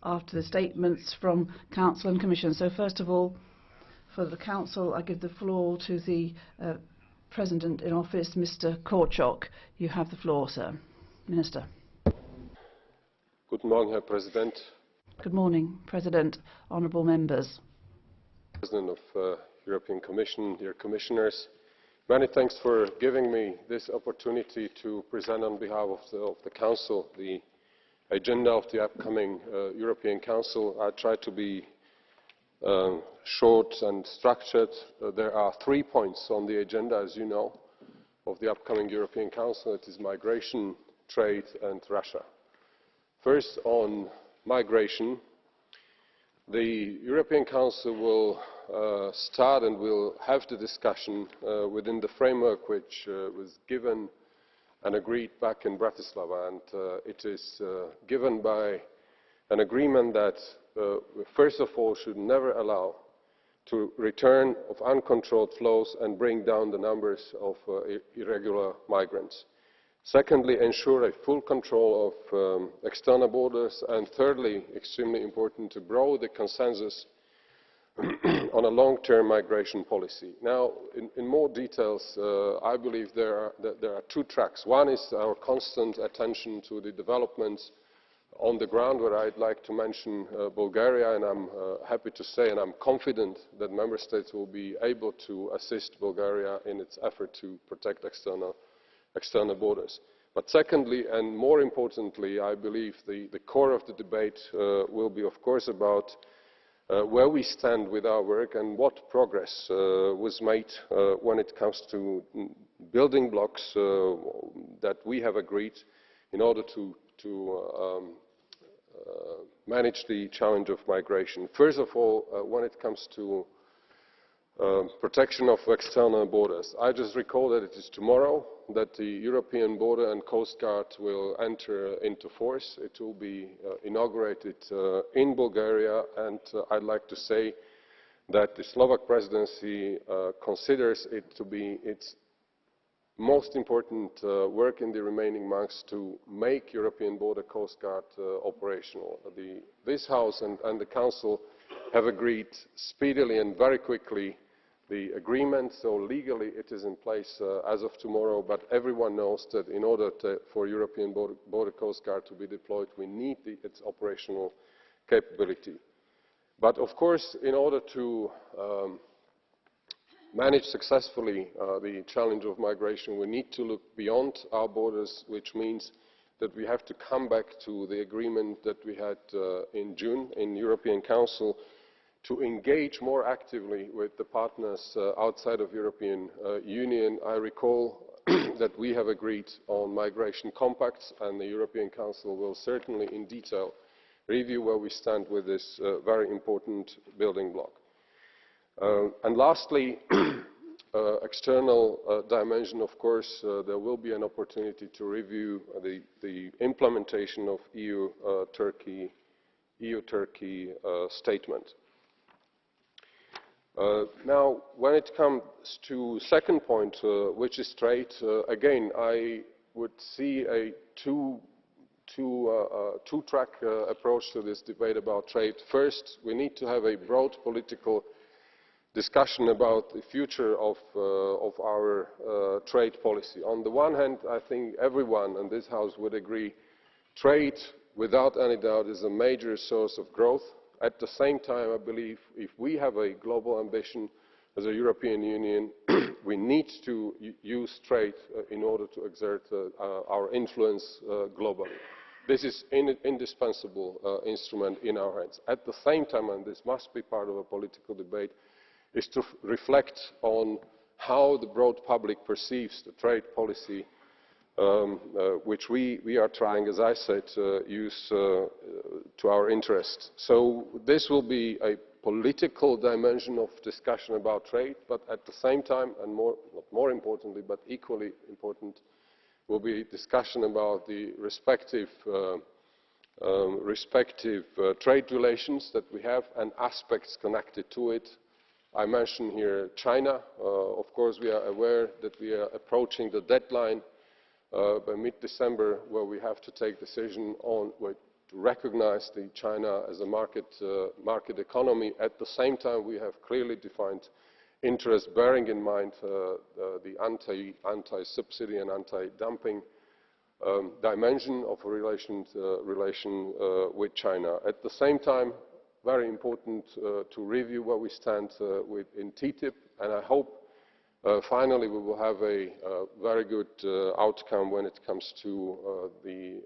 after the statements from Council and Commission. So first of all, for the Council, I give the floor to the President in Office, Mr. Korčok. You have the floor, sir. Minister. Good morning, Herr President. Good morning, President, honourable members. President of European Commission, dear Commissioners, many thanks for giving me this opportunity to present on behalf of the Council the agenda of the upcoming European Council. I try to be short and structured. There are 3 points on the agenda, as you know, of the upcoming European Council. It is migration, trade and Russia. First, on migration, the European Council will start and will have the discussion within the framework which was given and agreed back in Bratislava, and it is given by an agreement that first of all should never allow to return of uncontrolled flows and bring down the numbers of irregular migrants. Secondly, ensure a full control of external borders, and thirdly, extremely important, to grow the consensus on a long-term migration policy. Now, in more details, I believe there are 2 tracks. One is our constant attention to the developments on the ground, where I'd like to mention Bulgaria, and I'm happy to say, and I'm confident that Member States will be able to assist Bulgaria in its effort to protect external borders. But secondly, and more importantly, I believe the core of the debate will be, of course, about where we stand with our work and what progress was made when it comes to building blocks that we have agreed in order to manage the challenge of migration. First of all, when it comes to protection of external borders, I just recall that it is tomorrow that the European Border and Coast Guard will enter into force. It will be inaugurated in Bulgaria, and I'd like to say that the Slovak presidency considers it to be its most important work in the remaining months to make European Border Coast Guard operational. This House and the Council have agreed speedily and very quickly the agreement, so legally it is in place as of tomorrow, but everyone knows that in order for European Border Coast Guard to be deployed, we need its operational capability. But of course, in order to manage successfully the challenge of migration, we need to look beyond our borders, which means that we have to come back to the agreement that we had in June in European Council to engage more actively with the partners outside of European Union. I recall that we have agreed on migration compacts, and the European Council will certainly in detail review where we stand with this very important building block. And lastly, external dimension, of course, there will be an opportunity to review the implementation of EU-Turkey statement. Now, when it comes to second point, which is trade, again, I would see a two-track approach to this debate about trade. First, we need to have a broad political discussion about the future of our trade policy. On the one hand, I think everyone in this House would agree trade, without any doubt, is a major source of growth. At the same time, I believe if we have a global ambition as a European Union, we need to use trade in order to exert our influence globally. This is an indispensable instrument in our hands. At the same time, and this must be part of a political debate, is to reflect on how the broad public perceives the trade policy which we are trying, as I said, to use to our interest. So this will be a political dimension of discussion about trade, but at the same time, and not more importantly, but equally important, will be discussion about the respective trade relations that we have and aspects connected to it. I mentioned here China. Of course, we are aware that we are approaching the deadline by mid-December, where we have to take decision on recognize China as a market economy. At the same time, we have clearly defined interests, bearing in mind the anti-subsidy and anti-dumping dimension of a relation with China. At the same time, very important to review where we stand in TTIP, and I hope finally we will have a very good outcome when it comes to the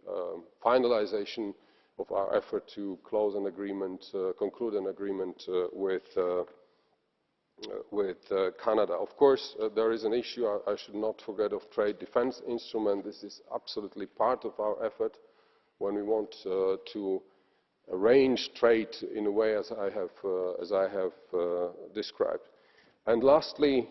finalization of our effort to close an agreement, conclude an agreement with Canada. Of course, there is an issue I should not forget of trade defense instrument. This is absolutely part of our effort when we want to arrange trade in a way as I have described. And lastly,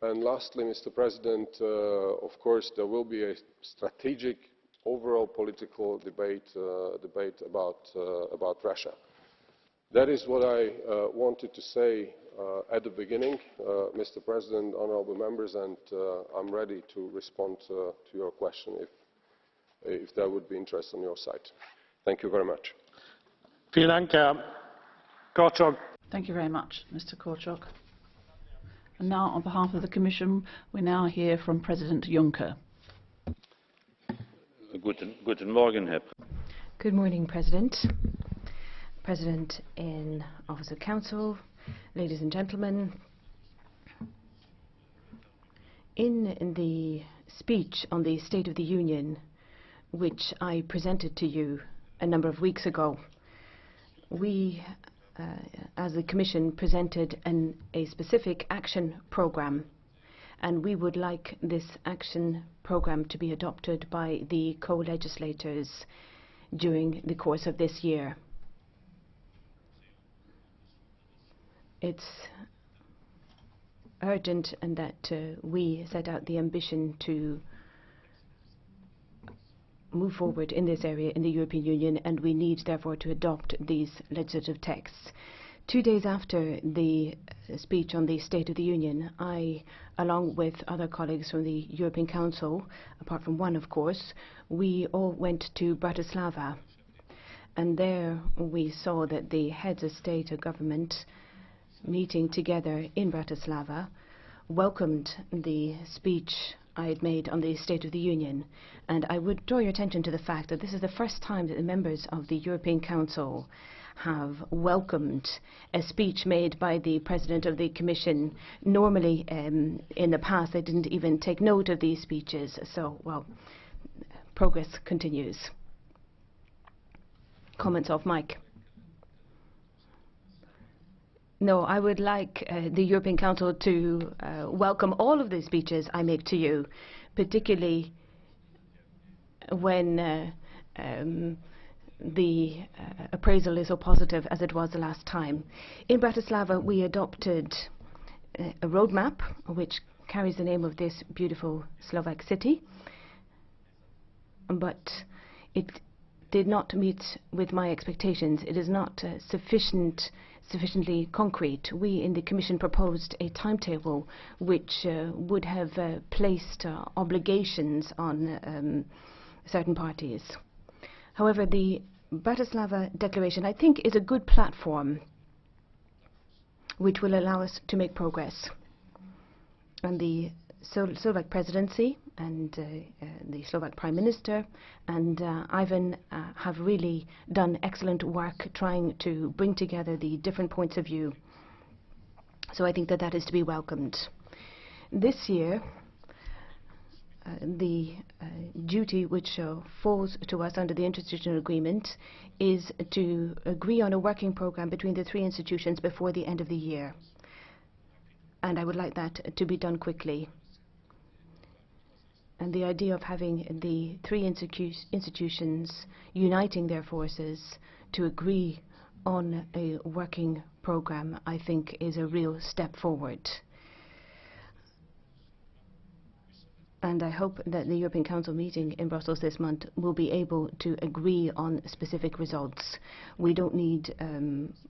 Mr. President, of course, there will be a strategic, overall political debate about Russia. That is what I wanted to say at the beginning, Mr. President, honourable members, and I'm ready to respond to your question if there would be interest on your side. Thank you very much. Vielen Dank, Herr Korczok. Thank you very much, Mr. Korczok. And now, on behalf of the Commission, we now hear from President Juncker. Guten Morgen, Herr. Good morning, President. President in Office of Council, ladies and gentlemen. In the speech on the State of the Union, which I presented to you a number of weeks ago, we, as the Commission, presented a specific action programme, and we would like this action programme to be adopted by the co-legislators during the course of this year. It's urgent and that we set out the ambition to move forward in this area in the European Union, and we need therefore to adopt these legislative texts. 2 days after the speech on the State of the Union, I, along with other colleagues from the European Council, apart from one of course, we all went to Bratislava, and there we saw that the heads of state or government meeting together in Bratislava welcomed the speech I had made on the State of the Union. And I would draw your attention to the fact that this is the first time that the members of the European Council have welcomed a speech made by the President of the Commission. Normally, in the past, they didn't even take note of these speeches. So, well, progress continues. Comments off mic. No, I would like the European Council to welcome all of the speeches I make to you, particularly when the appraisal is so positive as it was the last time. In Bratislava, we adopted a roadmap which carries the name of this beautiful Slovak city, but it did not meet with my expectations. It is not sufficiently concrete. We in the Commission proposed a timetable which would have placed obligations on certain parties. However, the Bratislava Declaration, I think, is a good platform which will allow us to make progress. And the Slovak presidency and the Slovak Prime Minister and Ivan have really done excellent work trying to bring together the different points of view. So I think that that is to be welcomed. This year, the duty which falls to us under the interinstitutional agreement is to agree on a working program between the three institutions before the end of the year. And I would like that to be done quickly. And the idea of having the three institutions uniting their forces to agree on a working program, I think, is a real step forward. And I hope that the European Council meeting in Brussels this month will be able to agree on specific results. We don't need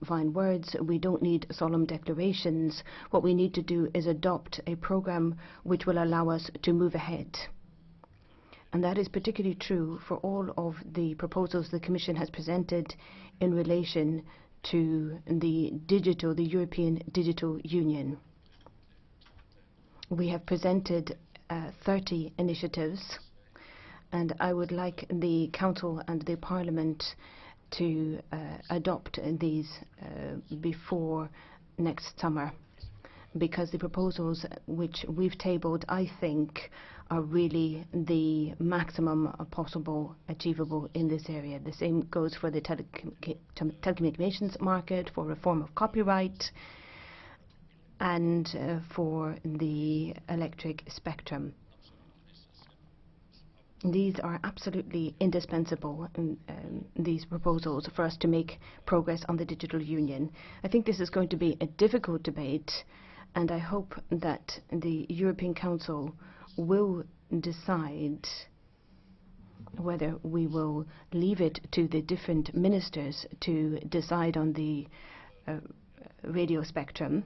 fine words, we don't need solemn declarations. What we need to do is adopt a program which will allow us to move ahead. And that is particularly true for all of the proposals the Commission has presented in relation to the European Digital Union. We have presented 30 initiatives, and I would like the Council and the Parliament to adopt these before next summer, because the proposals which we've tabled, I think, are really the maximum possible achievable in this area. The same goes for the telecommunications market, for reform of copyright, and for the electric spectrum. These are absolutely indispensable, these proposals, for us to make progress on the digital union. I think this is going to be a difficult debate, and I hope that the European Council will decide whether we will leave it to the different ministers to decide on the radio spectrum.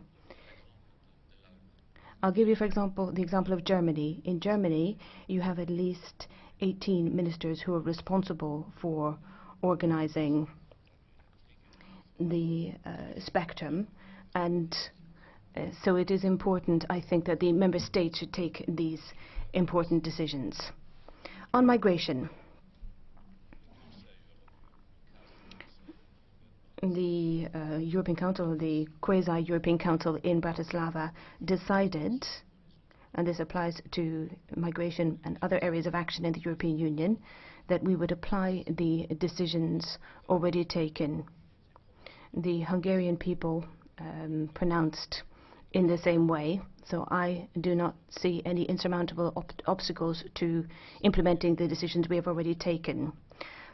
I'll give you, for example, the example of Germany. In Germany, you have at least 18 ministers who are responsible for organizing the spectrum, and so it is important, I think, that the member states should take these important decisions. On migration, the European Council, the quasi-European Council in Bratislava, decided, and this applies to migration and other areas of action in the European Union, that we would apply the decisions already taken. The Hungarian people pronounced in the same way, so I do not see any insurmountable obstacles to implementing the decisions we have already taken.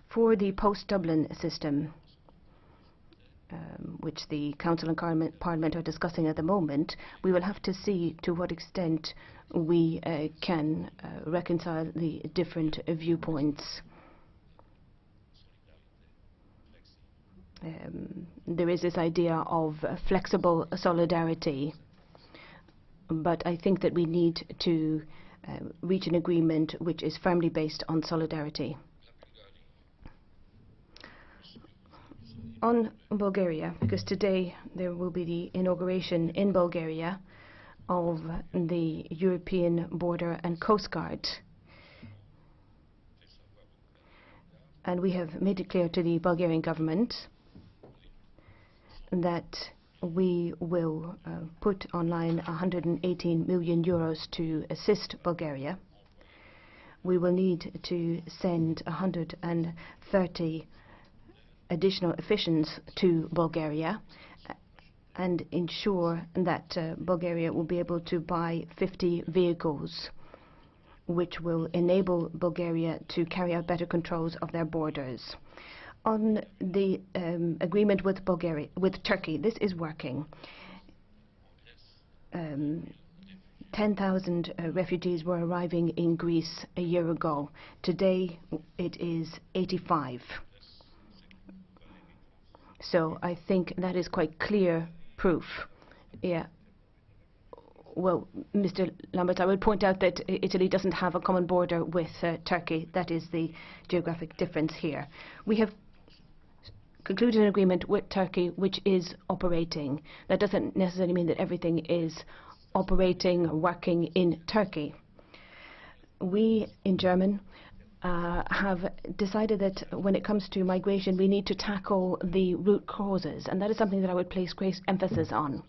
For the post-Dublin system, which the Council and Parliament are discussing at the moment, we will have to see to what extent we can reconcile the different viewpoints. There is this idea of flexible solidarity, but I think that we need to reach an agreement which is firmly based on solidarity. On Bulgaria, because today there will be the inauguration in Bulgaria of the European Border and Coast Guard, and we have made it clear to the Bulgarian government that we will put online 118 million euros to assist Bulgaria. We will need to send 130 additional officials to Bulgaria and ensure that Bulgaria will be able to buy 50 vehicles, which will enable Bulgaria to carry out better controls of their borders. On the agreement with Turkey, this is working. 10,000 refugees were arriving in Greece a year ago. Today it is 85. So I think that is quite clear proof. Yeah. Well, Mr. Lamberts, I would point out that Italy doesn't have a common border with Turkey. That is the geographic difference here. We have concluded an agreement with Turkey which is operating. That doesn't necessarily mean that everything is operating or working in Turkey. We in German have decided that when it comes to migration we need to tackle the root causes, and that is something that I would place great emphasis on.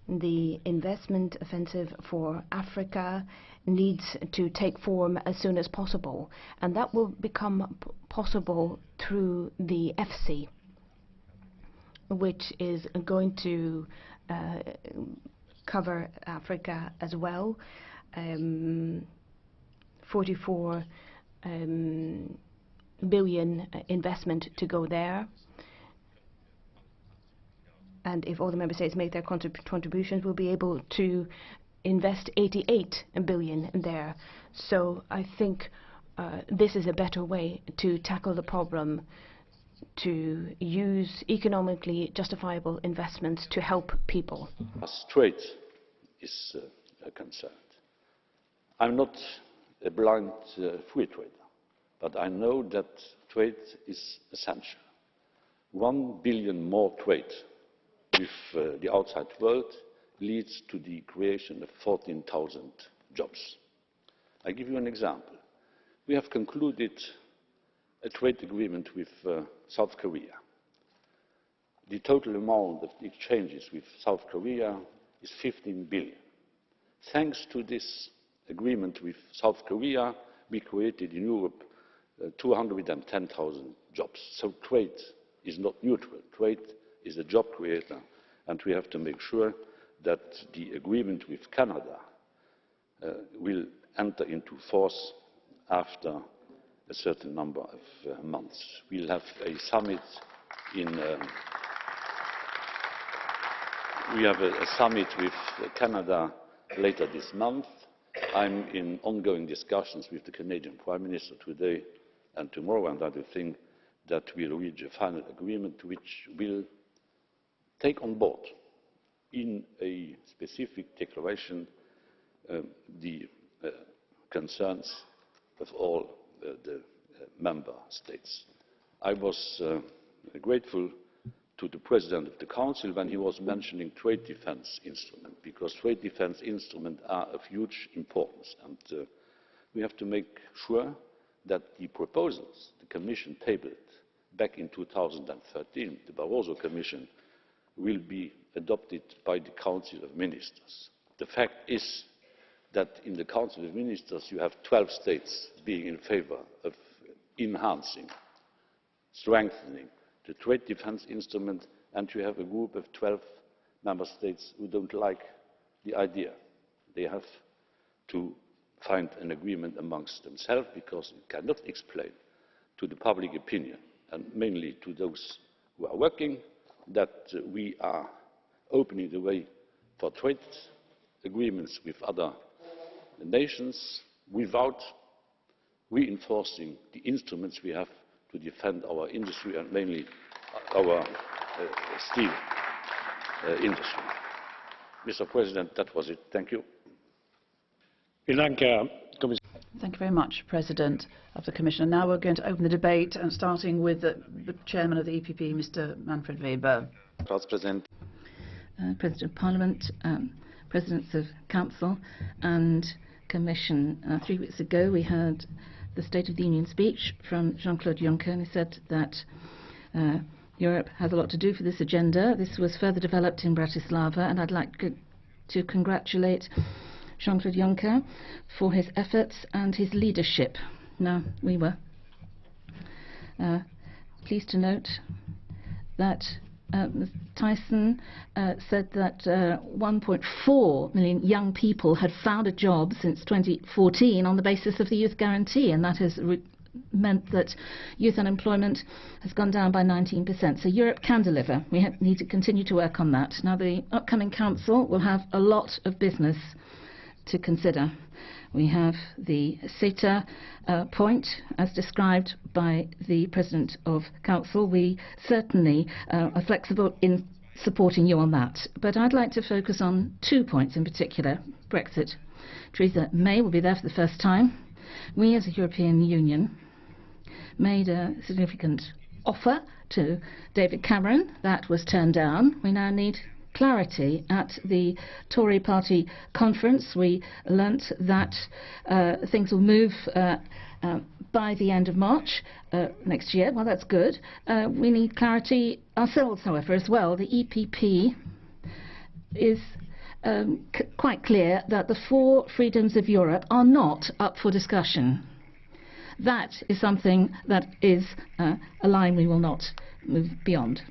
The investment offensive for Africa needs to take form as soon as possible, and that will become possible through the EFSI, which is going to cover Africa as well. 44 billion investment to go there. And if all the member states make their contributions, we'll be able to invest 88 billion there. So I think this is a better way to tackle the problem, to use economically justifiable investments to help people. As trade is concerned, I'm not a blind free trader, but I know that trade is essential. 1 billion more trade with the outside world leads to the creation of 14,000 jobs. I give you an example. We have concluded a trade agreement with South Korea. The total amount of the exchanges with South Korea is 15 billion. Thanks to this agreement with South Korea, we created in Europe 210,000 jobs. So trade is not neutral. Trade is a job creator, and we have to make sure that the agreement with Canada will enter into force after a certain number of months. We'll have a summit in we have a summit with Canada later this month. I'm in ongoing discussions with the Canadian Prime Minister today and tomorrow, and I do think that we'll reach a final agreement which will take on board in a specific declaration the concerns of all the member states. I was grateful to the President of the Council when he was mentioning trade defence instruments, because trade defence instruments are of huge importance, and we have to make sure that the proposals the Commission tabled back in 2013, the Barroso Commission, will be adopted by the Council of Ministers. The fact is that in the Council of Ministers you have 12 states being in favour of enhancing, strengthening the trade defence instrument, and you have a group of 12 member states who don't like the idea. They have to find an agreement amongst themselves, because it cannot explain to the public opinion, and mainly to those who are working, that we are opening the way for trade agreements with other nations without reinforcing the instruments we have to defend our industry, and mainly our steel industry. Mr. President, that was it. Thank you. Thank you very much, President of the Commission. Now we're going to open the debate, and starting with the Chairman of the EPP, Mr. Manfred Weber. President of Parliament, Presidents of Council and Commission. 3 weeks ago we heard the State of the Union speech from Jean-Claude Juncker, and he said that Europe has a lot to do for this agenda. This was further developed in Bratislava, and I'd like to congratulate Jean-Claude Juncker for his efforts and his leadership. Now, we were pleased to note that Ms. Tyson said that 1.4 million young people had found a job since 2014 on the basis of the Youth Guarantee, and that has meant that youth unemployment has gone down by 19%. So Europe can deliver. We need to continue to work on that. Now, the upcoming Council will have a lot of business to consider. We have the CETA point, as described by the President of Council. We certainly are flexible in supporting you on that. But I'd like to focus on 2 points in particular. Brexit. Theresa May will be there for the first time. We, as a European Union, made a significant offer to David Cameron. That was turned down. We now need clarity. At the Tory party conference, we learnt that things will move by the end of March next year. Well, that's good. We need clarity ourselves, however, as well. The EPP is quite clear that the 4 freedoms of Europe are not up for discussion. That is something that is a line we will not move beyond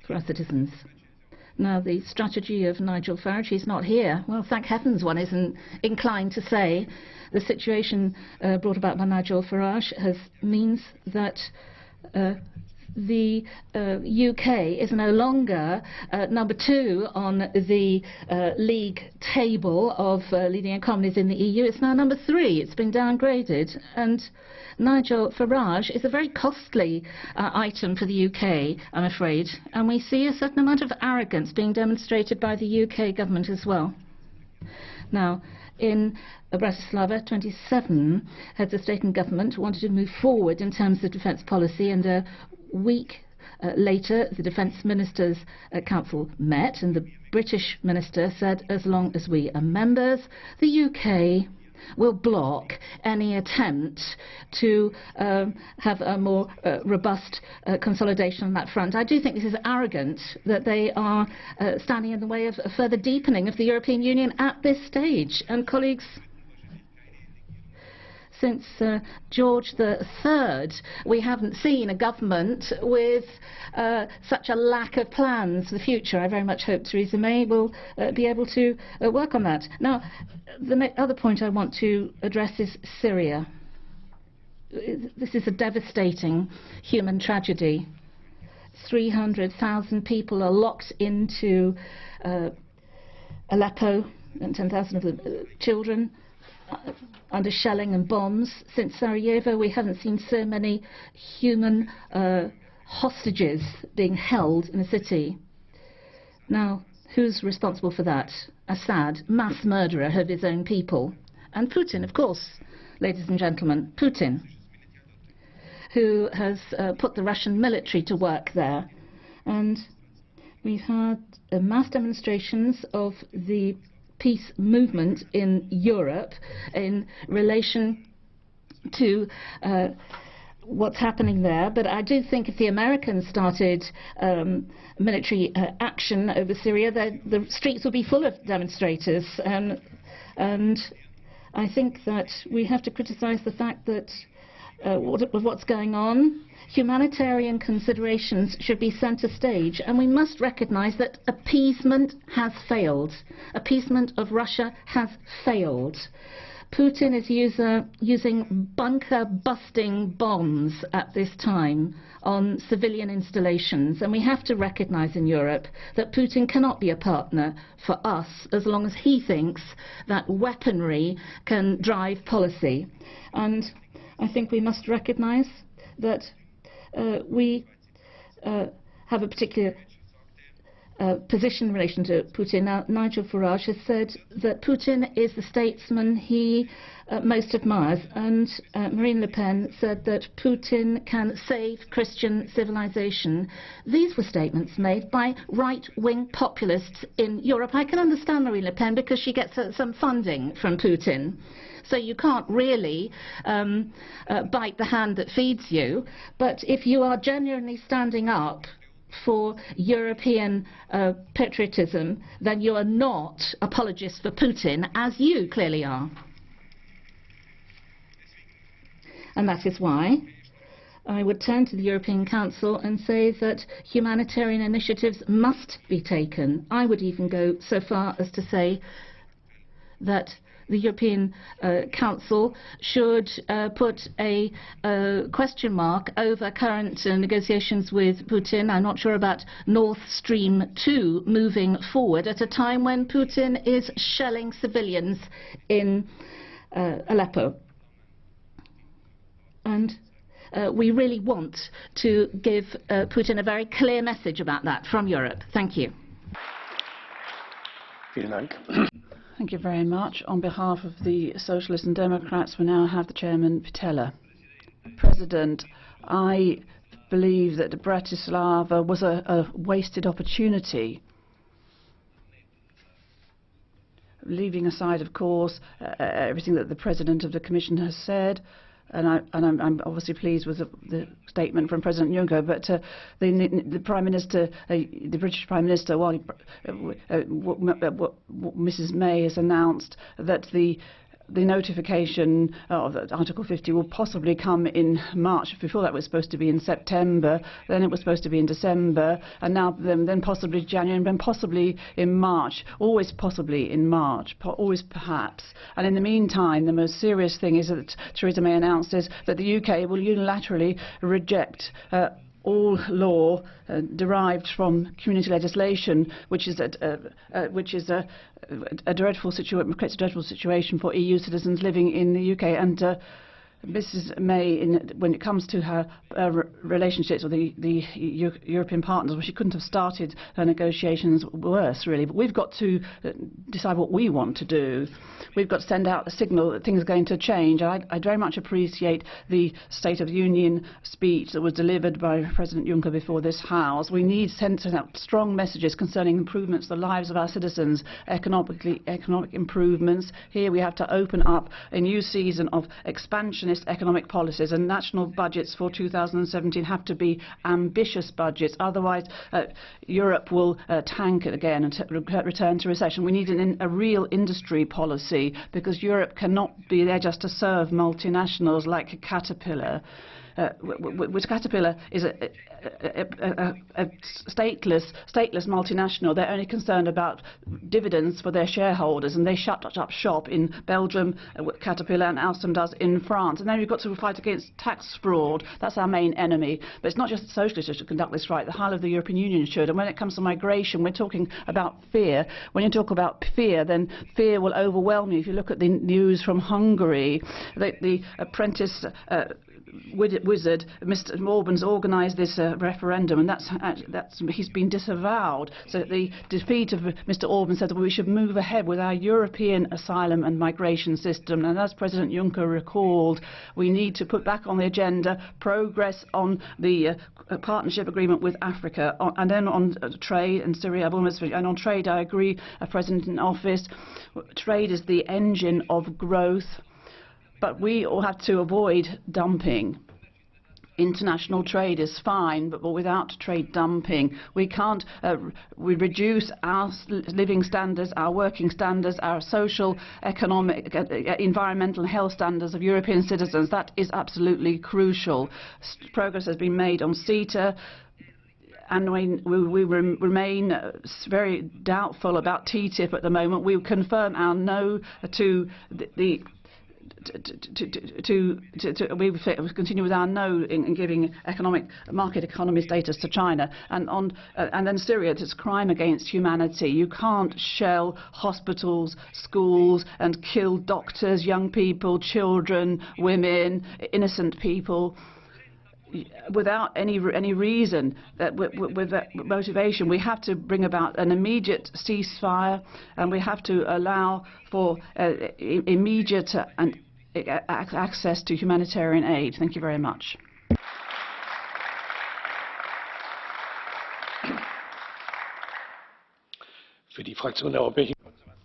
for our citizens. Now, the strategy of Nigel Farage, he's not here. Well, thank heavens one isn't inclined to say. The situation brought about by Nigel Farage means that the UK is no longer number 2 on the league table of leading economies in the EU. It's now number 3. It's been downgraded. And Nigel Farage is a very costly item for the UK, I'm afraid. And we see a certain amount of arrogance being demonstrated by the UK government as well. Now, in Bratislava, 27 heads of state and government wanted to move forward in terms of defence policy, and a week later the Defence Ministers' Council met, and the British minister said, as long as we are members, the UK will block any attempt to have a more robust consolidation on that front. I do think this is arrogant, that they are standing in the way of a further deepening of the European Union at this stage. And colleagues, since George III, we haven't seen a government with such a lack of plans for the future. I very much hope Theresa May will be able to work on that. Now, the other point I want to address is Syria. This is a devastating human tragedy. 300,000 people are locked into Aleppo, and 10,000 of them children, under shelling and bombs. Since Sarajevo, we haven't seen so many human hostages being held in a city. Now, who's responsible for that? Assad, mass murderer of his own people. And Putin, of course, ladies and gentlemen, Putin, who has put the Russian military to work there. And we've had mass demonstrations of the peace movement in Europe in relation to what's happening there. But I do think if the Americans started military action over Syria, the streets would be full of demonstrators. And I think that we have to criticize the fact that what's going on. Humanitarian considerations should be centre stage, and we must recognise that appeasement has failed. Appeasement of Russia has failed. Putin is using bunker-busting bombs at this time on civilian installations, and we have to recognise in Europe that Putin cannot be a partner for us as long as he thinks that weaponry can drive policy. And I think we must recognise that we have a particular position in relation to Putin. Now, Nigel Farage has said that Putin is the statesman he most admires, and Marine Le Pen said that Putin can save Christian civilization. These were statements made by right-wing populists in Europe. I can understand Marine Le Pen because she gets some funding from Putin. So you can't really bite the hand that feeds you. But if you are genuinely standing up for European patriotism, then you are not apologists for Putin, as you clearly are. And that is why I would turn to the European Council and say that humanitarian initiatives must be taken. I would even go so far as to say that the European Council should put a question mark over current negotiations with Putin. I'm not sure about Nord Stream 2 moving forward at a time when Putin is shelling civilians in Aleppo. And we really want to give Putin a very clear message about that from Europe. Thank you. Vielen Dank. Thank you very much. On behalf of the Socialists and Democrats, we now have the Chairman, Pittella. President, I believe that Bratislava was a wasted opportunity. Leaving aside, of course, everything that the President of the Commission has said, and I'm obviously pleased with the statement from President Juncker, but the Prime Minister, the British Prime Minister, Mrs May has announced that the notification of Article 50 will possibly come in March. Before that was supposed to be in September, then it was supposed to be in December, and now then possibly January, and then possibly in March. Always possibly in March, always perhaps. And in the meantime, the most serious thing is that Theresa May announces that the UK will unilaterally reject all law derived from community legislation, which is a dreadful situation, creates a dreadful situation for EU citizens living in the UK. And Mrs. May, when it comes to her relationships with the European partners, well, she couldn't have started her negotiations worse, really. But we've got to decide what we want to do. We've got to send out a signal that things are going to change. I very much appreciate the State of the Union speech that was delivered by President Juncker before this House. We need to send out strong messages concerning improvements to the lives of our citizens, economic improvements. Here we have to open up a new season of expansionist economic policies, and national budgets for 2017 have to be ambitious budgets. Otherwise, Europe will tank it again and return to recession. We need a real industry policy, because Europe cannot be there just to serve multinationals like Caterpillar. Which Caterpillar is a stateless multinational. They're only concerned about dividends for their shareholders, and they shut up shop in Belgium, Caterpillar, and Alstom does in France. And then we've got to fight against tax fraud. That's our main enemy. But it's not just the socialists who should conduct this right. The whole of the European Union should. And when it comes to migration, we're talking about fear. When you talk about fear, then fear will overwhelm you. If you look at the news from Hungary, the apprentice wizard, Mr. Orban's organised this referendum, and he's been disavowed. So the defeat of Mr. Orban said that we should move ahead with our European asylum and migration system. And as President Juncker recalled, we need to put back on the agenda progress on the partnership agreement with Africa, and then on trade and Syria. And on trade, I agree, President in office. Trade is the engine of growth. But we all have to avoid dumping. International trade is fine, but without trade dumping, we can't we reduce our living standards, our working standards, our social, economic, environmental and health standards of European citizens. That is absolutely crucial. Progress has been made on CETA, and we remain very doubtful about TTIP at the moment. We confirm our no to we continue with our no in giving market economy status to China, and then Syria. It's a crime against humanity. You can't shell hospitals, schools, and kill doctors, young people, children, women, innocent people without any reason, with that motivation. We have to bring about an immediate ceasefire, and we have to allow for immediate and access to humanitarian aid. Thank you very much.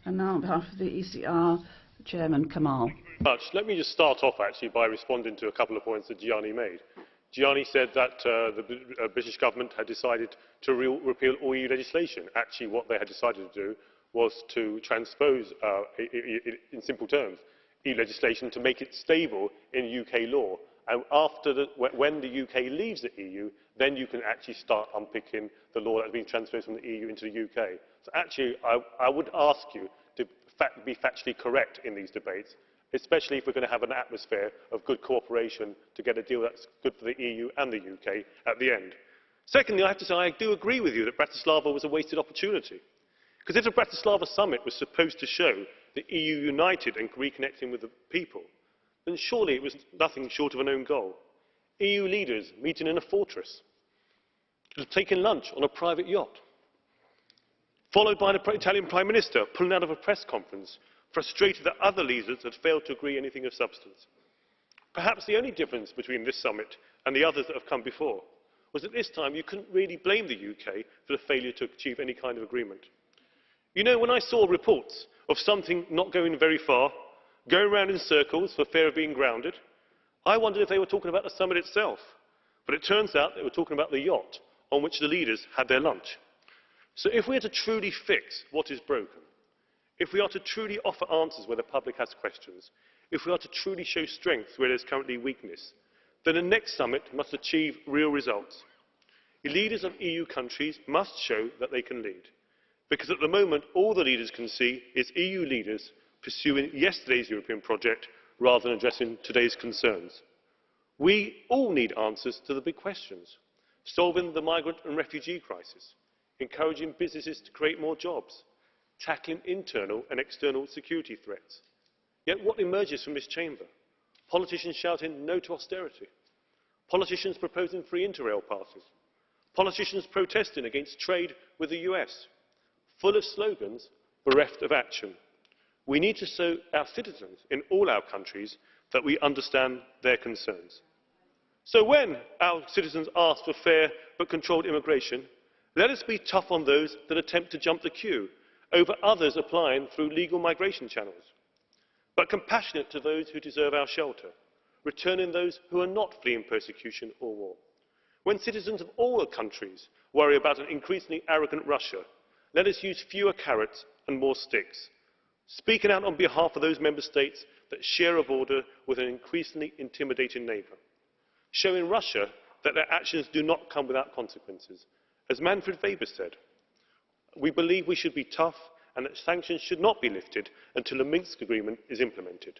And now on behalf of the ECR, Chairman Kamall. Let me just start off actually by responding to a couple of points that Gianni made. Gianni said that the British government had decided to repeal all EU legislation. Actually, what they had decided to do was to transpose, in simple terms, EU legislation to make it stable in UK law. And when the UK leaves the EU, then you can actually start unpicking the law that has been transferred from the EU into the UK. So actually, I would ask you to be factually correct in these debates, especially if we're going to have an atmosphere of good cooperation to get a deal that's good for the EU and the UK at the end. Secondly, I have to say I do agree with you that Bratislava was a wasted opportunity. Because if the Bratislava summit was supposed to show the EU united and reconnecting with the people, then surely it was nothing short of an own goal. EU leaders meeting in a fortress, taking lunch on a private yacht, followed by the Italian Prime Minister pulling out of a press conference, frustrated that other leaders had failed to agree anything of substance. Perhaps the only difference between this summit and the others that have come before was that this time you couldn't really blame the UK for the failure to achieve any kind of agreement. You know, when I saw reports of something not going very far, going around in circles for fear of being grounded, I wondered if they were talking about the summit itself. But it turns out they were talking about the yacht on which the leaders had their lunch. So if we are to truly fix what is broken, if we are to truly offer answers where the public has questions, if we are to truly show strength where there is currently weakness, then the next summit must achieve real results. The leaders of EU countries must show that they can lead. Because at the moment, all the leaders can see is EU leaders pursuing yesterday's European project rather than addressing today's concerns. We all need answers to the big questions. Solving the migrant and refugee crisis, encouraging businesses to create more jobs, tackling internal and external security threats. Yet what emerges from this chamber? politicians shouting no to austerity, politicians proposing free interrail passes, politicians protesting against trade with the US, full of slogans bereft of action. We need to show our citizens in all our countries that we understand their concerns. So when our citizens ask for fair but controlled immigration, let us be tough on those that attempt to jump the queue over others applying through legal migration channels, but compassionate to those who deserve our shelter, returning those who are not fleeing persecution or war. When citizens of all countries worry about an increasingly arrogant Russia, let us use fewer carrots and more sticks, speaking out on behalf of those member states that share a border with an increasingly intimidating neighbour, showing Russia that their actions do not come without consequences. As Manfred WEBER said, we believe we should be tough and that sanctions should not be lifted until the Minsk agreement is implemented.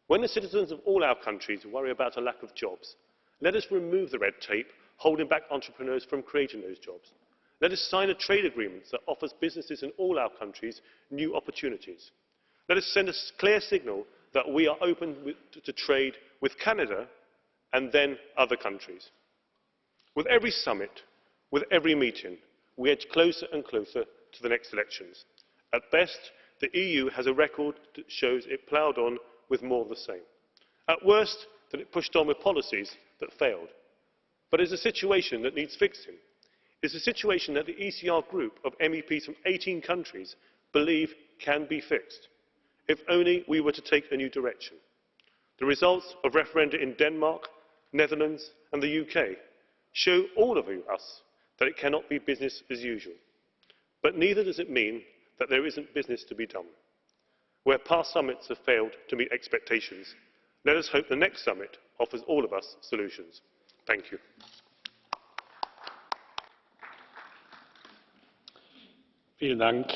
When the citizens of all our countries worry about a lack of jobs, let us remove the red tape holding back entrepreneurs from creating those jobs. Let us sign a trade agreement that offers businesses in all our countries new opportunities. Let us send a clear signal that we are open to trade with Canada and then other countries. With every summit, with every meeting, we edge closer and closer to the next elections. At best, the EU has a record that shows it ploughed on with more of the same. At worst, that it pushed on with policies that failed. But it's a situation that needs fixing. It's a situation that the ECR group of MEPs from 18 countries believe can be fixed, if only we were to take a new direction. The results of referenda in Denmark, Netherlands and the UK show all of us that it cannot be business as usual. But neither does it mean that there isn't business to be done. Where past summits have failed to meet expectations, let us hope the next summit offers all of us solutions. Thank you. Vielen Dank.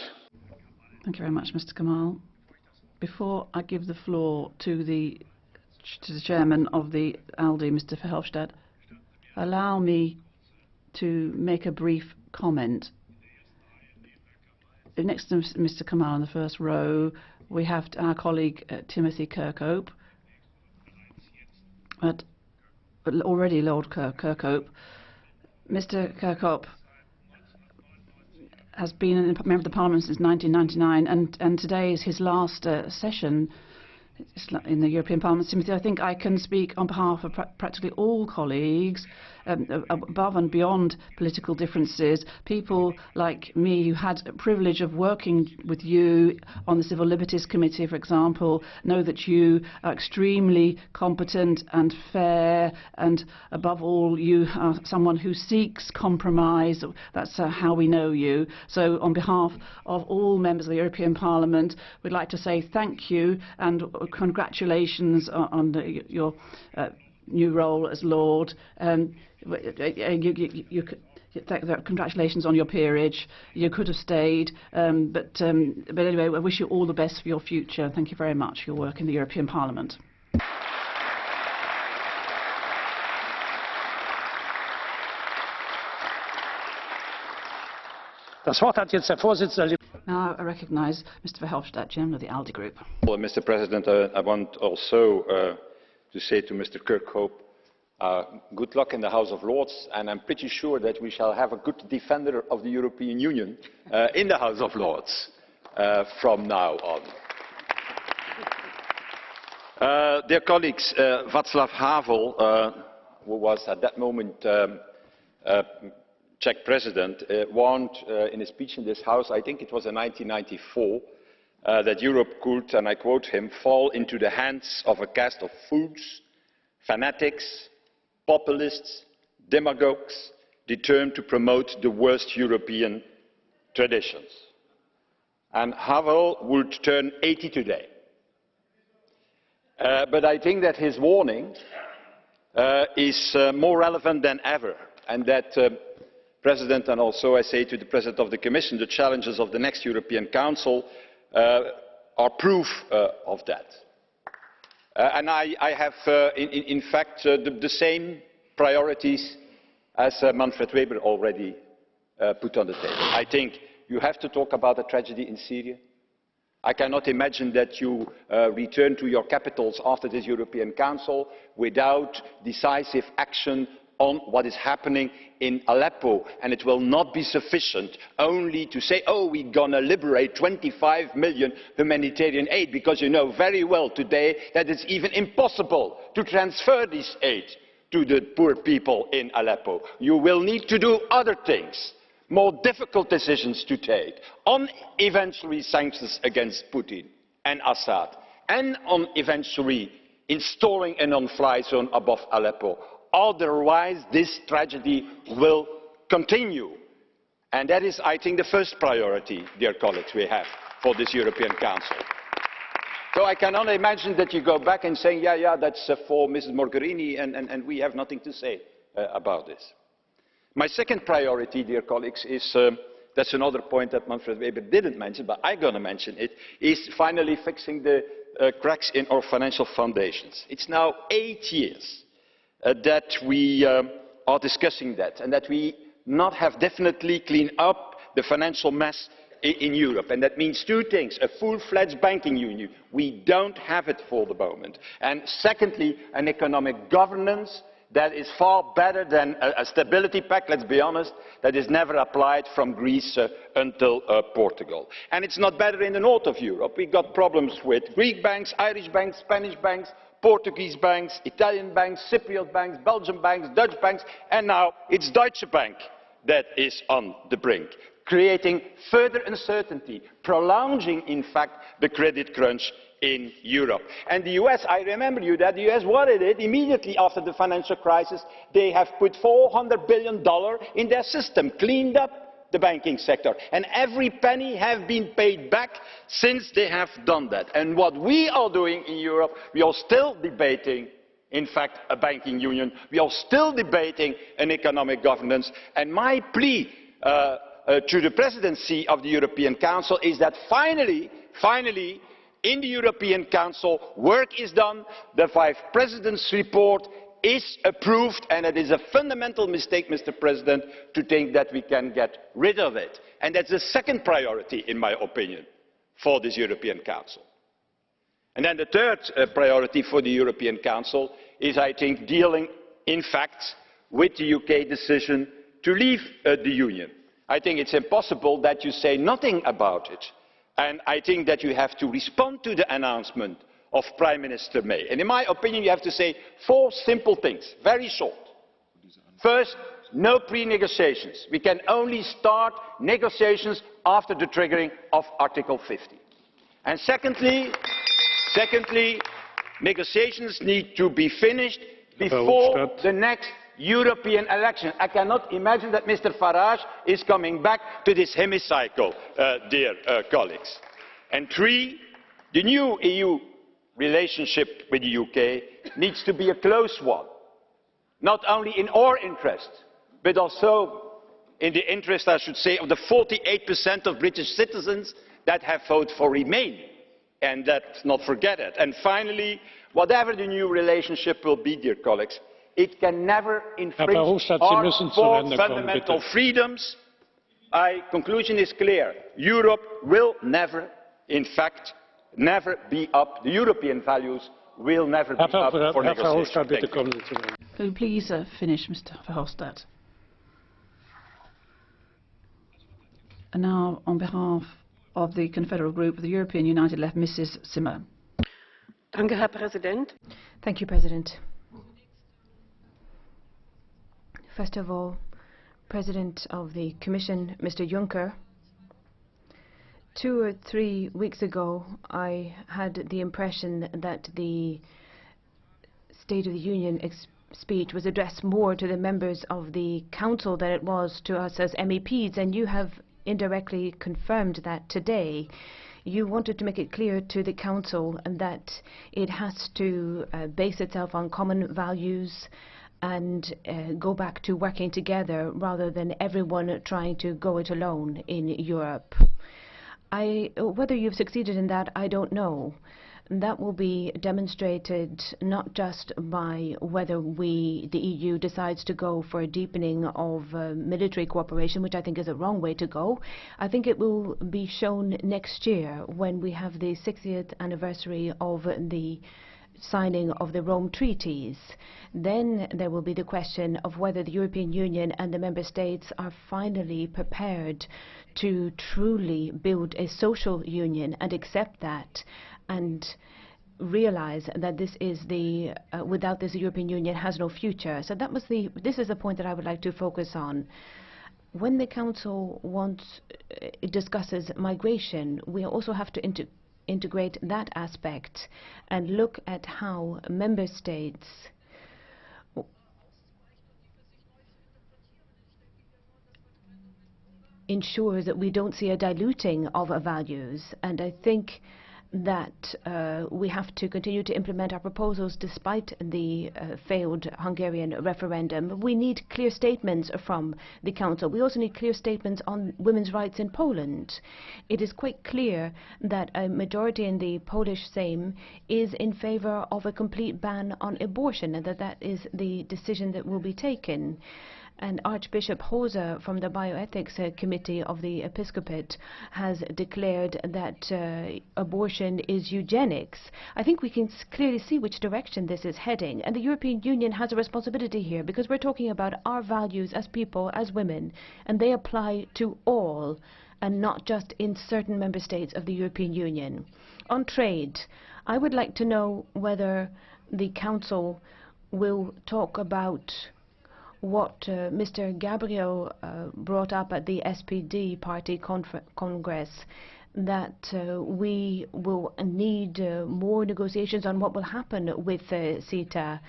Thank you very much, Mr. Kamall. Before I give the floor to the chairman of the ALDE, Mr. Verhofstadt, allow me to make a brief comment. Next to Mr. Kamall in the first row, we have our colleague Timothy Kirkhope, but already Lord Kirkhope. Mr. Kirkhope has been a member of the Parliament since 1999, and today is his last session in the European Parliament. Timothy, I think I can speak on behalf of practically all colleagues, above and beyond political differences, people like me who had the privilege of working with you on the Civil Liberties Committee, for example, know that you are extremely competent and fair, and above all, you are someone who seeks compromise. That's how we know you. So on behalf of all members of the European Parliament, we'd like to say thank you and congratulations on your new role as Lord. Congratulations on your peerage. You could have stayed, but anyway, I wish you all the best for your future. Thank you very much for your work in the European Parliament. Das Wort hat jetzt der Vorsitzende. Now I recognise Mr. Verhofstadt, Chairman of the ALDE Group. Well, Mr. President, I want also to say to Mr. Kirkhope, good luck in the House of Lords, and I'm pretty sure that we shall have a good defender of the European Union in the House of Lords from now on. Dear colleagues, Václav Havel, who was at that moment Czech president, warned in a speech in this House, I think it was in 1994, that Europe could, and I quote him, fall into the hands of a cast of fools, fanatics, populists, demagogues, determined to promote the worst European traditions. And Havel would turn 80 today. But I think that his warning is more relevant than ever, and that President, and also I say to the President of the Commission, the challenges of the next European Council are proof of that. And I have, in fact, the same priorities as Manfred WEBER already put on the table. I think you have to talk about the tragedy in Syria. I cannot imagine that you return to your capitals after this European Council without decisive action on what is happening in Aleppo. And it will not be sufficient only to say, oh, we're going to liberate 25 million humanitarian aid, because you know very well today that it's even impossible to transfer this aid to the poor people in Aleppo. You will need to do other things, more difficult decisions to take on eventually sanctions against Putin and Assad, and on eventually installing a non-fly zone above Aleppo. Otherwise, this tragedy will continue. And that is, I think, the first priority, dear colleagues, we have for this European Council. So I cannot imagine that you go back and say, yeah, that's for Mrs. Mogherini, and we have nothing to say about this. My second priority, dear colleagues, is, that's another point that Manfred Weber didn't mention, but I'm going to mention it, is finally fixing the cracks in our financial foundations. It's now 8 years that we are discussing that, and that we not have definitely cleaned up the financial mess in Europe. And that means two things: a full-fledged banking union. We don't have it for the moment. And secondly, an economic governance that is far better than a stability pact, let's be honest, that is never applied from Greece until Portugal. And it's not better in the north of Europe. We've got problems with Greek banks, Irish banks, Spanish banks, Portuguese banks, Italian banks, Cypriot banks, Belgian banks, Dutch banks, and now it's Deutsche Bank that is on the brink, creating further uncertainty, prolonging, in fact, the credit crunch in Europe. And the US, I remember you that the US wanted it immediately after the financial crisis. They have put $400 billion in their system, cleaned up the banking sector, and every penny has been paid back since they have done that. And what we are doing in Europe, we are still debating, in fact, a banking union. We are still debating an economic governance. And my plea to the presidency of the European Council is that finally, in the European Council, work is done, the 5 presidents' report is approved, and it is a fundamental mistake, Mr. President, to think that we can get rid of it. And that's the second priority, in my opinion, for this European Council. And then the third priority for the European Council is, I think, dealing, in fact, with the UK decision to leave the Union. I think it's impossible that you say nothing about it. And I think that you have to respond to the announcement of Prime Minister May. And in my opinion, you have to say 4 simple things, very short. First, no pre-negotiations. We can only start negotiations after the triggering of Article 50. And secondly, negotiations need to be finished before the next European election. I cannot imagine that Mr. Farage is coming back to this hemicycle, dear colleagues. And 3, the new EU relationship with the UK needs to be a close one, not only in our interest, but also in the interest, I should say, of the 48% of British citizens that have voted for Remain. And let's not forget it. And finally, whatever the new relationship will be, dear colleagues, it can never infringe our 4 fundamental freedoms. Conclusion is clear. Europe will never, in fact, never be up. The European values will never be up for negotiation. Could you please finish, Mr. Verhofstadt? And now, on behalf of the Confederal Group of the European United Left, Mrs. Zimmer. Danke, Herr Präsident. Thank you, President. First of all, President of the Commission, Mr. Juncker, 2 or 3 weeks ago, I had the impression that the State of the Union speech was addressed more to the members of the Council than it was to us as MEPs, and you have indirectly confirmed that today. You wanted to make it clear to the Council that it has to base itself on common values and go back to working together rather than everyone trying to go it alone in Europe. Whether you've succeeded in that, I don't know. that will be demonstrated not just by whether the EU decides to go for a deepening of military cooperation, which I think is a wrong way to go. I think it will be shown next year when we have the 60th anniversary of the signing of the Rome treaties. Then there will be the question of whether the European Union and the member states are finally prepared to truly build a social union and accept that and realize that this is without this, the European Union has no future. So this is the point that I would like to focus on. When the Council discusses migration, we also have to integrate that aspect and look at how member states ensure that we don't see a diluting of our values. And I think that we have to continue to implement our proposals despite the failed Hungarian referendum. We need clear statements from the Council. We also need clear statements on women's rights in Poland. It is quite clear that a majority in the Polish Sejm is in favor of a complete ban on abortion, and that is the decision that will be taken. And Archbishop Hoser from the Bioethics Committee of the Episcopate has declared that abortion is eugenics. I think we can clearly see which direction this is heading, and the European Union has a responsibility here because we're talking about our values as people, as women, and they apply to all and not just in certain member states of the European Union. On trade, I would like to know whether the Council will talk about what Mr. Gabriel brought up at the SPD party congress, that we will need more negotiations on what will happen with CETA.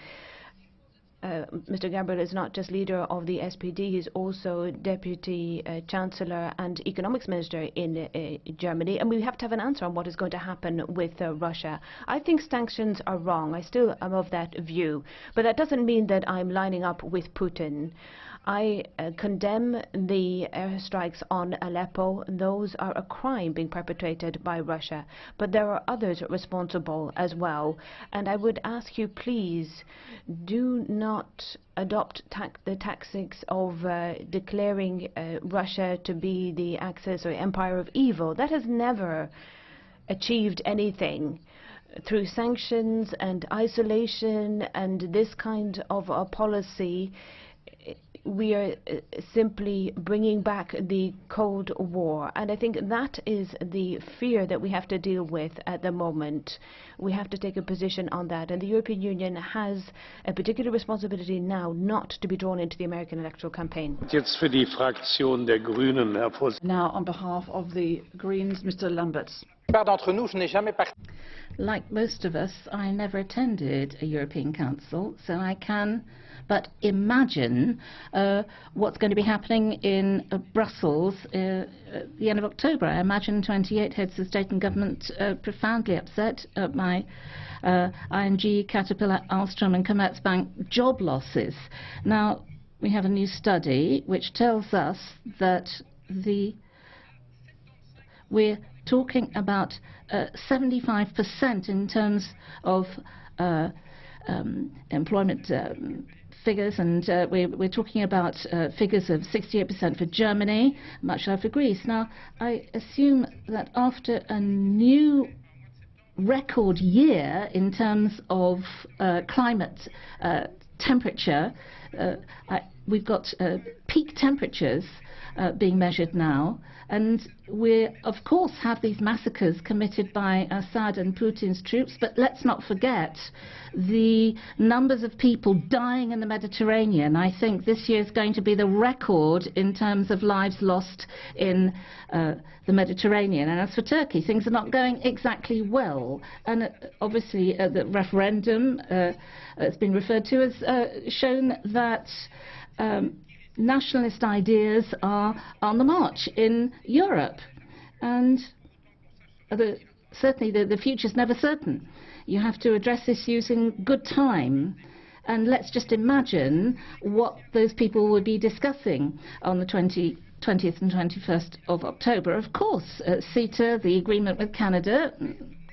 Mr. Gabriel is not just leader of the SPD, he's also deputy chancellor and economics minister in Germany, and we have to have an answer on what is going to happen with Russia. I think sanctions are wrong. I still am of that view, but that doesn't mean that I'm lining up with Putin. I condemn the airstrikes on Aleppo. Those are a crime being perpetrated by Russia, but there are others responsible as well. And I would ask you, please, do not adopt the tactics of declaring Russia to be the axis or empire of evil. That has never achieved anything. Through sanctions and isolation and this kind of a policy, we are simply bringing back the Cold War. And I think that is the fear that we have to deal with at the moment. We have to take a position on that. And the European Union has a particular responsibility now not to be drawn into the American electoral campaign. Now, on behalf of the Greens, Mr. Lamberts. Like most of us, I never attended a European Council, so I can but imagine what's going to be happening in Brussels at the end of October. I imagine 28 heads of state and government profoundly upset at my ING, Caterpillar, Alstom and Commerzbank job losses. Now, we have a new study which tells us that we're talking about 75% in terms of employment figures, and we're talking about figures of 68% for Germany, much lower for Greece. Now, I assume that after a new record year in terms of climate temperature, we've got peak temperatures being measured now, and we of course have these massacres committed by Assad and Putin's troops, but let's not forget the numbers of people dying in the Mediterranean. I think this year is going to be the record in terms of lives lost in the Mediterranean. And as for Turkey, things are not going exactly well, and obviously the referendum has been referred to has shown that nationalist ideas are on the march in Europe, and certainly the future's never certain. You have to address this using good time, and let's just imagine what those people will be discussing on the 20th and 21st of October. Of course, CETA, the agreement with Canada,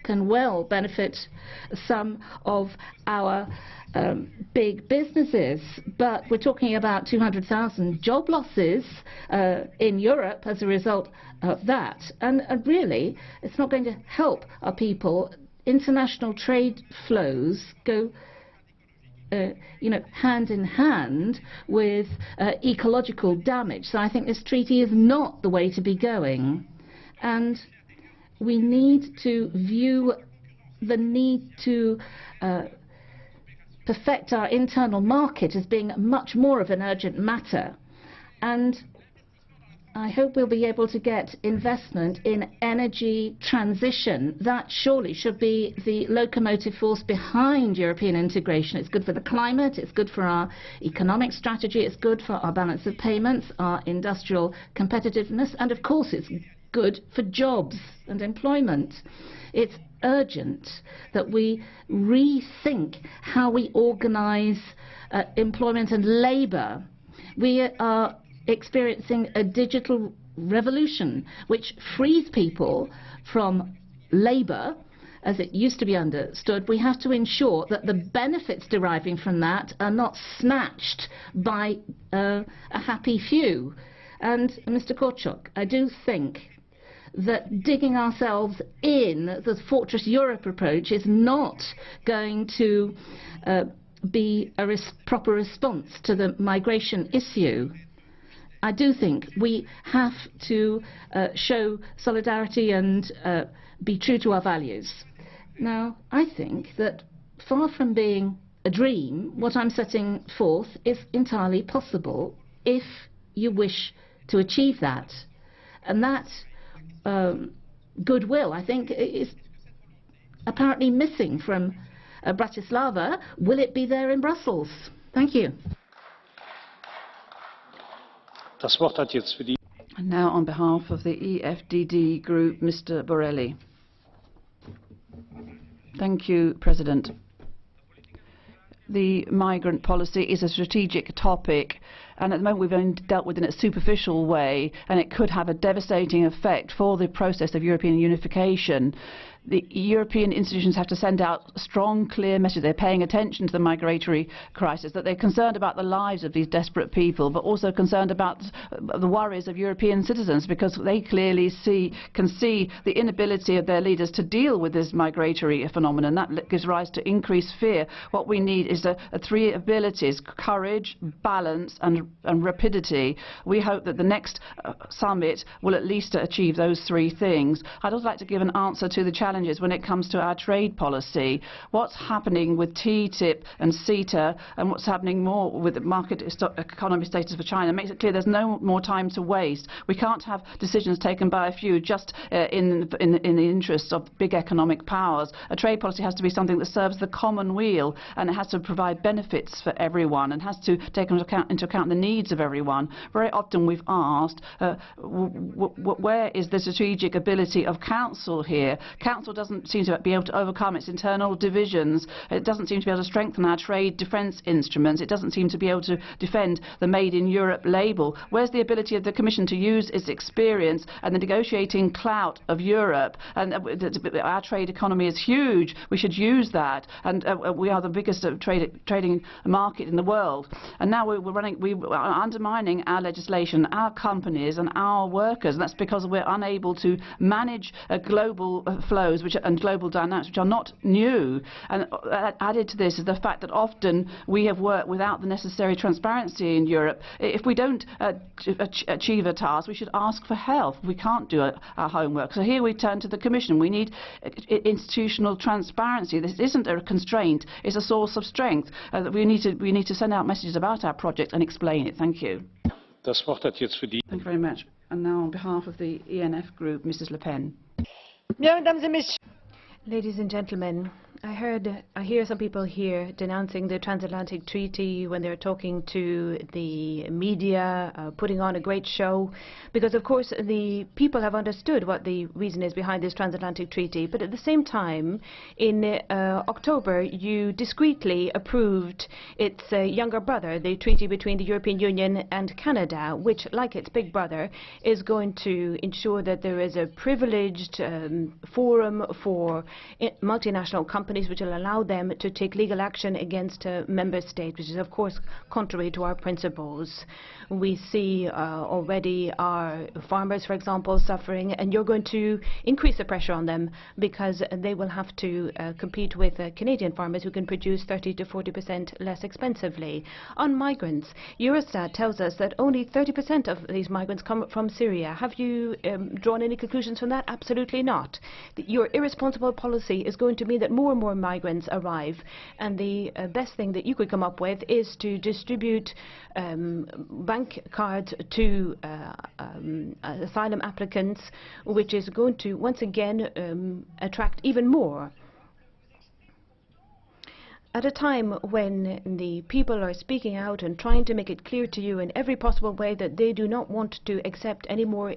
can well benefit some of our big businesses, but we're talking about 200,000 job losses in Europe as a result of that. And really, it's not going to help our people. International trade flows go hand in hand with ecological damage. So I think this treaty is not the way to be going. And we need to view the need to perfect our internal market as being much more of an urgent matter. And I hope we'll be able to get investment in energy transition. That surely should be the locomotive force behind European integration. It's good for the climate, it's good for our economic strategy, it's good for our balance of payments, our industrial competitiveness, and of course it's good for jobs and employment. It's urgent that we rethink how we organize employment and labour. We are experiencing a digital revolution which frees people from labour as it used to be understood. We have to ensure that the benefits deriving from that are not snatched by a happy few. And Mr. Korčok, I do think that digging ourselves in the Fortress Europe approach is not going to be a proper response to the migration issue. I do think we have to show solidarity and be true to our values. Now, I think that far from being a dream, what I'm setting forth is entirely possible if you wish to achieve that. And that goodwill, I think, is apparently missing from Bratislava. Will it be there in Brussels? Thank you. Das Wort hat jetzt für die And now on behalf of the EFDD group, Mr. Borrelli. Thank you, President. The migrant policy is a strategic topic, and at the moment we've only dealt with it in a superficial way, and it could have a devastating effect for the process of European unification. The European institutions have to send out strong, clear messages. They're paying attention to the migratory crisis, that they're concerned about the lives of these desperate people, but also concerned about the worries of European citizens, because they clearly can see the inability of their leaders to deal with this migratory phenomenon. That gives rise to increased fear. What we need is three abilities: courage, balance, and rapidity. We hope that the next summit will at least achieve those three things. I'd also like to give an answer to the challenges when it comes to our trade policy. What's happening with TTIP and CETA, and what's happening more with the market economy status for China, makes it clear there's no more time to waste. We can't have decisions taken by a few just in the interests of big economic powers. A trade policy has to be something that serves the common weal, and it has to provide benefits for everyone, and has to take into account the needs of everyone. Very often we've asked, where is the strategic ability of Council here? Council doesn't seem to be able to overcome its internal divisions. It doesn't seem to be able to strengthen our trade defence instruments. It doesn't seem to be able to defend the Made in Europe label. Where's the ability of the Commission to use its experience and the negotiating clout of Europe? And our trade economy is huge. We should use that. And we are the biggest trading market in the world. And now we are undermining our legislation, our companies and our workers. And that's because we're unable to manage global flows and global dynamics which are not new. And added to this is the fact that often we have worked without the necessary transparency in Europe. If we don't achieve a task, we should ask for help. We can't do our homework. So here we turn to the Commission. We need institutional transparency. This isn't a constraint, it's a source of strength. We need to send out messages about our project and explain it. Thank you. Das Wort hat jetzt für die Thank you very much. And now on behalf of the ENF group, Mrs. Le Pen. Ladies and gentlemen, I hear some people here denouncing the transatlantic treaty when they're talking to the media, putting on a great show, because of course the people have understood what the reason is behind this transatlantic treaty. But at the same time, in October, you discreetly approved its younger brother, the treaty between the European Union and Canada, which, like its big brother, is going to ensure that there is a privileged forum for multinational companies which will allow them to take legal action against a member state, which is of course contrary to our principles. We see already our farmers, for example, suffering, and you're going to increase the pressure on them because they will have to compete with Canadian farmers who can produce 30 to 40% less expensively. On migrants, Eurostat tells us that only 30% of these migrants come from Syria. Have you drawn any conclusions from that? Absolutely not. Your irresponsible policy is going to mean that more and more migrants arrive, and the best thing that you could come up with is to distribute bank cards to asylum applicants, which is going to once again attract even more. At a time when the people are speaking out and trying to make it clear to you in every possible way that they do not want to accept any more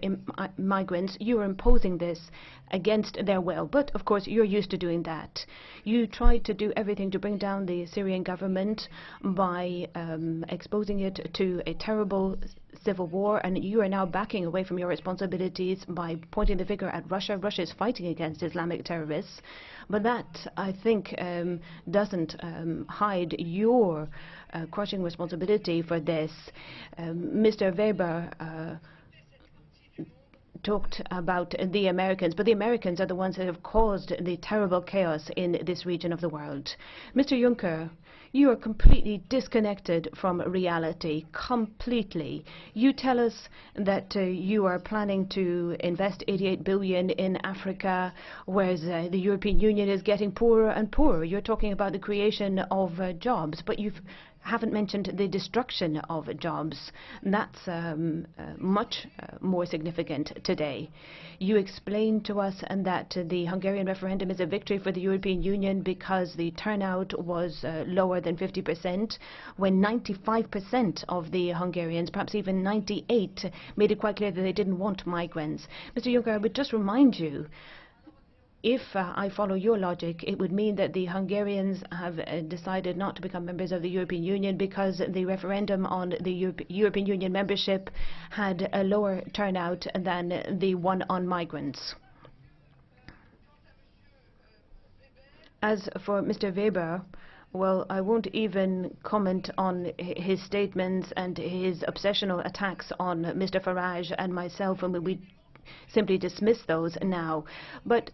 migrants, you are imposing this against their will. But of course you're used to doing that. You tried to do everything to bring down the Syrian government by exposing it to a terrible civil war, and you are now backing away from your responsibilities by pointing the finger at Russia. Russia is fighting against Islamic terrorists, but that, I think, doesn't hide your crushing responsibility for this. Mr. Weber talked about the Americans, but the Americans are the ones that have caused the terrible chaos in this region of the world. Mr. Juncker, you are completely disconnected from reality, completely. You tell us that you are planning to invest 88 billion in Africa, whereas the European Union is getting poorer and poorer. You're talking about the creation of jobs, but you haven't mentioned the destruction of jobs. That's much more significant today. You explained to us that the Hungarian referendum is a victory for the European Union because the turnout was lower than 50%, when 95% of the Hungarians, perhaps even 98%, made it quite clear that they didn't want migrants. Mr. Juncker, I would just remind you, if I follow your logic, it would mean that the Hungarians have decided not to become members of the European Union because the referendum on the European Union membership had a lower turnout than the one on migrants. As for Mr. Weber, well, I won't even comment on his statements and his obsessional attacks on Mr. Farage and myself, and we simply dismiss those now. But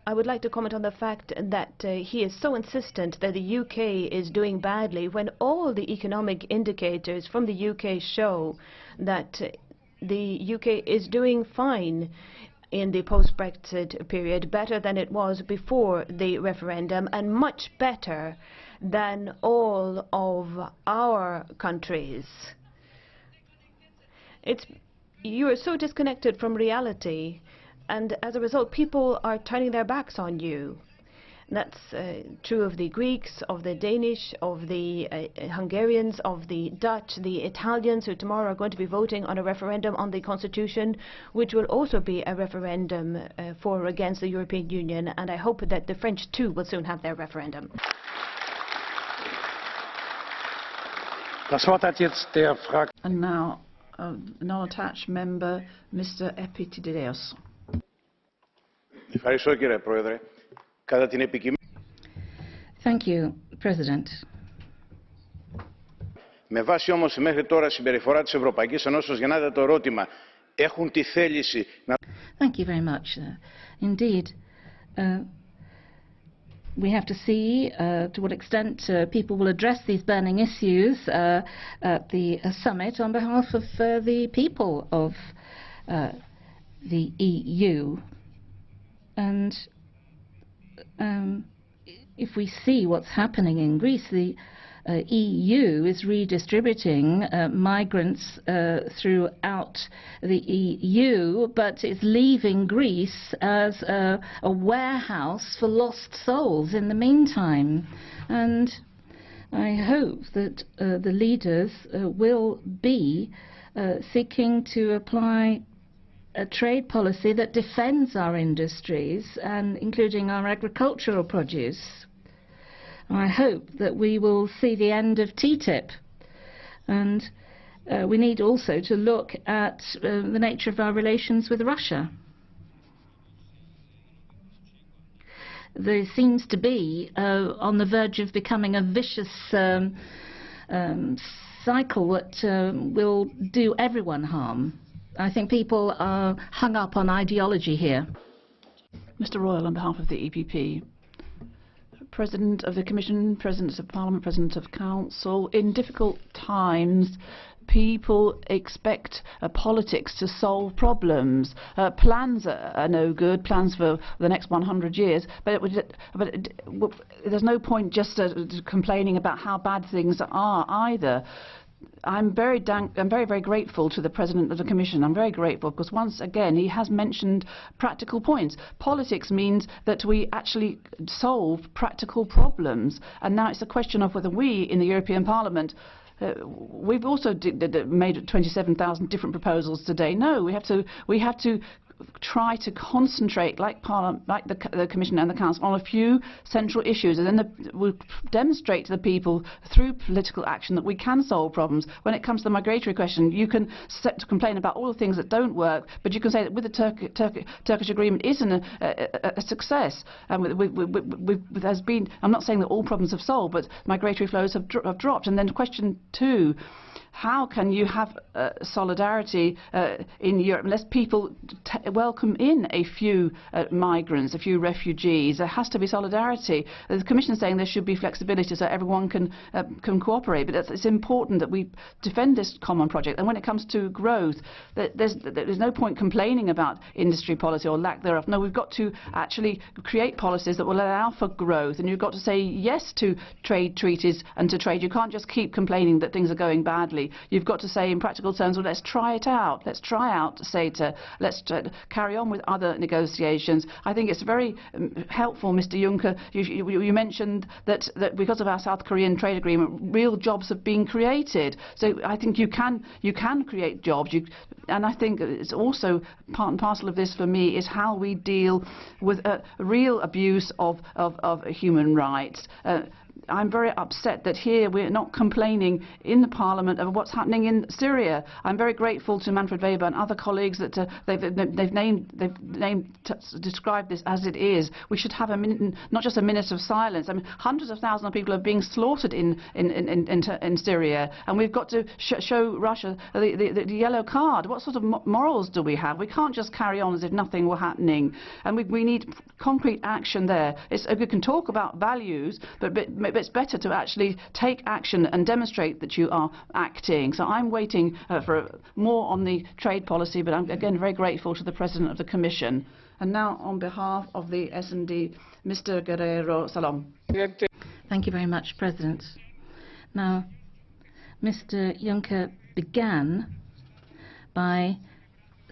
I would like to comment on the fact that he is so insistent that the UK is doing badly when all the economic indicators from the UK show that the UK is doing fine in the post-Brexit period, better than it was before the referendum, and much better than all of our countries. You are so disconnected from reality, and as a result, people are turning their backs on you. That's true of the Greeks, of the Danish, of the Hungarians, of the Dutch, the Italians, who tomorrow are going to be voting on a referendum on the Constitution, which will also be a referendum for or against the European Union. And I hope that the French, too, will soon have their referendum. And now, non-attached member, Mr. Epitideeios. Thank you, President. Με βάση όμως μέχρι τώρα συμπεριφορά της Ευρωπαϊκής Ενώσεως γεννάται το ερώτημα, έχουν τη θέληση να... Thank you very much. Indeed, we have to see to what extent people will address these burning issues at the summit on behalf of the people of the EU. And if we see what's happening in Greece, the EU is redistributing migrants throughout the EU, but is leaving Greece as a warehouse for lost souls in the meantime. And I hope that the leaders will be seeking to apply a trade policy that defends our industries, and including our agricultural produce. I hope that we will see the end of TTIP, and we need also to look at the nature of our relations with Russia. There seems to be on the verge of becoming a vicious cycle that will do everyone harm. I think people are hung up on ideology here. Mr. Reul, on behalf of the EPP. President of the Commission, President of Parliament, President of Council, in difficult times, people expect politics to solve problems. Plans are no good, plans for the next 100 years, but there's no point just complaining about how bad things are either. I'm very, very grateful to the President of the Commission. I'm very grateful because once again he has mentioned practical points. Politics means that we actually solve practical problems, and now it's a question of whether we in the European Parliament we've also made 27,000 different proposals today. No, we have to try to concentrate, like the Commission and the Council, on a few central issues, and then we'll demonstrate to the people through political action that we can solve problems. When it comes to the migratory question, you can complain about all the things that don't work, but you can say that with the Turkish agreement isn't a success. And there's been, I'm not saying that all problems have solved, but migratory flows have dropped. And then question 2. How can you have solidarity in Europe unless people welcome in a few migrants, a few refugees? There has to be solidarity. The Commission is saying there should be flexibility so everyone can cooperate, but it's important that we defend this common project. And when it comes to growth, there's no point complaining about industry policy or lack thereof. No, we've got to actually create policies that will allow for growth, and you've got to say yes to trade treaties and to trade. You can't just keep complaining that things are going badly. You've got to say in practical terms, well, let's try it out. Let's try out CETA. Let's carry on with other negotiations. I think it's very helpful, Mr. Juncker. You mentioned that because of our South Korean trade agreement, real jobs have been created. So I think you can create jobs. And I think it's also part and parcel of this for me is how we deal with real abuse of human rights. I'm very upset that here we're not complaining in the Parliament of what's happening in Syria. I'm very grateful to Manfred WEBER and other colleagues that they've described this as it is. We should have a minute, not just a minute of silence. I mean, hundreds of thousands of people are being slaughtered in Syria, and we've got to show Russia the yellow card. What sort of morals do we have? We can't just carry on as if nothing were happening, and we need concrete action there. We can talk about values, but it's better to actually take action and demonstrate that you are acting. So I'm waiting for more on the trade policy, but I'm again very grateful to the President of the Commission. And now on behalf of the S&D, Mr. Guerrero Salom. Thank you very much, President. Now, Mr. Juncker began by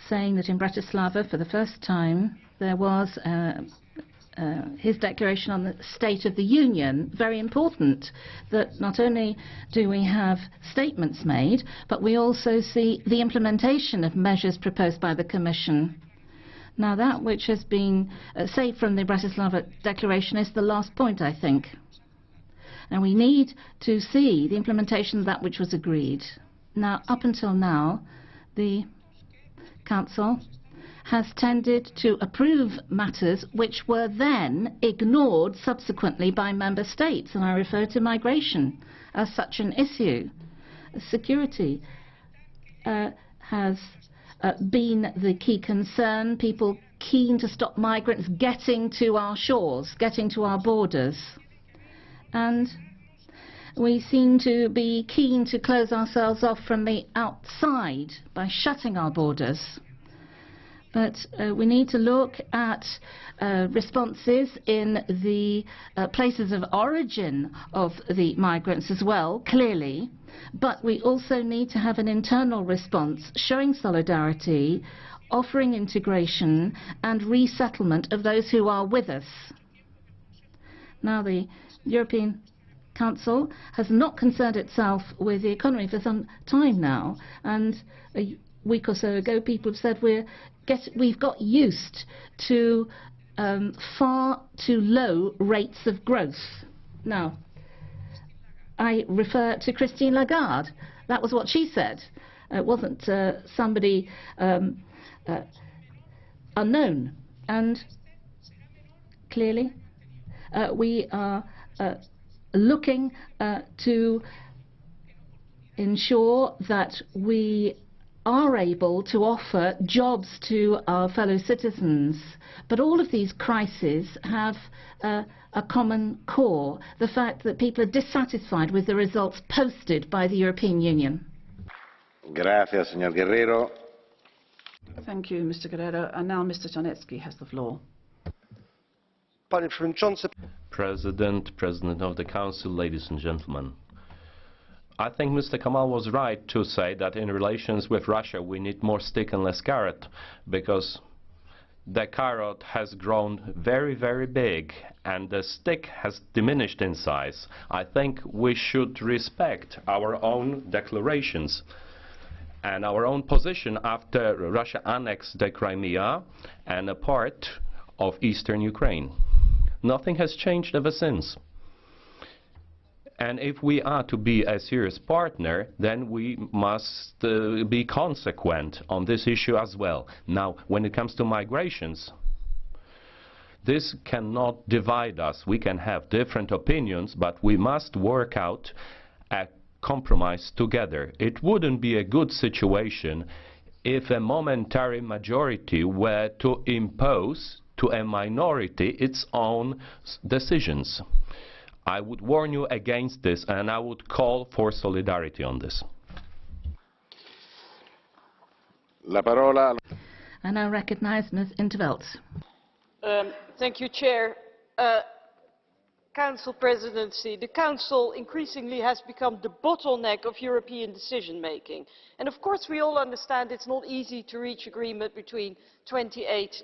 saying that in Bratislava, for the first time, there was his declaration on the State of the Union. Very important that not only do we have statements made, but we also see the implementation of measures proposed by the Commission. Now, that which has been saved from the Bratislava Declaration is the last point, I think. And we need to see the implementation of that which was agreed. Now, up until now, the Council has tended to approve matters which were then ignored subsequently by member states, and I refer to migration as such an issue. Security has been the key concern, people keen to stop migrants getting to our shores, getting to our borders. And we seem to be keen to close ourselves off from the outside by shutting our borders. But we need to look at responses in the places of origin of the migrants as well, clearly. But we also need to have an internal response showing solidarity, offering integration and resettlement of those who are with us. Now, the European Council has not concerned itself with the economy for some time now, and a week or so ago people have said we've got used to far too low rates of growth. Now, I refer to Christine Lagarde. That was what she said. It wasn't somebody unknown. And clearly, we are looking to ensure that we are able to offer jobs to our fellow citizens. But all of these crises have a common core, the fact that people are dissatisfied with the results posted by the European Union. Gracias, señor Guerrero. Thank you, Mr. Guerrero. And now Mr. Czarnecki has the floor. President of the Council, ladies and gentlemen. I think Mr. Kamall was right to say that in relations with Russia we need more stick and less carrot, because the carrot has grown very, very big and the stick has diminished in size. I think we should respect our own declarations and our own position after Russia annexed the Crimea and a part of eastern Ukraine. Nothing has changed ever since. And if we are to be a serious partner, then we must be consequent on this issue as well. Now, when it comes to migrations, this cannot divide us. We can have different opinions, but we must work out a compromise together. It wouldn't be a good situation if a momentary majority were to impose to a minority its own decisions. I would warn you against this, and I would call for solidarity on this. La parola. And I recognize Ms. Intervelt. Thank you, Chair. Council Presidency, the Council increasingly has become the bottleneck of European decision-making. And of course we all understand it's not easy to reach agreement between 28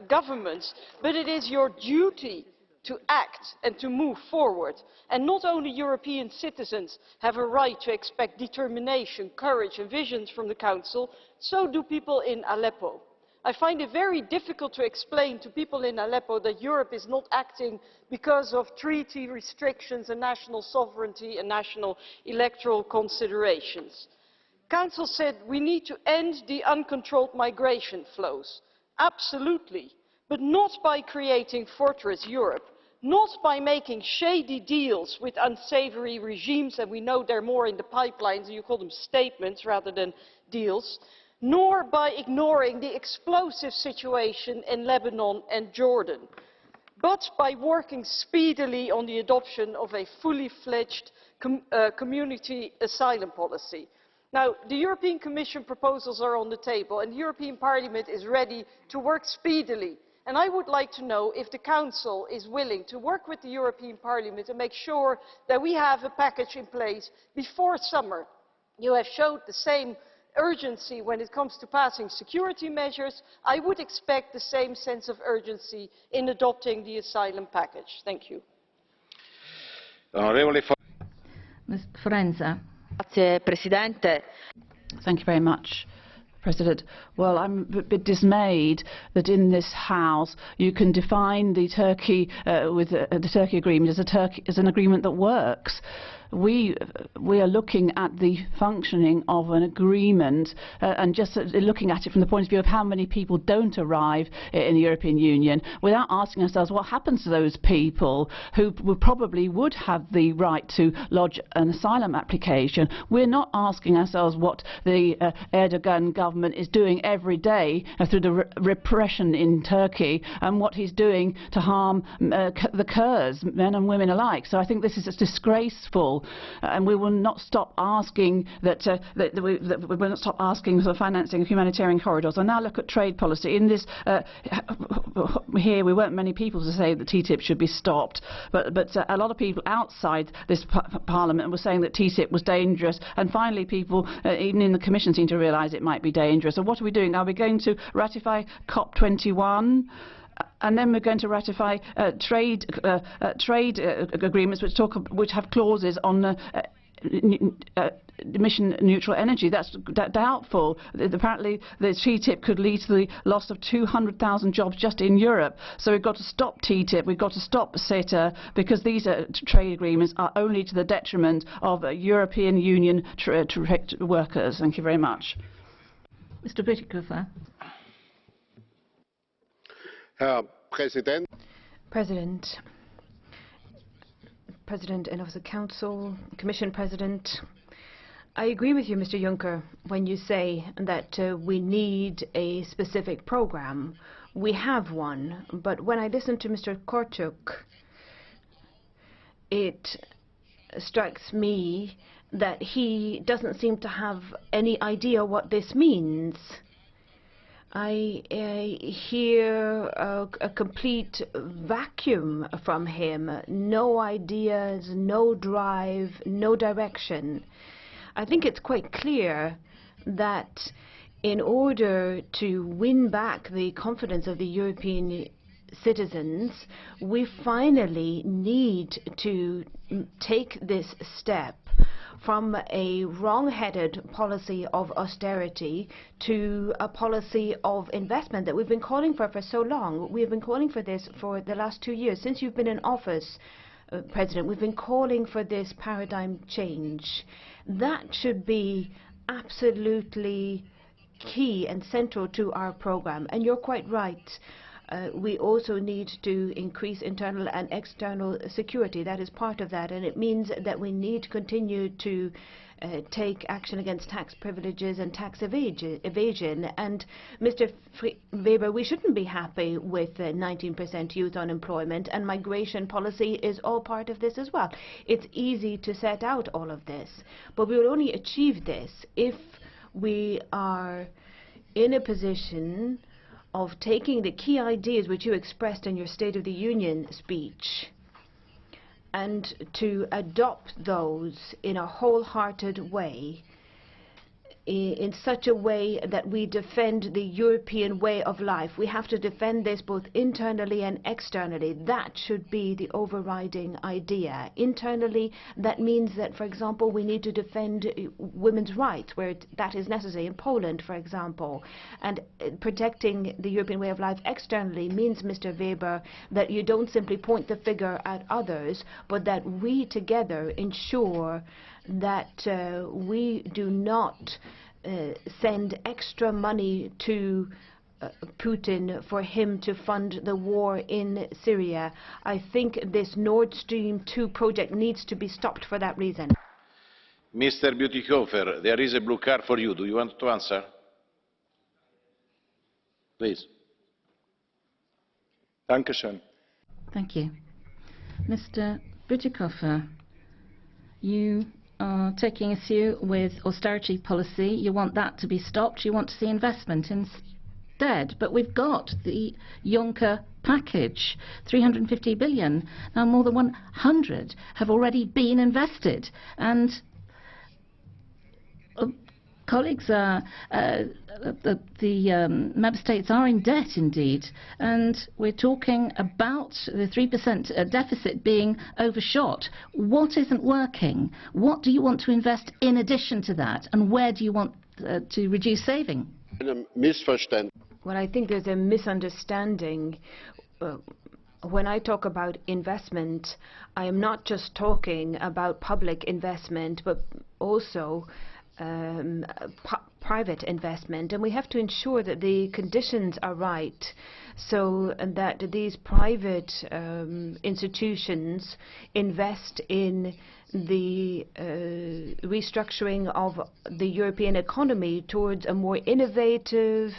governments, but it is your duty to act and to move forward. And not only European citizens have a right to expect determination, courage and visions from the Council, so do people in Aleppo. I find it very difficult to explain to people in Aleppo that Europe is not acting because of treaty restrictions and national sovereignty and national electoral considerations. Council said we need to end the uncontrolled migration flows. Absolutely, but not by creating Fortress Europe. Not by making shady deals with unsavory regimes, and we know there are more in the pipelines, and you call them statements rather than deals, nor by ignoring the explosive situation in Lebanon and Jordan, but by working speedily on the adoption of a fully fledged community asylum policy. Now, the European Commission proposals are on the table, and the European Parliament is ready to work speedily. And I would like to know if the Council is willing to work with the European Parliament and make sure that we have a package in place before summer. You have showed the same urgency when it comes to passing security measures. I would expect the same sense of urgency in adopting the asylum package. Thank you. Ms. Forenza. Grazie, Presidente. Thank you very much, President. Well, I'm a bit dismayed that in this House you can define the Turkey the Turkey agreement as an agreement that works. We are looking at the functioning of an agreement and just looking at it from the point of view of how many people don't arrive in the European Union, without asking ourselves what happens to those people who probably would have the right to lodge an asylum application. We're not asking ourselves what the Erdogan government is doing every day through the repression in Turkey and what he's doing to harm the Kurds, men and women alike. So I think this is disgraceful. people, and we will not stop asking we will not stop asking for the financing of humanitarian corridors. And now look at trade policy. In this here, we weren't many people to say that TTIP should be stopped, but a lot of people outside this Parliament were saying that TTIP was dangerous, and finally people, even in the Commission, seem to realise it might be dangerous. So what are we doing? Are we going to ratify COP21? And then we're going to ratify trade agreements which have clauses on emission neutral energy. That's doubtful. Apparently the TTIP could lead to the loss of 200,000 jobs just in Europe. So we've got to stop TTIP, we've got to stop CETA, because these trade agreements are only to the detriment of European Union workers. Thank you very much. Mr. Bütikofer. President and of the Council, Commission President, I agree with you, Mr. Juncker, when you say that we need a specific program. We have one, but when I listen to Mr. Korčok, it strikes me that he doesn't seem to have any idea what this means. I hear a complete vacuum from him. No ideas, no drive, no direction. I think it's quite clear that in order to win back the confidence of the European citizens, we finally need to take this step from a wrong-headed policy of austerity to a policy of investment that we've been calling for so long. We have been calling for this for the last 2 years. Since you've been in office, President, we've been calling for this paradigm change. That should be absolutely key and central to our program. And you're quite right. We also need to increase internal and external security. That is part of that, and it means that we need to continue to take action against tax privileges and tax evasion. And Mr. Weber, we shouldn't be happy with 19% youth unemployment, and migration policy is all part of this as well. It's easy to set out all of this, but we will only achieve this if we are in a position of taking the key ideas which you expressed in your State of the Union speech and to adopt those in a wholehearted way, in such a way that we defend the European way of life. We have to defend this both internally and externally. That should be the overriding idea. Internally, that means that, for example, we need to defend women's rights where that is necessary, in Poland, for example. And protecting the European way of life externally means, Mr. Weber, that you don't simply point the finger at others, but that we together ensure that we do not send extra money to Putin for him to fund the war in Syria. I think this Nord Stream 2 project needs to be stopped for that reason. Mr. Bütikofer, there is a blue card for you. Do you want to answer? Please. Dankeschön. Thank you. Mr. Bütikofer, you are taking issue with austerity policy. You want that to be stopped. You want to see investment instead. But we've got the Juncker package, 350 billion. Now more than 100 have already been invested. And colleagues, the member states are in debt indeed, and we're talking about the 3% deficit being overshot. What isn't working? What do you want to invest in addition to that, and where do you want to reduce saving? Well, I think there's a misunderstanding. When I talk about investment, I am not just talking about public investment, but also private investment, and we have to ensure that the conditions are right so that these private institutions invest in the restructuring of the European economy towards a more innovative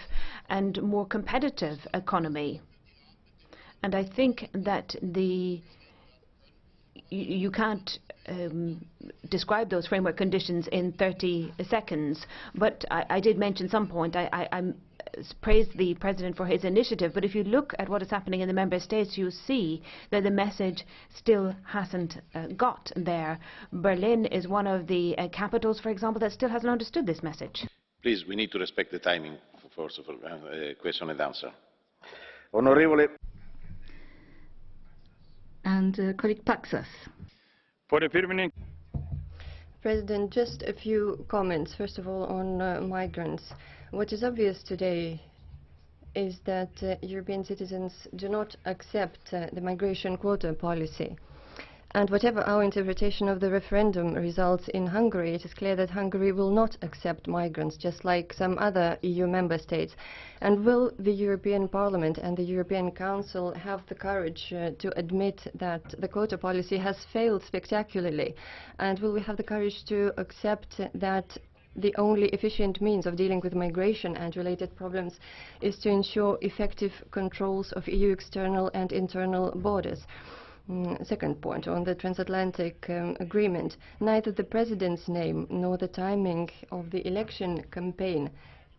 and more competitive economy. And I think that the you can't describe those framework conditions in 30 seconds. But I did mention some point. I praised the President for his initiative, but if you look at what is happening in the Member States, you see that the message still hasn't got there. Berlin is one of the capitals, for example, that still hasn't understood this message. Please, we need to respect the timing for question and answer. Honorable. And colleague Paksas. President, just a few comments. First of all, on migrants. What is obvious today is that European citizens do not accept the migration quota policy. And whatever our interpretation of the referendum results in Hungary, it is clear that Hungary will not accept migrants, just like some other EU member states. And will the European Parliament and the European Council have the courage to admit that the quota policy has failed spectacularly? And will we have the courage to accept that the only efficient means of dealing with migration and related problems is to ensure effective controls of EU external and internal borders? Second point, on the transatlantic agreement, neither the President's name nor the timing of the election campaign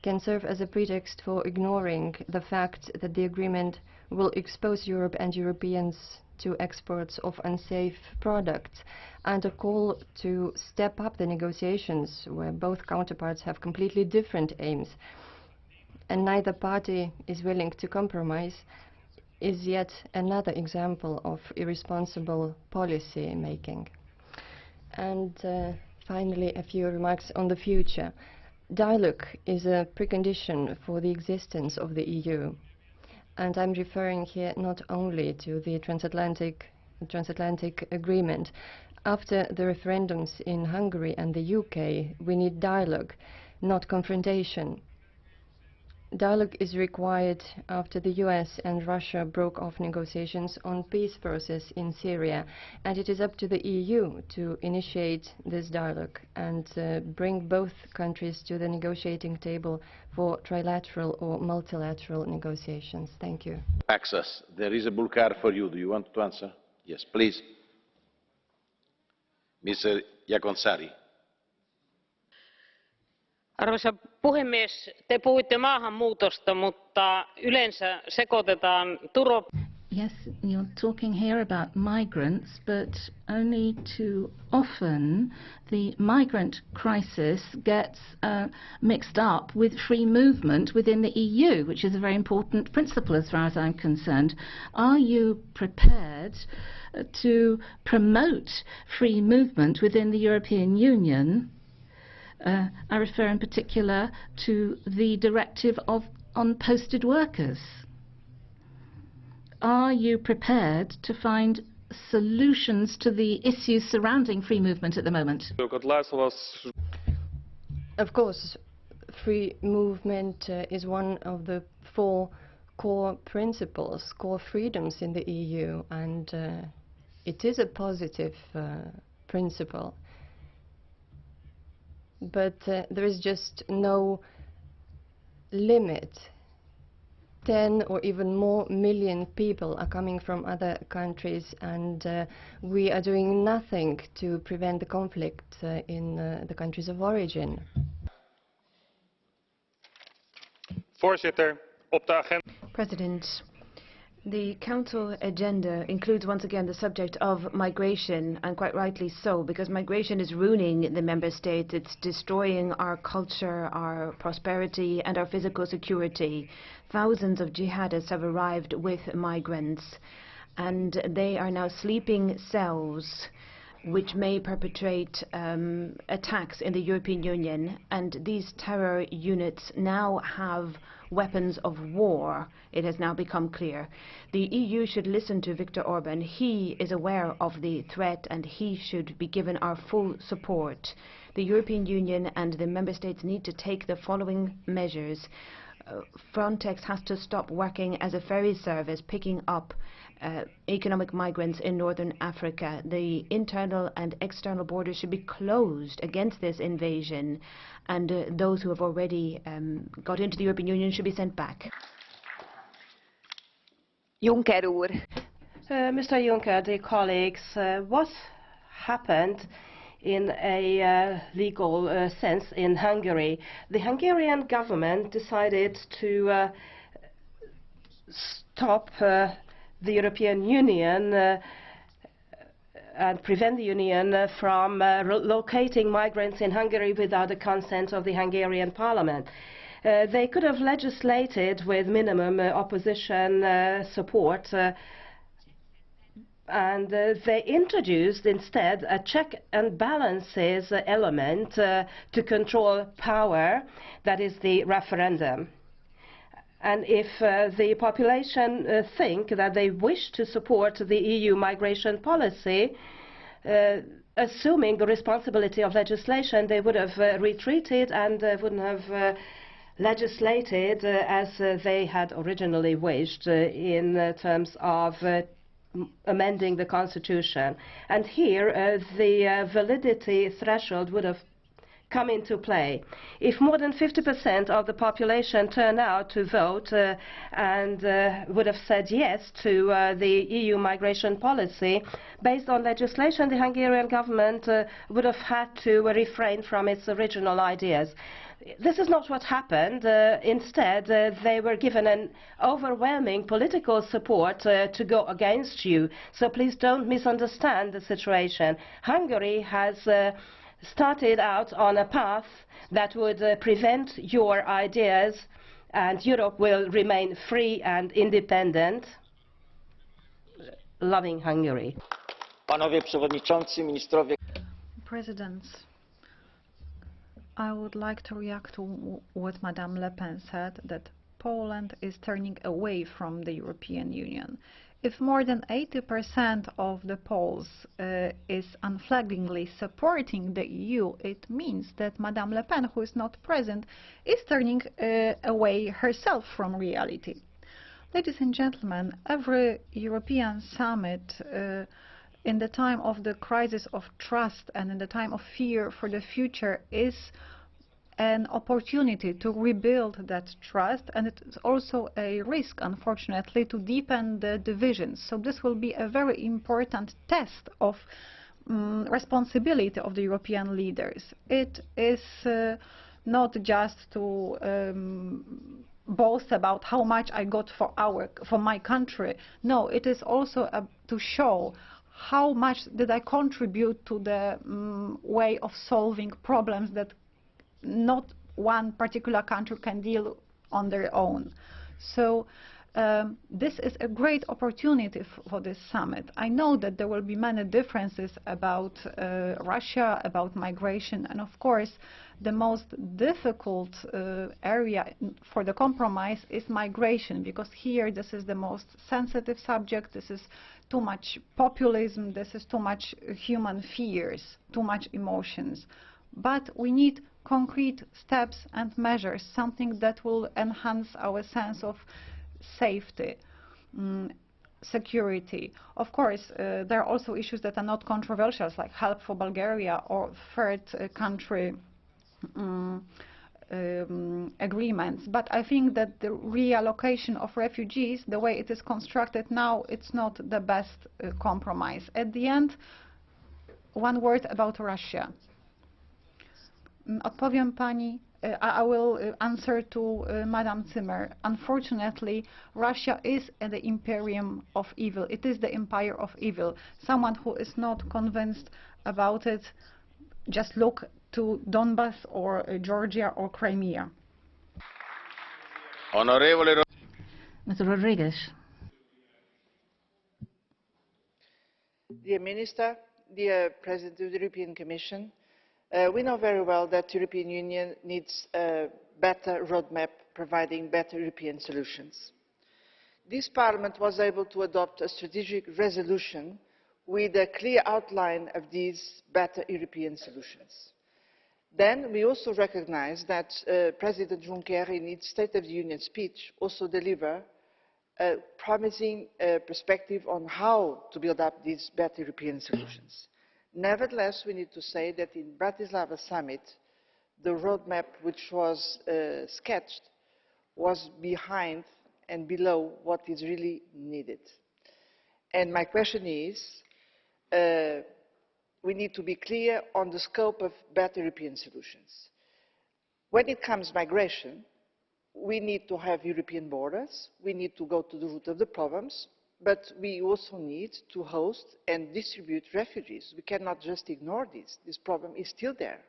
can serve as a pretext for ignoring the fact that the agreement will expose Europe and Europeans to exports of unsafe products, and a call to step up the negotiations where both counterparts have completely different aims, and neither party is willing to compromise, is yet another example of irresponsible policy making. And finally, a few remarks on the future. Dialogue is a precondition for the existence of the EU. And I'm referring here not only to the transatlantic agreement. After the referendums in Hungary and the UK, we need dialogue, not confrontation. Dialogue is required after the US and Russia broke off negotiations on peace process in Syria, and it is up to the EU to initiate this dialogue and bring both countries to the negotiating table for trilateral or multilateral negotiations. Thank you. Paksas, there is a blue card for you. Do you want to answer? Yes, please. Mr. JAAKONSAARI. Arvoisa puhemies, te puhuitte maahanmuutosta, mutta yleensä sekoitetaan Yes, you're talking here about migrants, but only too often the migrant crisis gets mixed up with free movement within the EU, which is a very important principle as far as I'm concerned. Are you prepared to promote free movement within the European Union? I refer in particular to the directive on posted workers. Are you prepared to find solutions to the issues surrounding free movement at the moment? Of course, free movement is one of the 4 core principles, core freedoms in the EU, and it is a positive principle. But there is just no limit. 10 or even more million people are coming from other countries, and we are doing nothing to prevent the conflict in the countries of origin. President, the Council agenda includes once again the subject of migration, and quite rightly so, because migration is ruining the Member States. It's destroying our culture, our prosperity and our physical security. Thousands of jihadists have arrived with migrants, and they are now sleeping cells which may perpetrate attacks in the European Union, and these terror units now have weapons of war. It has now become clear. The EU should listen to Viktor Orban. He is aware of the threat, and he should be given our full support. The European Union and the Member States need to take the following measures. Frontex has to stop working as a ferry service picking up economic migrants in northern Africa. The internal and external borders should be closed against this invasion, and those who have already got into the European Union should be sent back. Juncker úr. Mr. Juncker, dear colleagues, what happened in a legal sense in Hungary? The Hungarian government decided to stop the European Union and prevent the Union from relocating migrants in Hungary without the consent of the Hungarian parliament. They could have legislated with minimum opposition support, and they introduced instead a check and balances element to control power, that is the referendum. And if the population think that they wish to support the EU migration policy, assuming the responsibility of legislation, they would have retreated and wouldn't have legislated as they had originally wished in terms of amending the constitution. And here the validity threshold would have come into play. If more than 50% of the population turn out to vote and would have said yes to the EU migration policy, based on legislation, the Hungarian government would have had to refrain from its original ideas. This is not what happened. Instead, they were given an overwhelming political support to go against you. So please don't misunderstand the situation. Hungary has started out on a path that would prevent your ideas, and Europe will remain free and independent. Loving Hungary. Panowie przewodniczący, ministrowie. Presidents, I would like to react to what Madame Le Pen said, that Poland is turning away from the European Union. If more than 80% of the polls is unflaggingly supporting the EU, it means that Madame Le Pen, who is not present, is turning away herself from reality. Ladies and gentlemen, every European summit in the time of the crisis of trust and in the time of fear for the future is an opportunity to rebuild that trust, and it is also a risk, unfortunately, to deepen the divisions. So this will be a very important test of responsibility of the European leaders. It is not just to boast about how much I got for my country. No, it is also to show how much did I contribute to the way of solving problems that not one particular country can deal on their own. So this is a great opportunity for this summit. I know that there will be many differences about Russia, about migration, and of course the most difficult area for the compromise is migration, because here this is the most sensitive subject, this is too much populism, this is too much human fears, too much emotions. But we need concrete steps and measures, something that will enhance our sense of safety, security. Of course, there are also issues that are not controversial, like help for Bulgaria or third country agreements. But I think that the reallocation of refugees, the way it is constructed now, it's not the best compromise. At the end, one word about Russia. Odpowiem pani, I will answer to Madame Zimmer. Unfortunately, Russia is the imperium of evil. It is the empire of evil. Someone who is not convinced about it, just look to Donbass or Georgia or Crimea. Mr. Rodriguez. Dear Minister, dear President of the European Commission, we know very well that the European Union needs a better roadmap providing better European solutions. This Parliament was able to adopt a strategic resolution with a clear outline of these better European solutions. Then we also recognise that President Juncker, in his State of the Union speech, also delivered a promising perspective on how to build up these better European solutions. Nevertheless, we need to say that in Bratislava summit, the roadmap which was sketched was behind and below what is really needed. And my question is, we need to be clear on the scope of better European solutions. When it comes to migration, we need to have European borders, we need to go to the root of the problems, but we also need to host and distribute refugees. We cannot just ignore this. This problem is still there.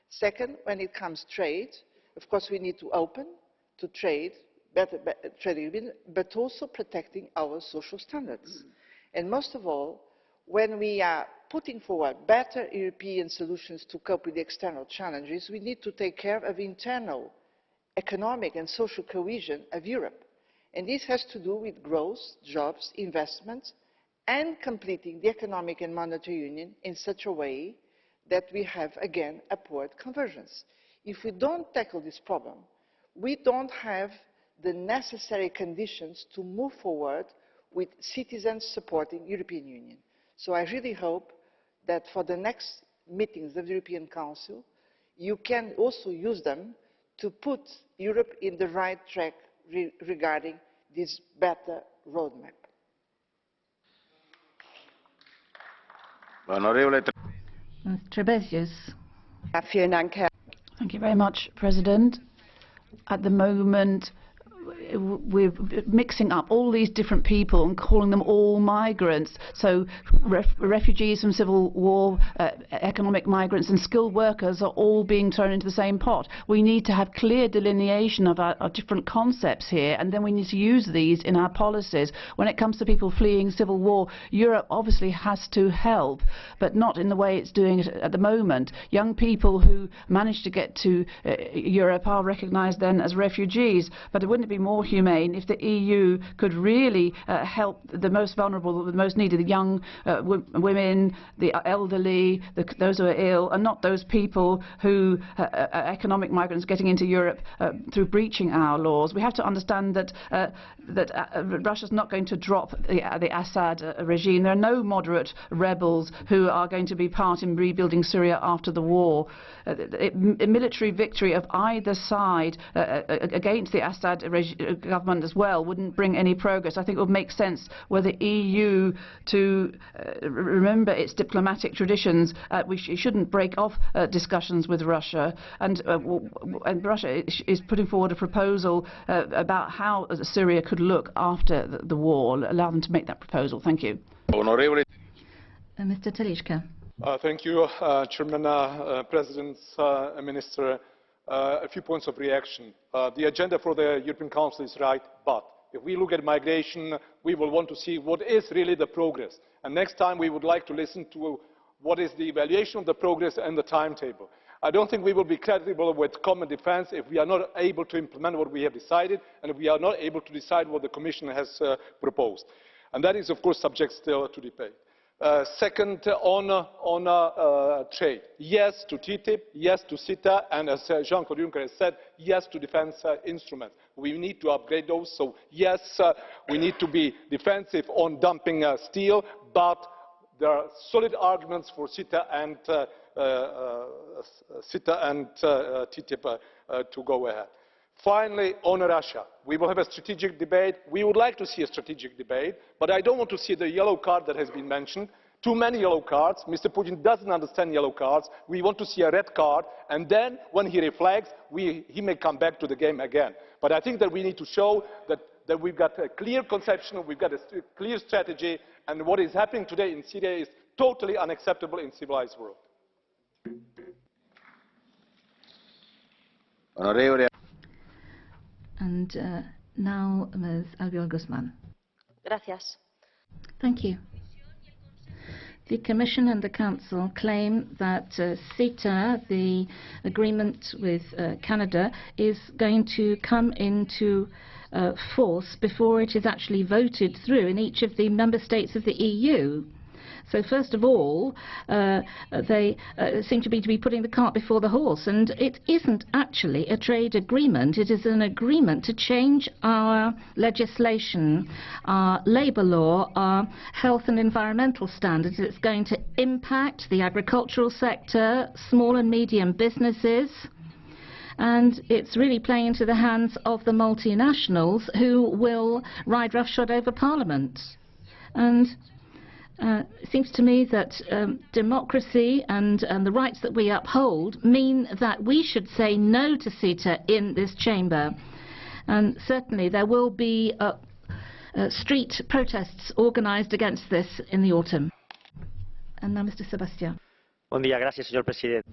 Second, when it comes to trade, of course we need to open to trade, better trade, but also protecting our social standards. And most of all, when we are putting forward better European solutions to cope with the external challenges, we need to take care of internal economic and social cohesion of Europe. And this has to do with growth, jobs, investment, and completing the economic and monetary union in such a way that we have, again, upward convergence. If we don't tackle this problem, we don't have the necessary conditions to move forward with citizens supporting the European Union. So I really hope that for the next meetings of the European Council, you can also use them to put Europe in the right track regarding this better roadmap. Trebesius. Thank you very much, President. At the moment, we're mixing up all these different people and calling them all migrants. So refugees from civil war, economic migrants and skilled workers are all being thrown into the same pot. We need to have clear delineation of our different concepts here, and then we need to use these in our policies. When it comes to people fleeing civil war, Europe obviously has to help, but not in the way it's doing it at the moment. Young people who manage to get to Europe are recognised then as refugees, but wouldn't it be more humane if the EU could really help the most vulnerable, the most needed, the young women, the elderly, those who are ill, and not those people who are economic migrants getting into Europe through breaching our laws. We have to understand that Russia's not going to drop the Assad regime. There are no moderate rebels who are going to be part in rebuilding Syria after the war. A military victory of either side against the Assad government as well wouldn't bring any progress. I think it would make sense for the EU to remember its diplomatic traditions. We shouldn't break off discussions with Russia, and Russia is putting forward a proposal about how Syria could look after the war. Allow them to make that proposal. Thank you. Mr. TELIČKA. Thank you, Chairman, President, Minister. A few points of reaction. The agenda for the European Council is right, but if we look at migration, we will want to see what is really the progress. And next time we would like to listen to what is the evaluation of the progress and the timetable. I don't think we will be credible with common defence if we are not able to implement what we have decided, and if we are not able to decide what the Commission has proposed. And that is, of course, subject still to debate. Second, on trade. Yes to TTIP, yes to CETA, and as Jean-Claude Juncker has said, yes to defence instruments. We need to upgrade those, so yes, we need to be defensive on dumping steel, but there are solid arguments for CETA and TTIP to go ahead. Finally, on Russia, we will have a strategic debate. We would like to see a strategic debate, but I don't want to see the yellow card that has been mentioned. Too many yellow cards. Mr. Putin doesn't understand yellow cards. We want to see a red card, and then, when he reflects, he may come back to the game again. But I think that we need to show that we've got a clear conception, we've got a clear strategy, and what is happening today in Syria is totally unacceptable in a civilized world. And now, Ms. Albiol Guzman. Gracias. Thank you. The Commission and the Council claim that CETA, the agreement with Canada, is going to come into force before it is actually voted through in each of the member states of the EU. So first of all, they seem to be putting the cart before the horse, and it isn't actually a trade agreement. It is an agreement to change our legislation, our labour law, our health and environmental standards. It's going to impact the agricultural sector, small and medium businesses, and it's really playing into the hands of the multinationals who will ride roughshod over Parliament. And it seems to me that democracy and the rights that we uphold mean that we should say no to CETA in this chamber. And certainly there will be street protests organised against this in the autumn. And now Mr. Sebastián. Buen día, gracias, señor presidente.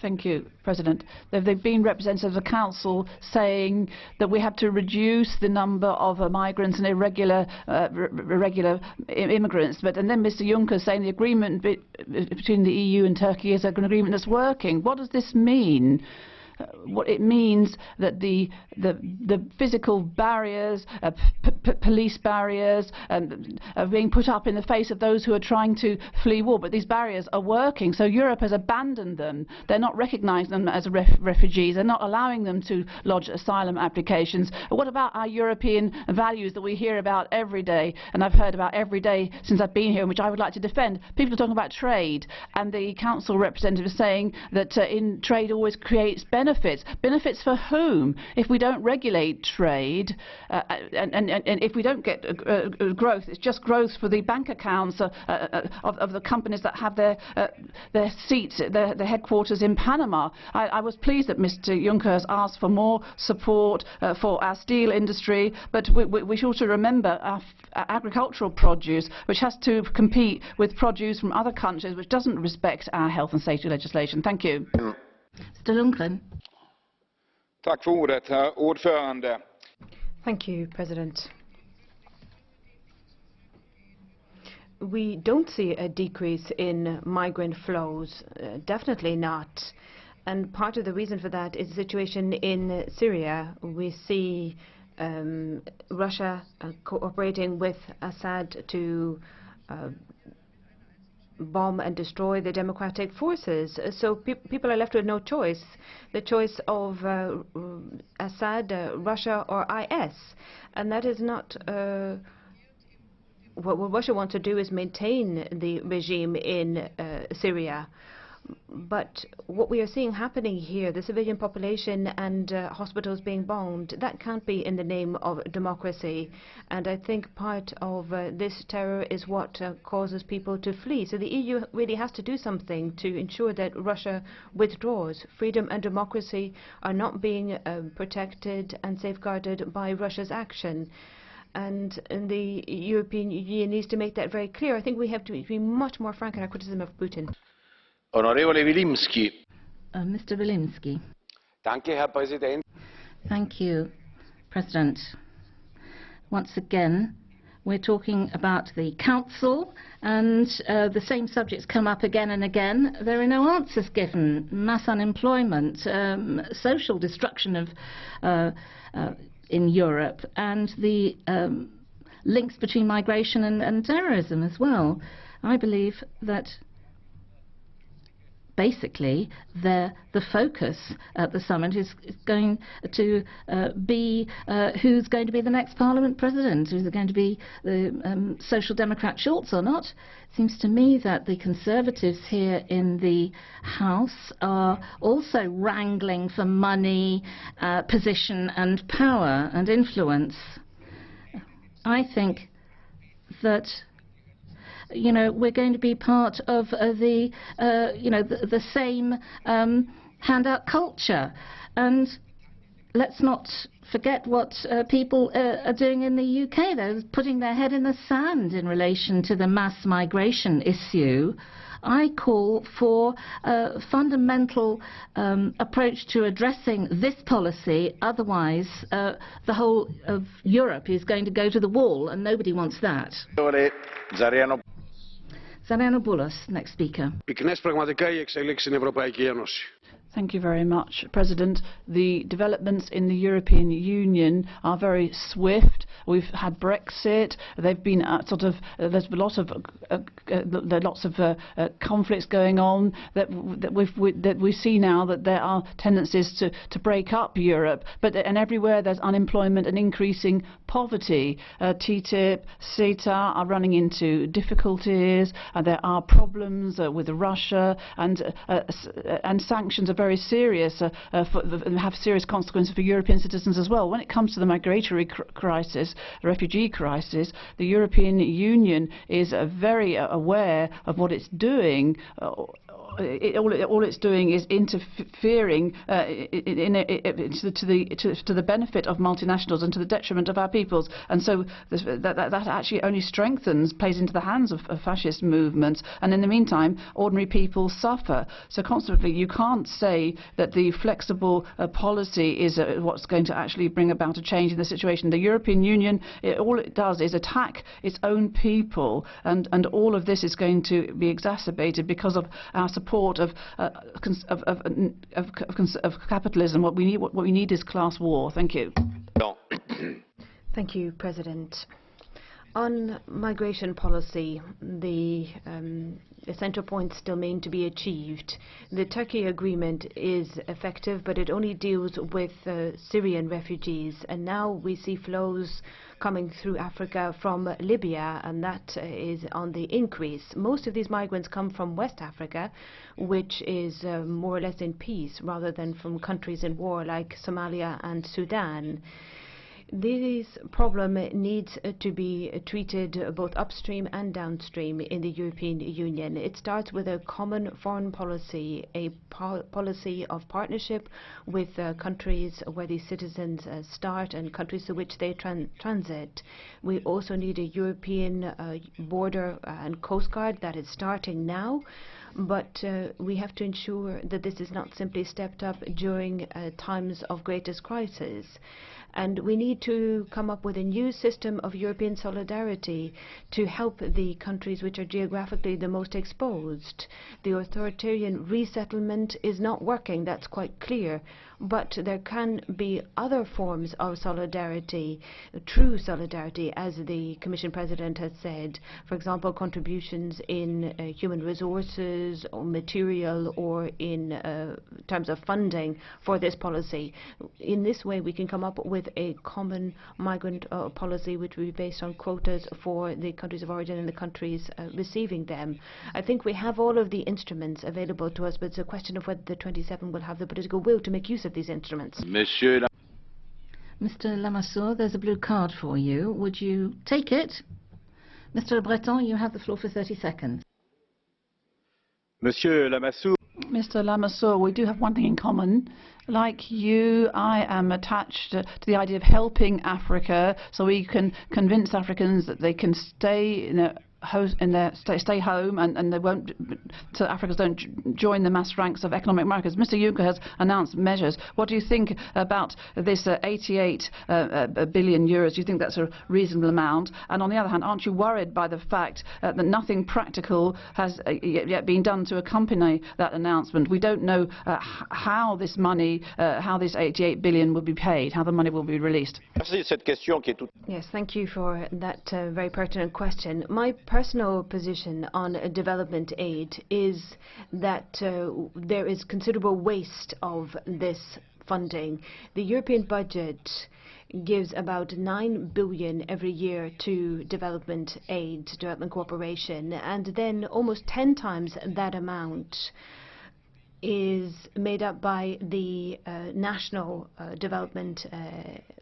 Thank you, President. There have been representatives of the Council saying that we have to reduce the number of migrants and irregular immigrants. And then Mr. Juncker saying the agreement between the EU and Turkey is an agreement that's working. What does this mean? What it means that the physical barriers, police barriers, are being put up in the face of those who are trying to flee war. But these barriers are working, so Europe has abandoned them. They're not recognising them as refugees. They're not allowing them to lodge asylum applications. What about our European values that we hear about every day, and I've heard about every day since I've been here, and which I would like to defend? People are talking about trade, and the Council representative is saying that in trade always creates benefits. Benefits for whom? If we don't regulate trade and if we don't get growth, it's just growth for the bank accounts of the companies that have their seats, their headquarters in Panama. I was pleased that Mr. Juncker has asked for more support for our steel industry, but we should also remember our agricultural produce, which has to compete with produce from other countries, which doesn't respect our health and safety legislation. Thank you. Mr. Lundgren. Tack för ordet, herr ordförande. Thank you, President. We don't see a decrease in migrant flows, definitely not. And part of the reason for that is the situation in Syria. We see Russia cooperating with Assad to bomb and destroy the democratic forces. So people are left with no choice. The choice of Assad, Russia or IS. And that is not what Russia wants to do, is maintain the regime in Syria. But what we are seeing happening here, the civilian population and hospitals being bombed, that can't be in the name of democracy. And I think part of this terror is what causes people to flee. So the EU really has to do something to ensure that Russia withdraws. Freedom and democracy are not being protected and safeguarded by Russia's action. And the European Union needs to make that very clear. I think we have to be much more frank in our criticism of Putin. Onorevole Vilimsky. Mr. Vilimsky. Danke, Herr Präsident. Thank you, President. Once again, we're talking about the Council, and the same subjects come up again and again. There are no answers given. Mass unemployment, social destruction of in Europe, and the links between migration and terrorism as well. I believe that basically the focus at the summit is going to be who's going to be the next Parliament President. Who's it going to be, the Social Democrat Schulz or not? It seems to me that the Conservatives here in the House are also wrangling for money, position and power and influence. I think that we're going to be part of the same handout culture. And let's not forget what people are doing in the UK. They're putting their head in the sand in relation to the mass migration issue. I call for a fundamental approach to addressing this policy. Otherwise, the whole of Europe is going to go to the wall, and nobody wants that. Zarianopoulos, next speaker. Thank you very much, President. The developments in the European Union are very swift. We've had Brexit. They've been there's lots of conflicts going on. That we see now that there are tendencies to break up Europe. And everywhere there's unemployment and increasing poverty. TTIP, CETA are running into difficulties. There are problems with Russia, and sanctions are very serious, and have serious consequences for European citizens as well. When it comes to the migratory crisis, the refugee crisis, the European Union is very aware of what it's doing. All it's doing is interfering to the benefit of multinationals and to the detriment of our peoples, and so that actually only plays into the hands of fascist movements, and in the meantime ordinary people suffer. So consequently you can't say that the flexible policy is what's going to actually bring about a change in the situation. The European Union, all it does is attack its own people, and all of this is going to be exacerbated because of our support of capitalism. What we need is class war. Thank you. Thank you, President. On migration policy, the essential points still remain to be achieved. The Turkey agreement is effective, but it only deals with Syrian refugees, and now we see flows coming through Africa from Libya, and that is on the increase. Most of these migrants come from West Africa, which is more or less in peace, rather than from countries in war like Somalia and Sudan. This problem needs to be treated both upstream and downstream in the European Union. It starts with a common foreign policy, a policy of partnership with countries where these citizens start and countries to which they transit. We also need a European border and coast guard that is starting now. But we have to ensure that this is not simply stepped up during times of greatest crisis. And we need to come up with a new system of European solidarity to help the countries which are geographically the most exposed. The authoritarian resettlement is not working, that's quite clear. But there can be other forms of solidarity, true solidarity, as the Commission President has said. For example, contributions in human resources or material, or in terms of funding for this policy. In this way we can come up with a common migrant policy which will be based on quotas for the countries of origin and the countries receiving them. I think we have all of the instruments available to us, but it's a question of whether the 27 will have the political will to make use of these instruments. Mr. Lamassoure, there's a blue card for you. Would you take it? Mr. LeBreton, you have the floor for 30 seconds. Mr. Lamassoure, we do have one thing in common. Like you, I am attached to the idea of helping Africa, so we can convince Africans that they can stay stay home, and they won't, so Africans don't join the mass ranks of economic migrants. Mr. Juncker has announced measures. What do you think about this 88 billion euros? Do you think that's a reasonable amount? And on the other hand, aren't you worried by the fact that nothing practical has yet been done to accompany that announcement? We don't know how this money, how this 88 billion will be paid, how the money will be released. Yes, thank you for that very pertinent question. My personal position on development aid is that there is considerable waste of this funding. The European budget gives about 9 billion every year to development aid, development cooperation, and then almost 10 times that amount is made up by the national development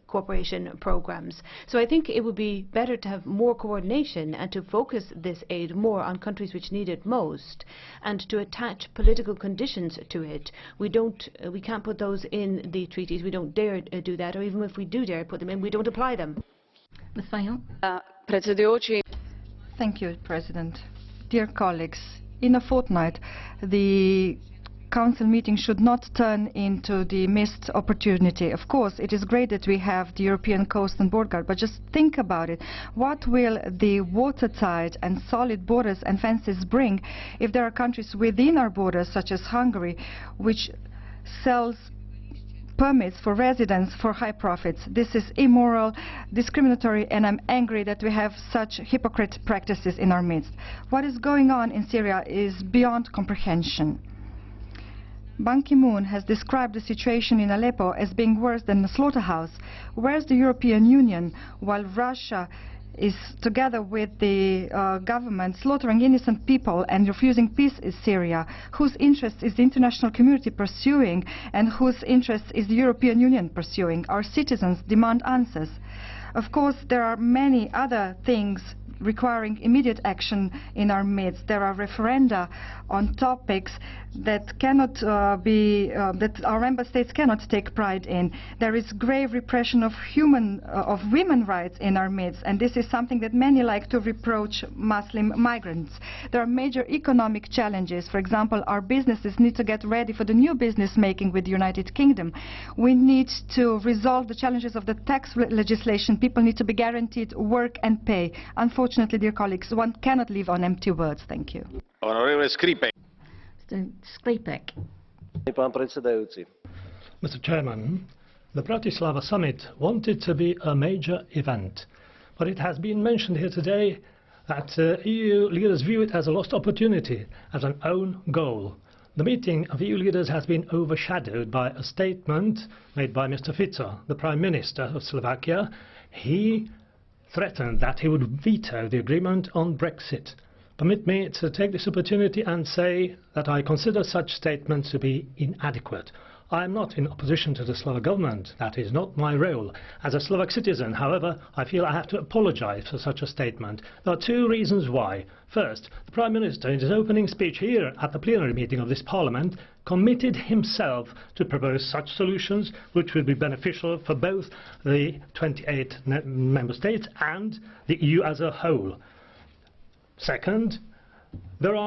cooperation programs. So I think it would be better to have more coordination and to focus this aid more on countries which need it most, and to attach political conditions to it. We can't put those in the treaties. We don't dare do that, or even if we do dare put them in, we don't apply them. Ms. Fajon. Thank you, President. Dear colleagues, in a fortnight, the Council meeting should not turn into the missed opportunity. Of course, it is great that we have the European Coast and Border Guard, but just think about it. What will the watertight and solid borders and fences bring if there are countries within our borders, such as Hungary, which sells permits for residents for high profits? This is immoral, discriminatory, and I'm angry that we have such hypocrite practices in our midst. What is going on in Syria is beyond comprehension. Ban Ki-moon has described the situation in Aleppo as being worse than a slaughterhouse. Where's the European Union while Russia is, together with the government, slaughtering innocent people and refusing peace in Syria, whose interest is the international community pursuing and whose interest is the European Union pursuing? Our citizens demand answers. Of course, there are many other things requiring immediate action in our midst. There are referenda on topics that cannot that our member states cannot take pride in. There is grave repression of women rights in our midst, and this is something that many like to reproach Muslim migrants. There are major economic challenges. For example, our businesses need to get ready for the new business making with the United Kingdom. We need to resolve the challenges of the tax legislation. People need to be guaranteed work and pay. Unfortunately, dear colleagues, one cannot live on empty words. Thank you. Mr. Škripek. Mr. Chairman, the Bratislava summit wanted to be a major event, but it has been mentioned here today that EU leaders view it as a lost opportunity, as an own goal. The meeting of EU leaders has been overshadowed by a statement made by Mr. Fico, the Prime Minister of Slovakia. He threatened that he would veto the agreement on Brexit. Permit me to take this opportunity and say that I consider such statements to be inadequate. I am not in opposition to the Slovak government. That is not my role. As a Slovak citizen, however, I feel I have to apologize for such a statement. There are two reasons why. First, the Prime Minister, in his opening speech here at the plenary meeting of this Parliament, committed himself to propose such solutions which would be beneficial for both the 28 member states and the EU as a whole. Second, there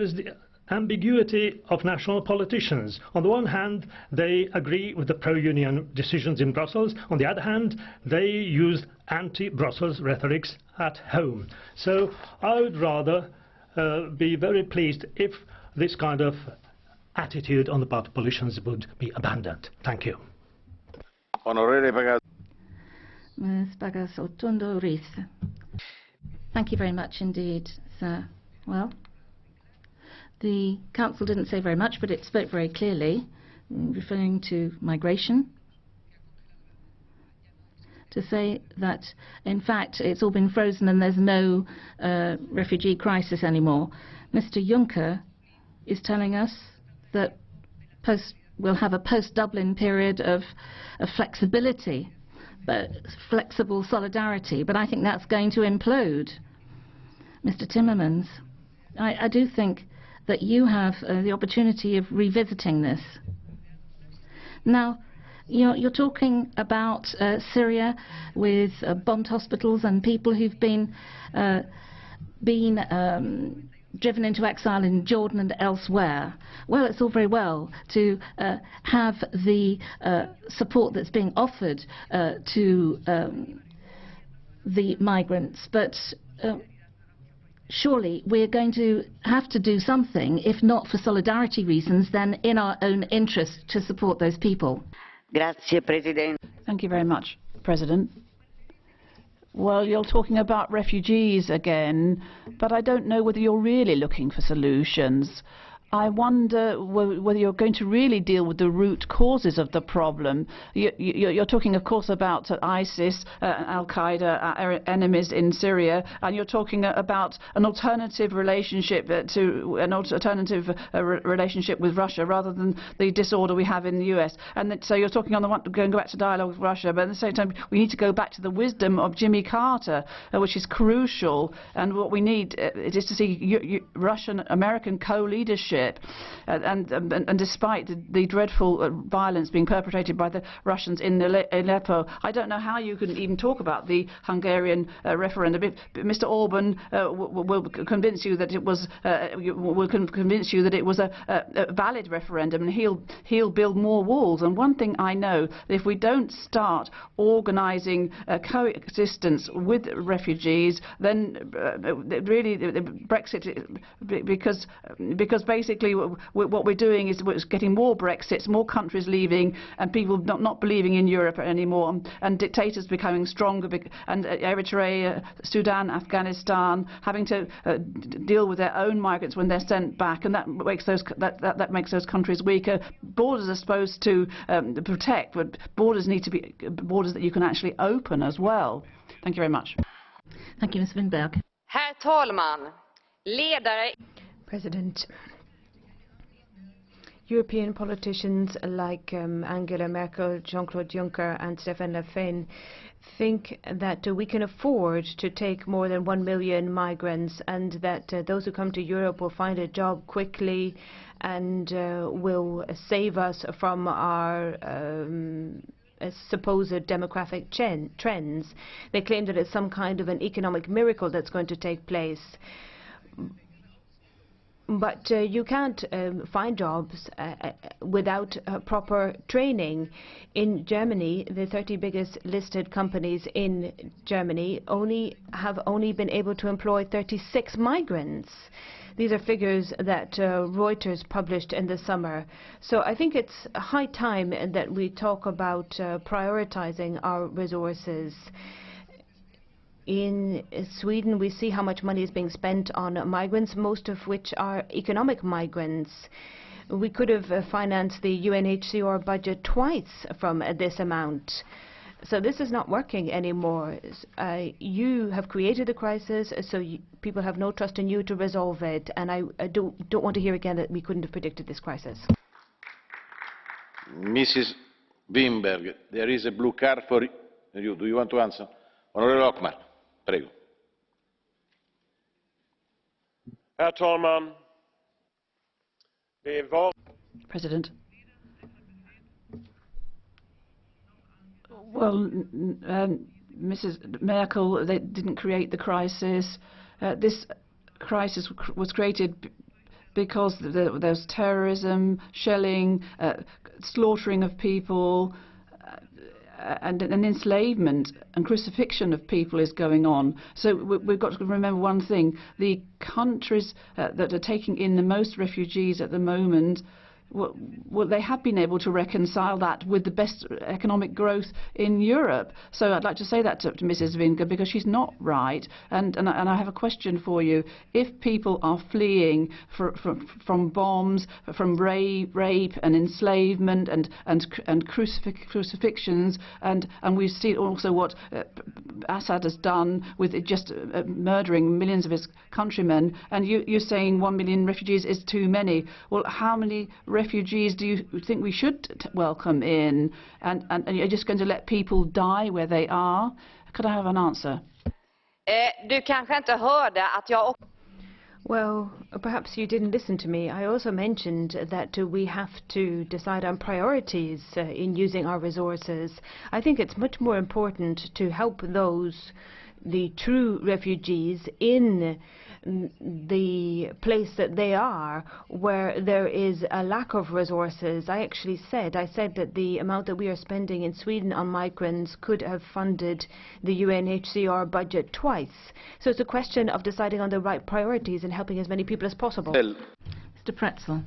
is the ambiguity of national politicians. On the one hand, they agree with the pro-union decisions in Brussels. On the other hand, they use anti-Brussels rhetorics at home. So I would rather be very pleased if this kind of attitude on the part of politicians would be abandoned. Thank you. Thank you very much indeed, sir. Well, the Council didn't say very much, but it spoke very clearly, referring to migration, to say that, in fact, it's all been frozen and there's no refugee crisis anymore. Mr. Juncker is telling us that we'll have a post-Dublin period of flexibility, but flexible solidarity, but I think that's going to implode. Mr. Timmermans, I do think that you have the opportunity of revisiting this. Now, you're talking about Syria with bombed hospitals and people who've been driven into exile in Jordan and elsewhere. Well, it's all very well to have the support that's being offered to the migrants, but surely we're going to have to do something, if not for solidarity reasons, then in our own interest to support those people. Thank you very much, President. Well, you're talking about refugees again, but I don't know whether you're really looking for solutions. I wonder whether you're going to really deal with the root causes of the problem. You're talking, of course, about ISIS, Al-Qaeda, our enemies in Syria, and you're talking about an alternative relationship relationship with Russia rather than the disorder we have in the US. And so you're talking on the one going back to dialogue with Russia, but at the same time we need to go back to the wisdom of Jimmy Carter, which is crucial. And what we need is to see Russian-American co-leadership. And despite the dreadful violence being perpetrated by the Russians in Aleppo, I don't know how you can even talk about the Hungarian referendum. If Mr. Orban will convince you that it was a valid referendum, and he'll build more walls. And one thing I know, that if we don't start organising coexistence with refugees, then really Brexit, because basically what we're doing is we're getting more Brexits, more countries leaving, and people not believing in Europe anymore, and dictators becoming stronger, and Eritrea, Sudan, Afghanistan having to deal with their own migrants when they're sent back, and that makes those countries weaker. Borders are supposed to protect, but borders need to be borders that you can actually open as well. Thank you very much. Thank you, Ms. Winberg. Herr talman, ledare... President, European politicians like Angela Merkel, Jean-Claude Juncker and Stefan Le Pen think that we can afford to take more than 1 million migrants, and that those who come to Europe will find a job quickly and will save us from our supposed demographic trends. They claim that it's some kind of an economic miracle that's going to take place. But you can't find jobs without proper training. In Germany, the 30 biggest listed companies in Germany have only been able to employ 36 migrants. These are figures that Reuters published in the summer. So I think it's high time that we talk about prioritizing our resources. In Sweden, we see how much money is being spent on migrants, most of which are economic migrants. We could have financed the UNHCR budget twice from this amount. So this is not working anymore. You have created the crisis, so people have no trust in you to resolve it. And I don't want to hear again that we couldn't have predicted this crisis. Mrs. Winberg, there is a blue card for you. Do you want to answer? Honorable HÖKMARK. Prego. Herr talman, President. Well, Mrs. Merkel, they didn't create the crisis. This crisis was created because there was terrorism, shelling, slaughtering of people, and an enslavement and crucifixion of people is going on. So we've got to remember one thing. The countries that are taking in the most refugees at the moment, well, they have been able to reconcile that with the best economic growth in Europe. So I'd like to say that to Mrs. Winberg, because she's not right. And I have a question for you. If people are fleeing from bombs, from rape and enslavement and crucifixions, and we see also what Assad has done with just murdering millions of his countrymen, and you're saying 1 million refugees is too many. Well, how many refugees do you think we should welcome in? And you're just going to let people die where they are? Could I have an answer? Du kanske inte hörde att jag... Well, perhaps you didn't listen to me. I also mentioned that we have to decide on priorities in using our resources. I think it's much more important to help the true refugees in the place that they are, where there is a lack of resources. I said that the amount that we are spending in Sweden on migrants could have funded the UNHCR budget twice. So it's a question of deciding on the right priorities and helping as many people as possible. Mr. Pretzel.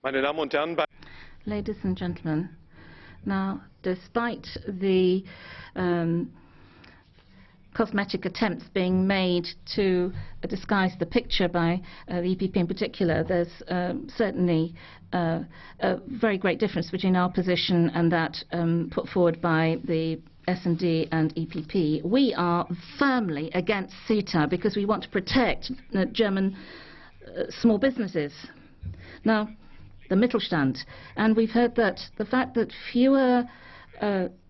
Meine Damen und Herren, ladies and gentlemen, now, despite the cosmetic attempts being made to disguise the picture by the EPP in particular, there's certainly a very great difference between our position and that put forward by the S&D and EPP. We are firmly against CETA because we want to protect German small businesses. Now, the Mittelstand. And we've heard that the fact that fewer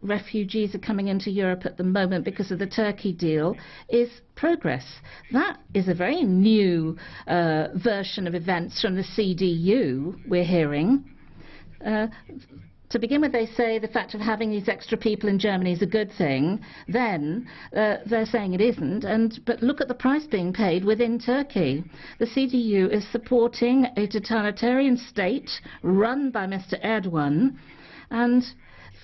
refugees are coming into Europe at the moment because of the Turkey deal is progress. That is a very new version of events from the CDU we're hearing. To begin with, they say the fact of having these extra people in Germany is a good thing. Then they're saying it isn't. But look at the price being paid within Turkey. The CDU is supporting a totalitarian state run by Mr. Erdogan. And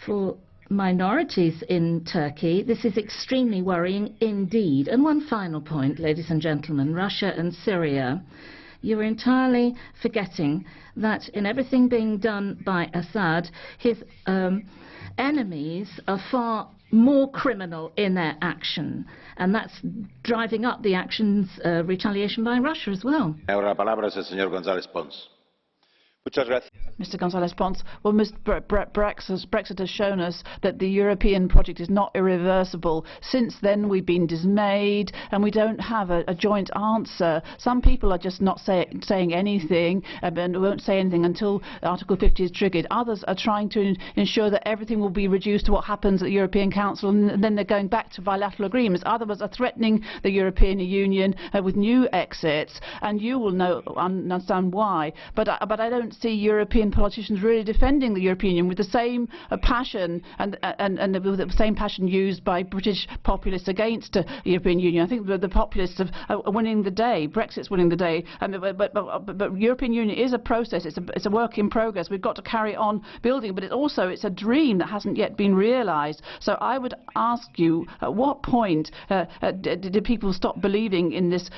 for minorities in Turkey, this is extremely worrying indeed. And one final point, ladies and gentlemen, Russia and Syria. You're entirely forgetting that in everything being done by Assad, his enemies are far more criminal in their action. And that's driving up the actions, retaliation by Russia as well. Ahora la palabra es el señor González Pons. Mr. González Pons, well, Brexit has shown us that the European project is not irreversible. Since then, we've been dismayed, and we don't have a joint answer. Some people are just not saying anything, and won't say anything until Article 50 is triggered. Others are trying to ensure that everything will be reduced to what happens at the European Council, and then they're going back to bilateral agreements. Others are threatening the European Union with new exits, and you will understand why. But I don't see European politicians really defending the European Union with the same passion and the same passion used by British populists against the European Union. I think the populists are winning the day. Brexit's winning the day. But European Union is a process. It's a work in progress. We've got to carry on building. But it's a dream that hasn't yet been realised. So I would ask you, at what point did people stop believing in this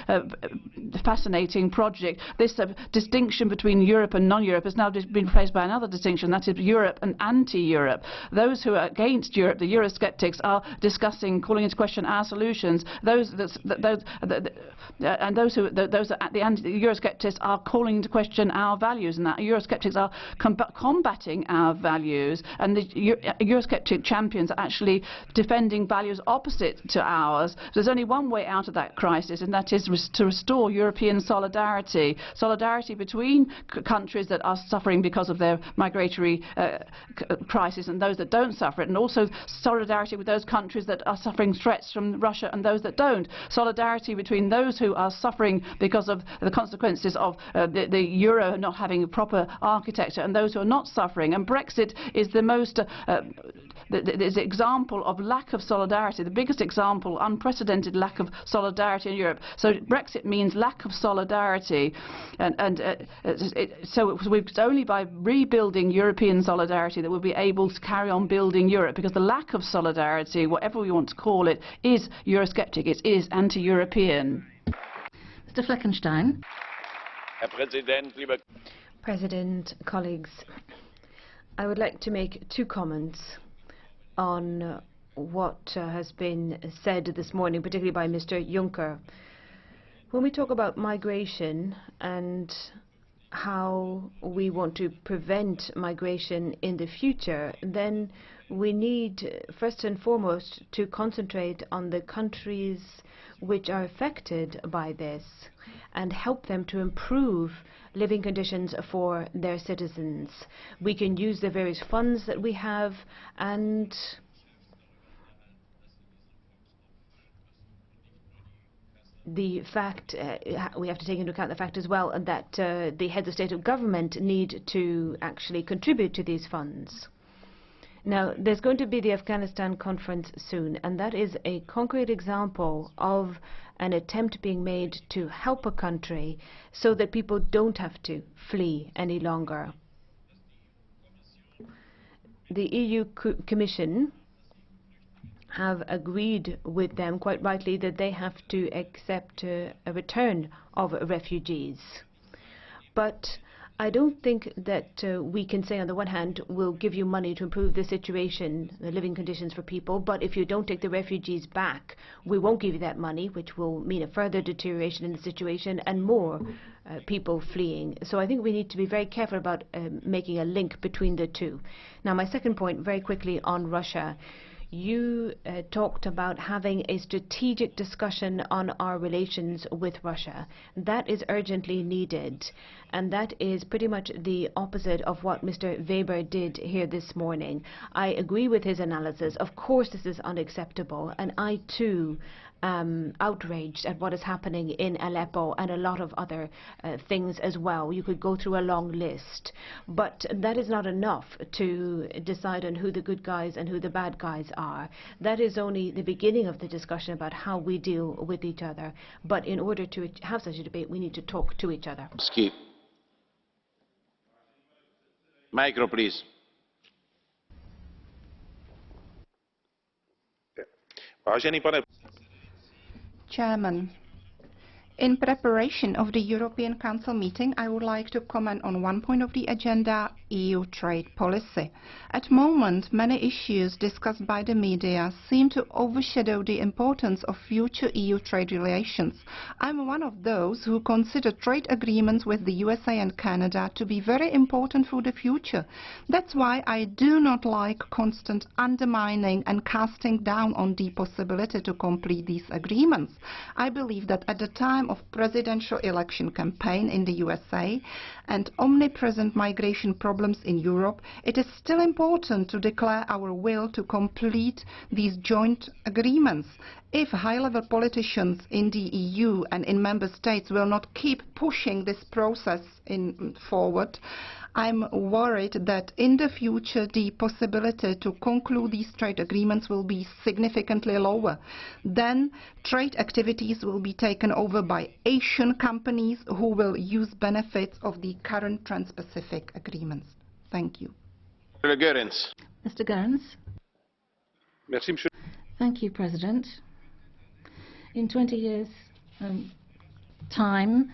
fascinating project? This distinction between Europe and non-Europe has now been replaced by another distinction, that is Europe and anti-Europe. Those who are against Europe, the Eurosceptics, are discussing, calling into question our solutions. Those who are at the Eurosceptics are calling into question our values, and that Eurosceptics are combating our values, and the Eurosceptic champions are actually defending values opposite to ours. There's only one way out of that crisis, and that is to restore European solidarity. Solidarity between countries that are suffering because of their migratory crisis and those that don't suffer it, and also solidarity with those countries that are suffering threats from Russia and those that don't. Solidarity between those who are suffering because of the consequences of the euro not having a proper architecture and those who are not suffering. And Brexit is the most the example of lack of solidarity, the biggest example, unprecedented lack of solidarity in Europe. So Brexit means lack of solidarity, so it's only by rebuilding European solidarity that we'll be able to carry on building Europe, because the lack of solidarity, whatever we want to call it, is Eurosceptic, it is anti-European. Mr. Fleckenstein. President, colleagues, I would like to make two comments on what has been said this morning, particularly by Mr. Juncker. When we talk about migration and how we want to prevent migration in the future, then we need first and foremost to concentrate on the countries which are affected by this and help them to improve living conditions for their citizens. We can use the various funds that we have, and the fact we have to take into account the fact as well that the heads of state of government need to actually contribute to these funds. Now, there's going to be the Afghanistan conference soon, and that is a concrete example of an attempt being made to help a country so that people don't have to flee any longer. The EU Commission have agreed with them, quite rightly, that they have to accept a return of refugees. But I don't think that we can say, on the one hand, we'll give you money to improve the situation, the living conditions for people, but if you don't take the refugees back, we won't give you that money, which will mean a further deterioration in the situation and more people fleeing. So I think we need to be very careful about making a link between the two. Now, my second point, very quickly, on Russia. You talked about having a strategic discussion on our relations with Russia. That is urgently needed, and that is pretty much the opposite of what Mr. Weber did here this morning. I agree with his analysis. Of course this is unacceptable, and I too am outraged at what is happening in Aleppo and a lot of other things as well. You could go through a long list, but that is not enough to decide on who the good guys and who the bad guys are. That is only the beginning of the discussion about how we deal with each other. But in order to have such a debate, we need to talk to each other. Micro, please. Chairman, in preparation of the European Council meeting, I would like to comment on one point of the agenda, EU trade policy. At the moment, many issues discussed by the media seem to overshadow the importance of future EU trade relations. I'm one of those who consider trade agreements with the USA and Canada to be very important for the future. That's why I do not like constant undermining and casting down on the possibility to complete these agreements. I believe that at the time of presidential election campaign in the USA and omnipresent migration problems in Europe, it is still important to declare our will to complete these joint agreements. If high-level politicians in the EU and in member states will not keep pushing this process forward, I'm worried that in the future the possibility to conclude these trade agreements will be significantly lower. Then trade activities will be taken over by Asian companies who will use benefits of the current Trans-Pacific agreements. Thank you. Mr. Goerens. Thank you, President. In 20 years' time,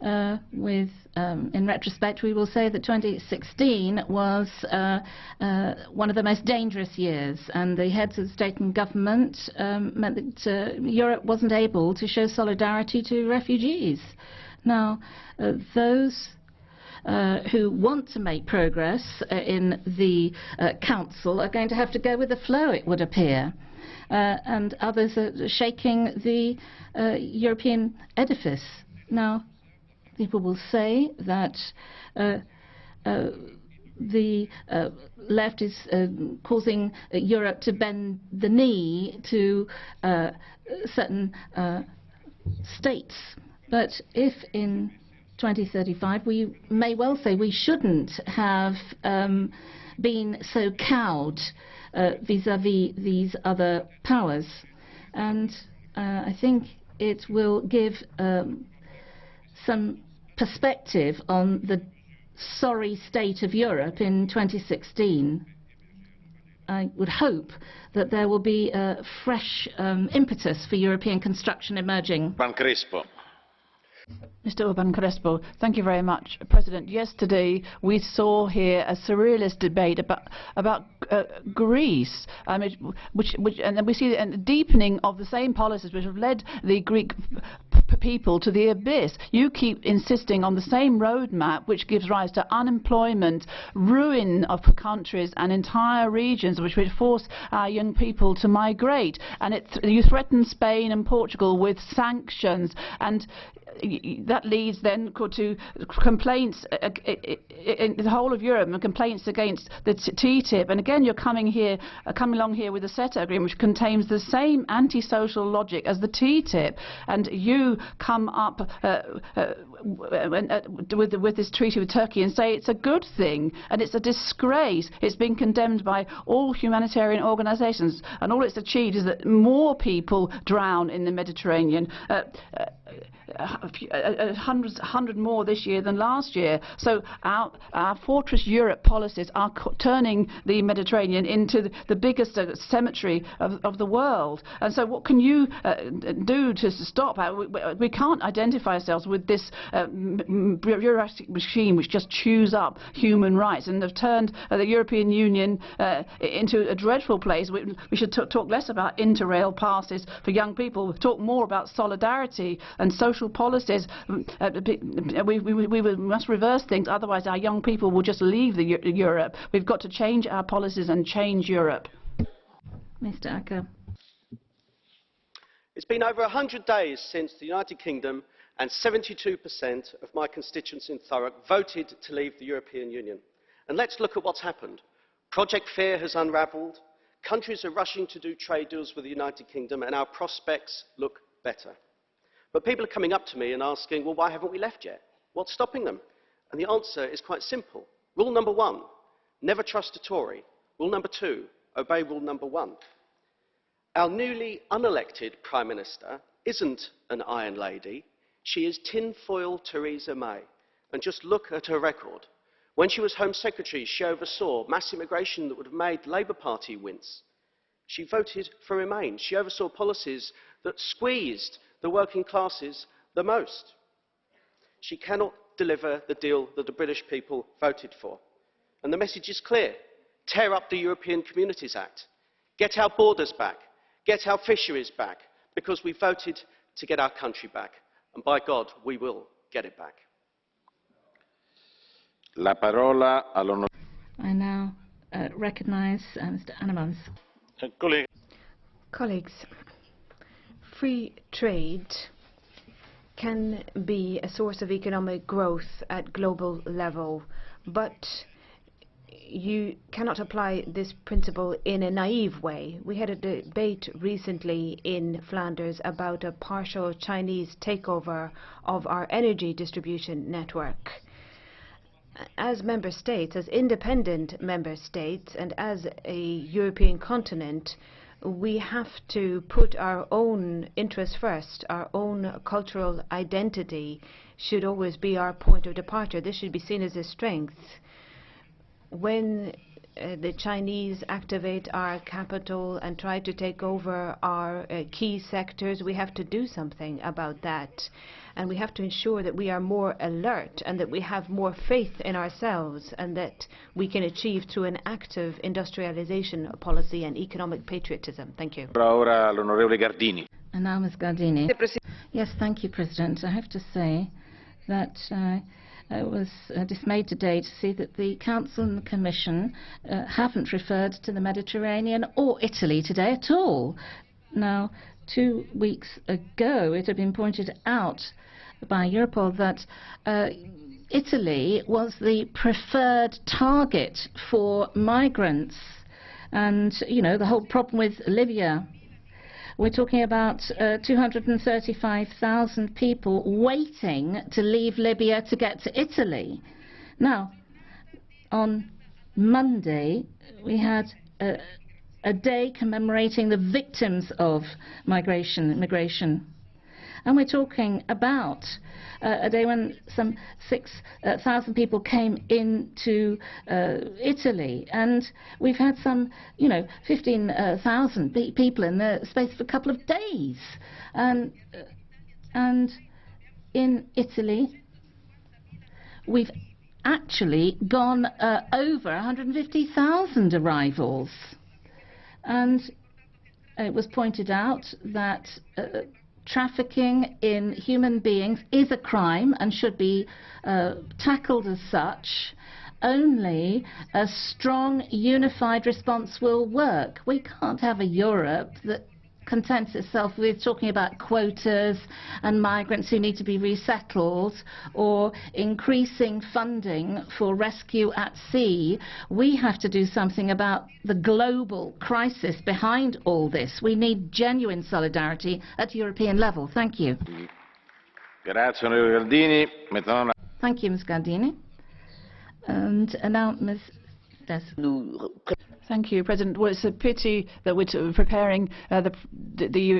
in retrospect, we will say that 2016 was one of the most dangerous years, and the heads of state and government meant that Europe wasn't able to show solidarity to refugees. Now, those who want to make progress in the Council are going to have to go with the flow, it would appear. And others are shaking the European edifice. Now, people will say that the left is causing Europe to bend the knee to certain states. But if in 2035 we may well say we shouldn't have been so cowed vis-à-vis these other powers. And I think it will give some perspective on the sorry state of Europe in 2016. I would hope that there will be a fresh impetus for European construction emerging. Mr. Urban Crespo, thank you very much, President. Yesterday we saw here a surrealist debate about Greece, and then we see a deepening of the same policies which have led the Greek people to the abyss. You keep insisting on the same roadmap which gives rise to unemployment, ruin of countries and entire regions, which would force our young people to migrate. And you threaten Spain and Portugal with sanctions, and that leads then to complaints in the whole of Europe, and complaints against the TTIP. And again, you're coming along here with the CETA agreement, which contains the same antisocial logic as the TTIP. And you come up with this treaty with Turkey and say it's a good thing, and it's a disgrace. It's been condemned by all humanitarian organisations, and all it's achieved is that more people drown in the Mediterranean. 100 more this year than last year. So our Fortress Europe policies are turning the Mediterranean into the biggest cemetery of the world. And so what can you do to stop it? We can't identify ourselves with this bureaucratic machine which just chews up human rights and have turned the European Union into a dreadful place. We should talk less about interrail passes for young people, talk more about solidarity and social policies. We must reverse things, otherwise our young people will just leave Europe. We've got to change our policies and change Europe. Mr. Acker. It's been over 100 days since the United Kingdom and 72% of my constituents in Thurrock voted to leave the European Union. And let's look at what's happened. Project Fear has unravelled, countries are rushing to do trade deals with the United Kingdom, and our prospects look better. But people are coming up to me and asking, well, why haven't we left yet? What's stopping them? And the answer is quite simple. Rule number 1, never trust a Tory. Rule number 2, obey rule number 1. Our newly unelected Prime Minister isn't an Iron Lady. She is tinfoil Theresa May. And just look at her record. When she was Home Secretary, she oversaw mass immigration that would have made the Labour Party wince. She voted for Remain. She oversaw policies that squeezed the working classes the most. She cannot deliver the deal that the British people voted for. And the message is clear. Tear up the European Communities Act. Get our borders back. Get our fisheries back. Because we voted to get our country back. And by God, we will get it back. La parola I now recognise Mr. Annemans. Colleagues, free trade can be a source of economic growth at global level, but you cannot apply this principle in a naive way. We had a debate recently in Flanders about a partial Chinese takeover of our energy distribution network. As member states, as independent member states, and as a European continent, we have to put our own interests first. Our own cultural identity should always be our point of departure. This should be seen as a strength. When the Chinese activate our capital and try to take over our key sectors, we have to do something about that. And we have to ensure that we are more alert and that we have more faith in ourselves and that we can achieve through an active industrialization policy and economic patriotism. Thank you. And now Ms. Gardini. Yes, thank you, President. I have to say that I was dismayed today to see that the Council and the Commission haven't referred to the Mediterranean or Italy today at all. Now, 2 weeks ago, it had been pointed out by Europol that Italy was the preferred target for migrants. And, you know, the whole problem with Libya. We're talking about 235,000 people waiting to leave Libya to get to Italy. Now, on Monday, we had a day commemorating the victims of immigration. And we're talking about a day when some 6,000 people came into Italy, and we've had some, 15,000 people in the space of a couple of days. And in Italy, we've actually gone over 150,000 arrivals. And it was pointed out that trafficking in human beings is a crime and should be tackled as such. Only a strong, unified response will work. We can't have a Europe that contents itself with talking about quotas and migrants who need to be resettled or increasing funding for rescue at sea. We have to do something about the global crisis behind all this. We need genuine solidarity at European level. Thank you. Thank you, Ms. Gardini. And now Ms. Des. Thank you, President. Well, it's a pity that we're preparing the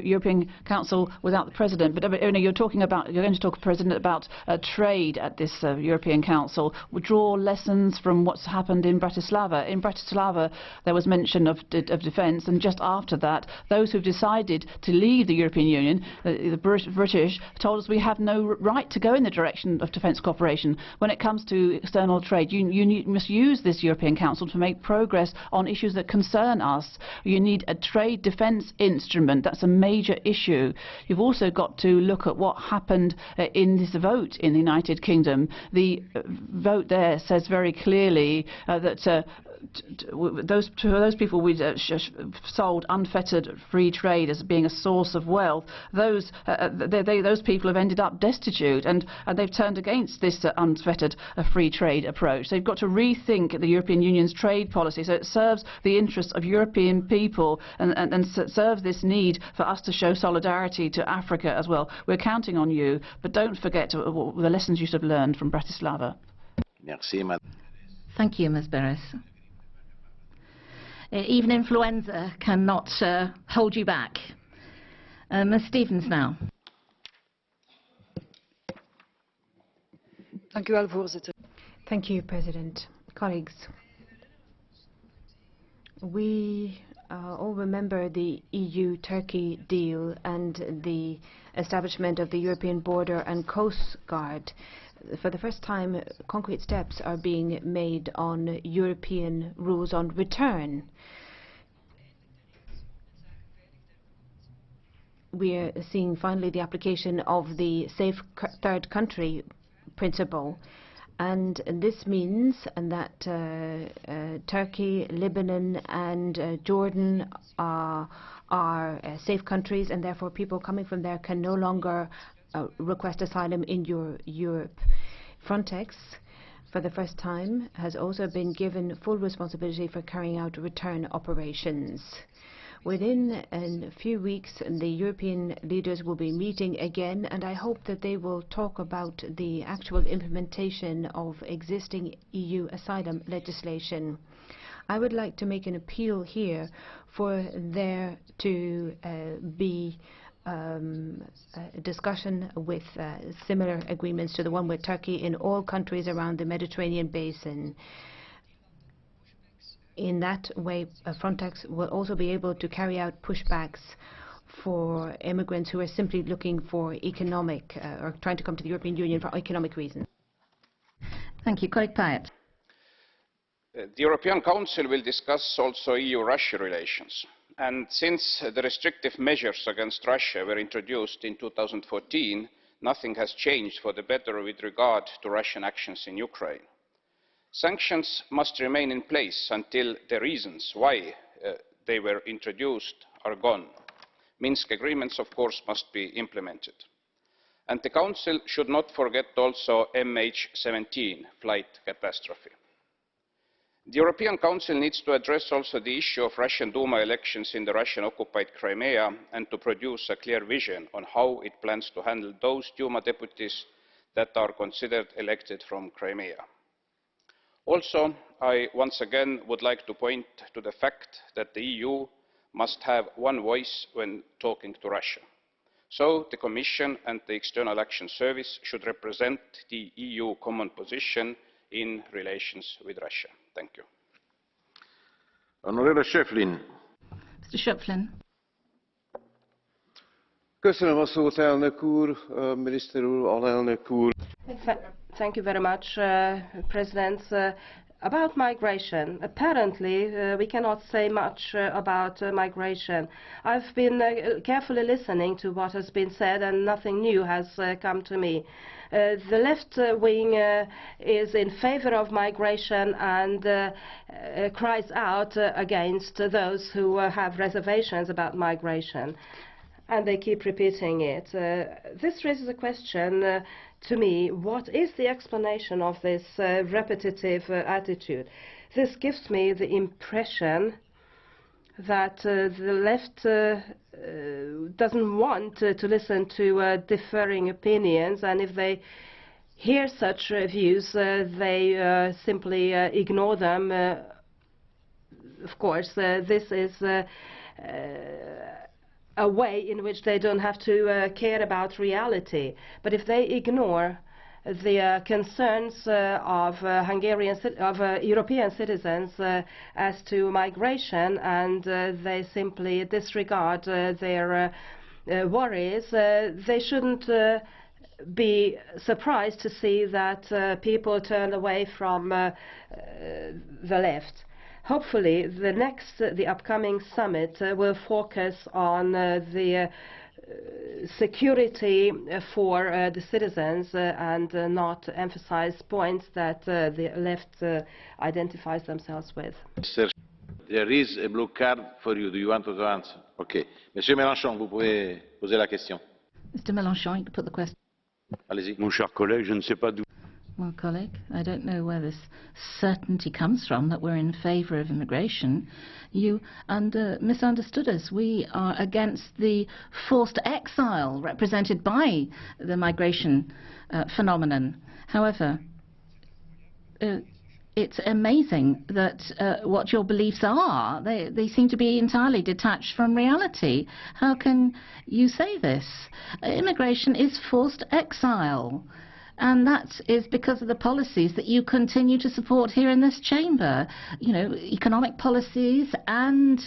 European Council without the President. But you're going to talk, President, about trade at this European Council. We draw lessons from what's happened in Bratislava. In Bratislava, there was mention of defence, and just after that, those who've decided to leave the European Union, the British, told us we have no right to go in the direction of defence cooperation. When it comes to external trade, you must use this European Council to make progress on issues that concern us. You need a trade defence instrument. That's a major issue. You've also got to look at what happened in this vote in the United Kingdom. The vote there says very clearly that those people we sold unfettered free trade as being a source of wealth, those people have ended up destitute, and they've turned against this unfettered free trade approach. So you've got to rethink the European Union's trade policy so it serves the interests of European people and serves this need for us to show solidarity to Africa as well. We're counting on you, but don't forget the lessons you should have learned from Bratislava. Thank you, Ms. Beres. Even influenza cannot hold you back. Ms. Stevens now. Thank you, President. Colleagues, we all remember the EU-Turkey deal and the establishment of the European Border and Coast Guard. for the first time, concrete steps are being made on European rules on return. We are seeing finally the application of the safe third country principle. And this means that Turkey, Lebanon and Jordan are safe countries, and therefore people coming from there can no longer request asylum in Europe. Frontex, for the first time, has also been given full responsibility for carrying out return operations. Within a few weeks, the European leaders will be meeting again, and I hope that they will talk about the actual implementation of existing EU asylum legislation. I would like to make an appeal here for there to be a discussion with similar agreements to the one with Turkey in all countries around the Mediterranean basin. In that way, Frontex will also be able to carry out pushbacks for immigrants who are simply looking for economic or trying to come to the European Union for economic reasons. Thank you. Colleague Payet. The European Council will discuss also EU-Russia relations. And since the restrictive measures against Russia were introduced in 2014, nothing has changed for the better with regard to Russian actions in Ukraine. Sanctions must remain in place until the reasons why they were introduced are gone. Minsk agreements, of course, must be implemented. And the Council should not forget also MH17 flight catastrophe. The European Council needs to address also the issue of Russian Duma elections in the Russian-occupied Crimea and to produce a clear vision on how it plans to handle those Duma deputies that are considered elected from Crimea. Also, I once again would like to point to the fact that the EU must have one voice when talking to Russia. So the Commission and the External Action Service should represent the EU common position in relations with Russia. Thank you. Honorable Schöpflin. Mr. Schöpflin. Köszönöm a szót, elnök úr, miniszter úr, alelnök úr. Thank you very much, President. About migration, apparently we cannot say much about migration. I've been carefully listening to what has been said and nothing new has come to me. The left wing is in favor of migration and cries out against those who have reservations about migration. And they keep repeating it. This raises a question to me, what is the explanation of this repetitive attitude? This gives me the impression that the left doesn't want to listen to differing opinions, and if they hear such views, they simply ignore them. Of course, this is a way in which they don't have to care about reality. But if they ignore the concerns of European citizens as to migration, and they simply disregard their worries, they shouldn't be surprised to see that people turn away from the left. Hopefully, the upcoming summit will focus on the security for the citizens and not emphasize points that the left identifies themselves with. There is a blue card for you. Do you want to answer? Okay. Monsieur Mélenchon, vous pouvez poser la question. Mr. Mélenchon, you can put the question. Allez-y. Mon cher collègue, je ne sais pas d'où. Well, colleague, I don't know where this certainty comes from that we're in favour of immigration. You misunderstood us. We are against the forced exile represented by the migration phenomenon. However, it's amazing that what your beliefs are, they seem to be entirely detached from reality. How can you say this? Immigration is forced exile. And that is because of the policies that you continue to support here in this chamber. You know, economic policies and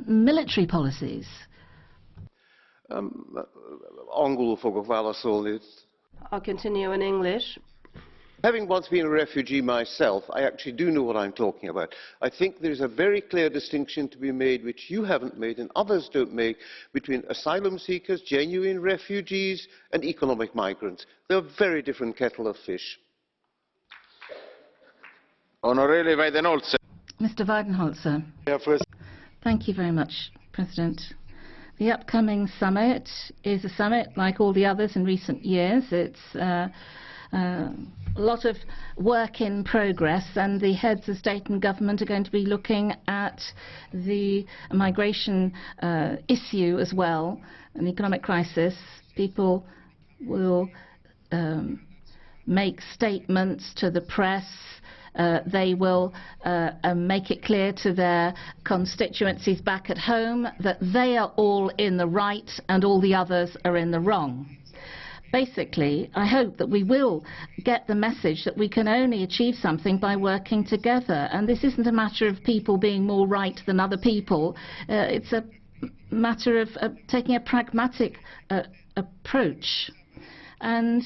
military policies. Angolul fogok válaszolni. I'll continue in English. Having once been a refugee myself, I actually do know what I'm talking about. I think there is a very clear distinction to be made, which you haven't made and others don't make, between asylum seekers, genuine refugees and economic migrants. They're a very different kettle of fish. Honorable Weidenholzer. Mr. Weidenholzer. Thank you very much, President. The upcoming summit is a summit like all the others in recent years. It's a lot of work in progress, and the heads of state and government are going to be looking at the migration issue as well, an economic crisis. People will make statements to the press. They will make it clear to their constituencies back at home that they are all in the right and all the others are in the wrong. Basically, I hope that we will get the message that we can only achieve something by working together. And this isn't a matter of people being more right than other people. It's a matter of taking a pragmatic approach. And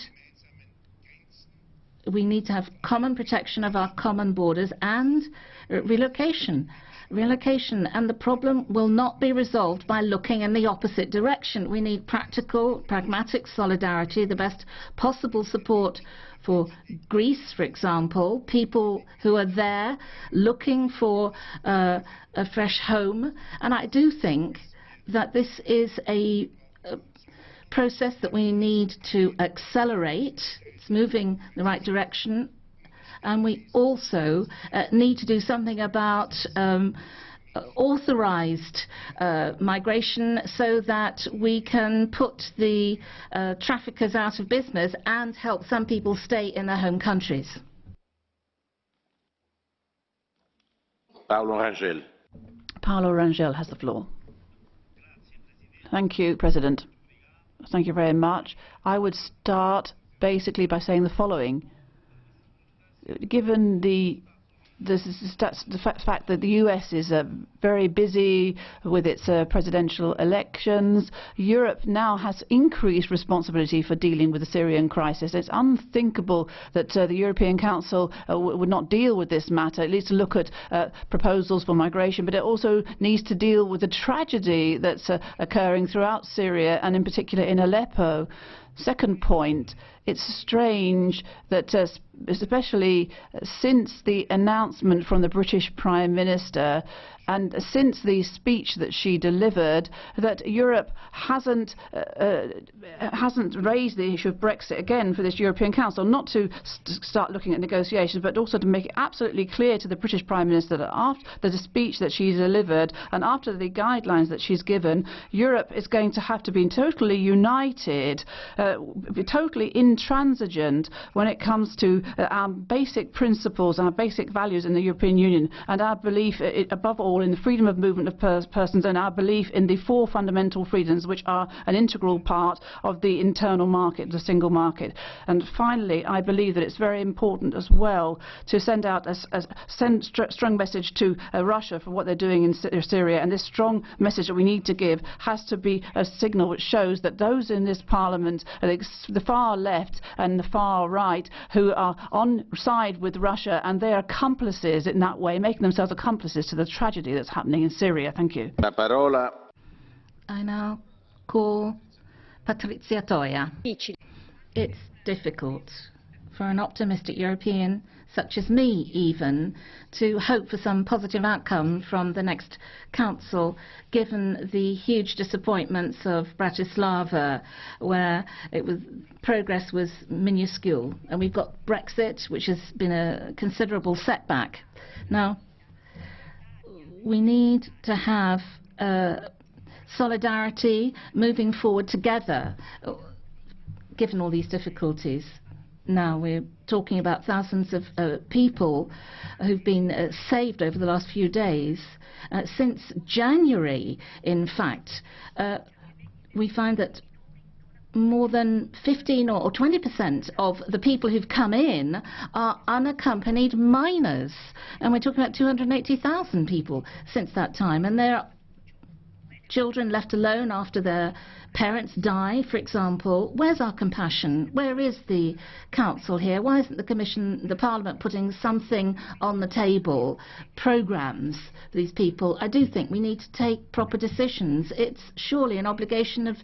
we need to have common protection of our common borders and relocation. And the problem will not be resolved by looking in the opposite direction. We need practical, pragmatic solidarity, the best possible support for Greece, for example, people who are there looking for a fresh home. And I do think that this is a process that we need to accelerate. It's moving in the right direction. And we also need to do something about authorized migration so that we can put the traffickers out of business and help some people stay in their home countries. Paolo Rangel. Paolo Rangel has the floor. Thank you, President. Thank you very much. I would start basically by saying the following. Given the fact that the US is very busy with its presidential elections, Europe now has increased responsibility for dealing with the Syrian crisis. It's unthinkable that the European Council would not deal with this matter. It needs to look at proposals for migration, but it also needs to deal with the tragedy that's occurring throughout Syria and in particular in Aleppo. Second point, it's strange that especially since the announcement from the British Prime Minister and since the speech that she delivered, that Europe hasn't raised the issue of Brexit again for this European Council, not to start looking at negotiations, but also to make it absolutely clear to the British Prime Minister that after the speech that she delivered and after the guidelines that she's given, Europe is going to have to be totally united, totally intransigent when it comes to our basic principles and our basic values in the European Union, and our belief, above all, in the freedom of movement of persons, and our belief in the four fundamental freedoms which are an integral part of the internal market, the single market. And finally, I believe that it's very important as well to send out a strong message to Russia for what they're doing in Syria, and this strong message that we need to give has to be a signal which shows that those in this parliament, the far left and the far right, who are on side with Russia, and they are accomplices in that way, making themselves accomplices to the tragedy that's happening in Syria. Thank you. La parola. I now call Patrizia Toia. It's difficult for an optimistic European such as me even to hope for some positive outcome from the next council, given the huge disappointments of Bratislava, where progress was minuscule, and we've got Brexit, which has been a considerable setback. Now, we need to have solidarity moving forward together, given all these difficulties. Now we're talking about thousands of people who've been saved over the last few days. Since January, in fact, we find that more than 15 or 20% of the people who've come in are unaccompanied minors. And we're talking about 280,000 people since that time. And they're children left alone after their parents die, for example. Where's our compassion? Where is the Council here? Why isn't the Commission, the Parliament putting something on the table, programmes for these people? I do think we need to take proper decisions. It's surely an obligation of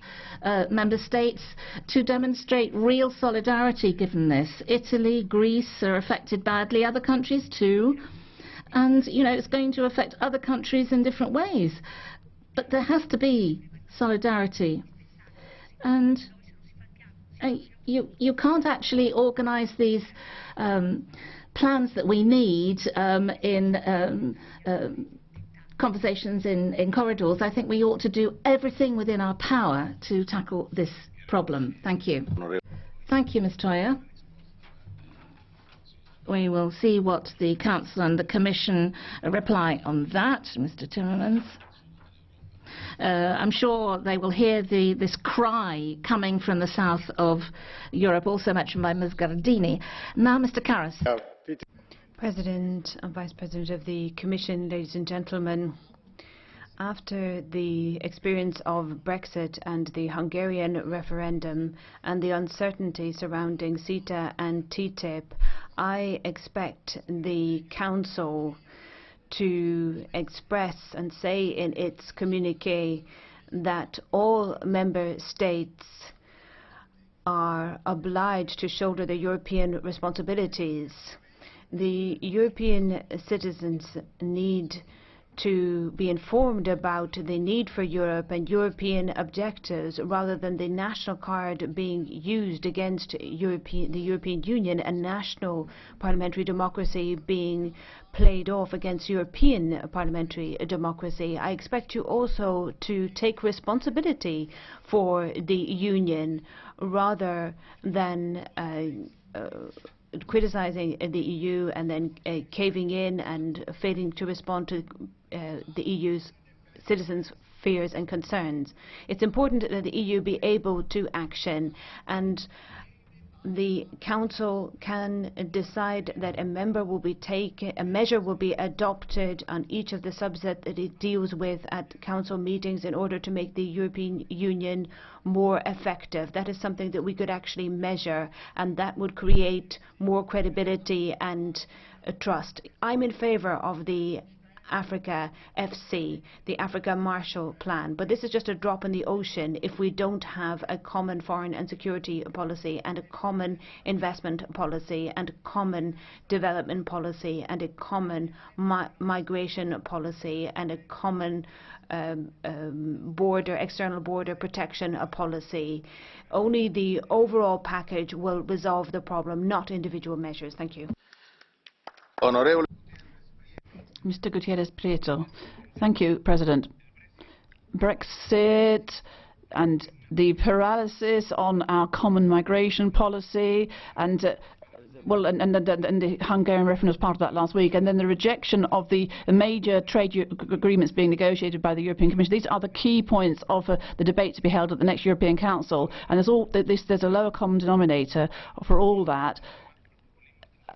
Member States to demonstrate real solidarity given this. Italy, Greece are affected badly, other countries too. And, you know, it's going to affect other countries in different ways. But there has to be solidarity. And you can't actually organise these plans that we need in conversations in corridors. I think we ought to do everything within our power to tackle this problem. Thank you. Thank you, Ms. Toya. We will see what the Council and the Commission reply on that, Mr. Timmermans. I'm sure they will hear this cry coming from the south of Europe, also mentioned by Ms. Gardini. Now, Mr. Karas. President and Vice President of the Commission, ladies and gentlemen, after the experience of Brexit and the Hungarian referendum and the uncertainty surrounding CETA and TTIP, I expect the Council to express and say in its communiqué that all member states are obliged to shoulder the European responsibilities. The European citizens need to be informed about the need for Europe and European objectives rather than the national card being used against the European Union and national parliamentary democracy being played off against European parliamentary democracy. I expect you also to take responsibility for the Union rather than criticizing the EU and then caving in and failing to respond to the EU's citizens' fears and concerns. It's important that the EU be able to action, and the Council can decide that a measure will be adopted on each of the subjects that it deals with at Council meetings in order to make the European Union more effective. That is something that we could actually measure, and that would create more credibility and trust. I'm in favor of the Africa FC, the Africa Marshall Plan, but this is just a drop in the ocean if we don't have a common foreign and security policy and a common investment policy and a common development policy and a common migration policy and a common external border protection policy. Only the overall package will resolve the problem, not individual measures. Thank you. Honorable Mr. Gutierrez Prieto. Thank you, President. Brexit and the paralysis on our common migration policy and the Hungarian referendum was part of that last week, and then the rejection of the major trade agreements being negotiated by the European Commission. These are the key points of the debate to be held at the next European Council, and there's a lower common denominator for all that.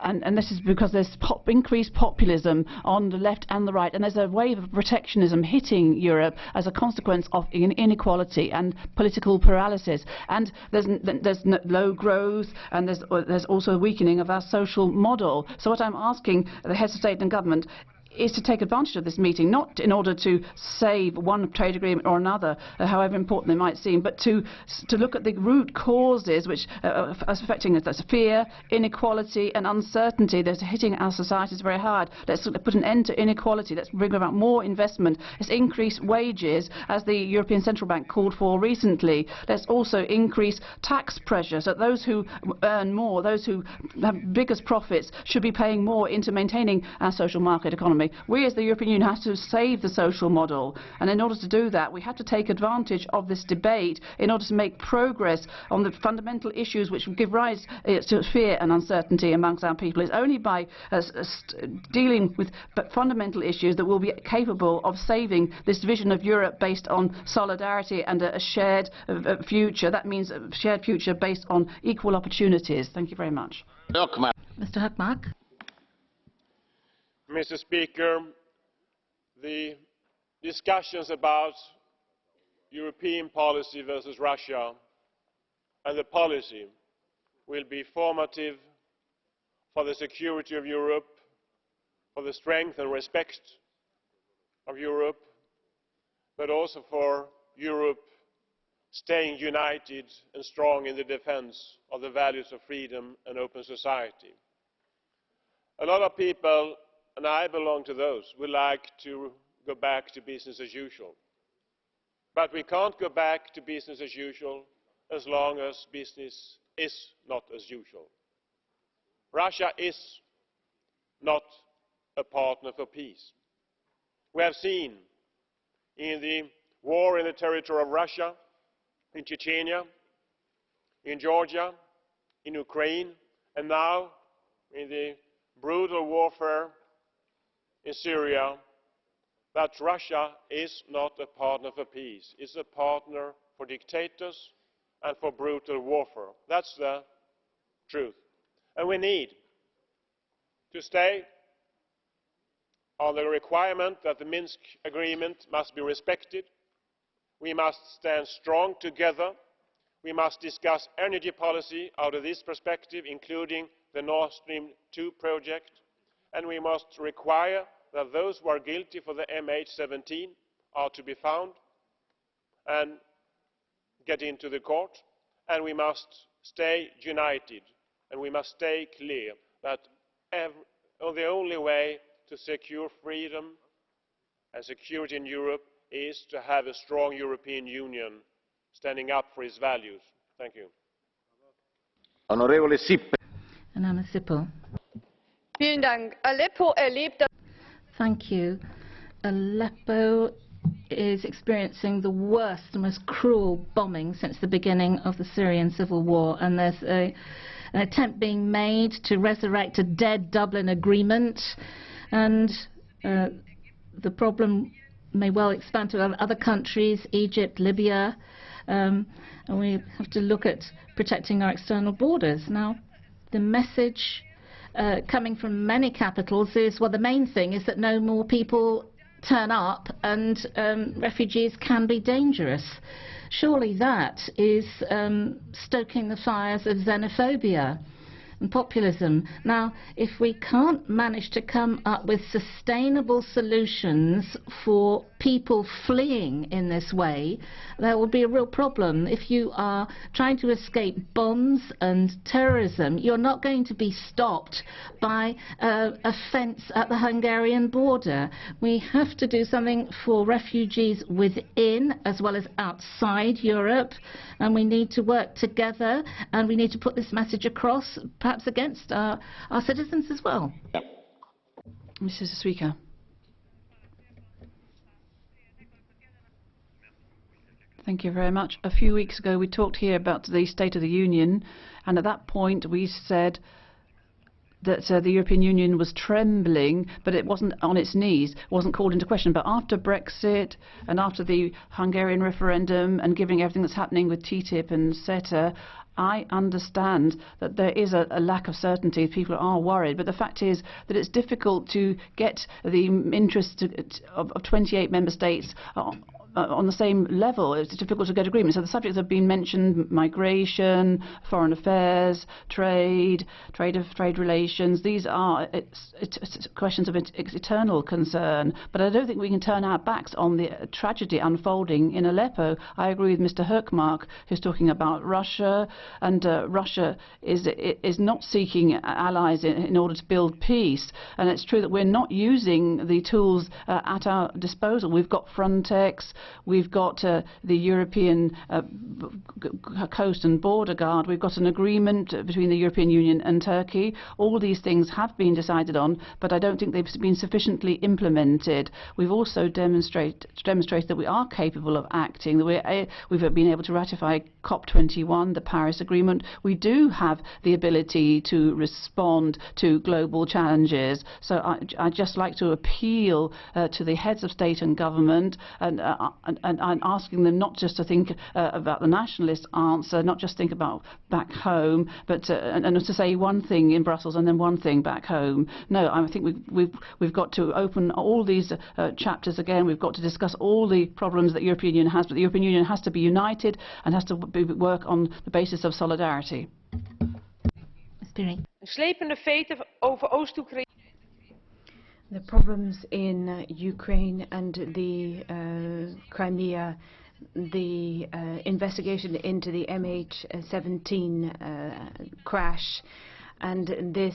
And this is because there's increased populism on the left and the right, and there's a wave of protectionism hitting Europe as a consequence of inequality and political paralysis. And there's low growth, and there's also a weakening of our social model. So what I'm asking the heads of state and government is to take advantage of this meeting, not in order to save one trade agreement or another, however important they might seem, but to look at the root causes which are affecting us. That's fear, inequality and uncertainty that are hitting our societies very hard. Let's put an end to inequality. Let's bring about more investment. Let's increase wages, as the European Central Bank called for recently. Let's also increase tax pressure, so those who earn more, those who have biggest profits, should be paying more into maintaining our social market economy. We as the European Union have to save the social model, and in order to do that we have to take advantage of this debate in order to make progress on the fundamental issues which give rise to fear and uncertainty amongst our people. It's only by dealing with fundamental issues that we'll be capable of saving this vision of Europe based on solidarity and a shared future. That means a shared future based on equal opportunities. Thank you very much. Mr. Hökmark. Mr. Speaker, the discussions about European policy versus Russia, and the policy will be formative for the security of Europe, for the strength and respect of Europe, but also for Europe staying united and strong in the defense of the values of freedom and open society. A lot of people, and I belong to those, would like to go back to business as usual. But we can't go back to business as usual as long as business is not as usual. Russia is not a partner for peace. We have seen in the war in the territory of Russia, in Chechnya, in Georgia, in Ukraine, and now in the brutal warfare in Syria, that Russia is not a partner for peace. It's a partner for dictators and for brutal warfare. That's the truth. And we need to stay on the requirement that the Minsk agreement must be respected. We must stand strong together. We must discuss energy policy out of this perspective, including the Nord Stream 2 project. And we must require that those who are guilty for the MH17 are to be found and get into the court. And we must stay united. And we must stay clear that the only way to secure freedom and security in Europe is to have a strong European Union standing up for its values. Thank you. Onorevole Sippe. Anna Sippel. Vielen Dank. Aleppo erlebt. Thank you. Aleppo is experiencing the worst and most cruel bombing since the beginning of the Syrian civil war, and there's an attempt being made to resurrect a dead Dublin agreement, and the problem may well expand to other countries, Egypt, Libya, and we have to look at protecting our external borders. Now, the message coming from many capitals is, well, the main thing is that no more people turn up and refugees can be dangerous. Surely that is stoking the fires of xenophobia and populism. Now, if we can't manage to come up with sustainable solutions for people fleeing in this way, there will be a real problem. If you are trying to escape bombs and terrorism, you're not going to be stopped by a fence at the Hungarian border. We have to do something for refugees within as well as outside Europe, and we need to work together, and we need to put this message across, perhaps against our citizens as well. Yeah. Mrs. Speaker. Thank you very much. A few weeks ago we talked here about the State of the Union, and at that point we said that the European Union was trembling, but it wasn't on its knees, wasn't called into question. But after Brexit and after the Hungarian referendum and given everything that's happening with TTIP and CETA, I understand that there is a lack of certainty. People are worried, but the fact is that it's difficult to get the interests of 28 member states on the same level. It's difficult to get agreement. So the subjects have been mentioned: migration, foreign affairs, trade relations. These are it's questions of eternal concern. But I don't think we can turn our backs on the tragedy unfolding in Aleppo. I agree with Mr. Hökmark, who's talking about Russia, and Russia is not seeking allies in order to build peace. And it's true that we're not using the tools at our disposal. We've got Frontex. We've got the European Coast and Border Guard. We've got an agreement between the European Union and Turkey. All these things have been decided on, but I don't think they've been sufficiently implemented. We've also demonstrated that we are capable of acting, that we've been able to ratify COP21, the Paris Agreement. We do have the ability to respond to global challenges. So I'd just like to appeal to the heads of state and government, and and asking them not just to think about the nationalist answer, not just think about back home, but and to say one thing in Brussels and then one thing back home. No, I think we've got to open all these chapters again. We've got to discuss all the problems that the European Union has, but the European Union has to be united and has to work on the basis of solidarity. Een slepende vete over Oost-Oekraïne. The problems in Ukraine and the Crimea, the investigation into the MH17 crash, and this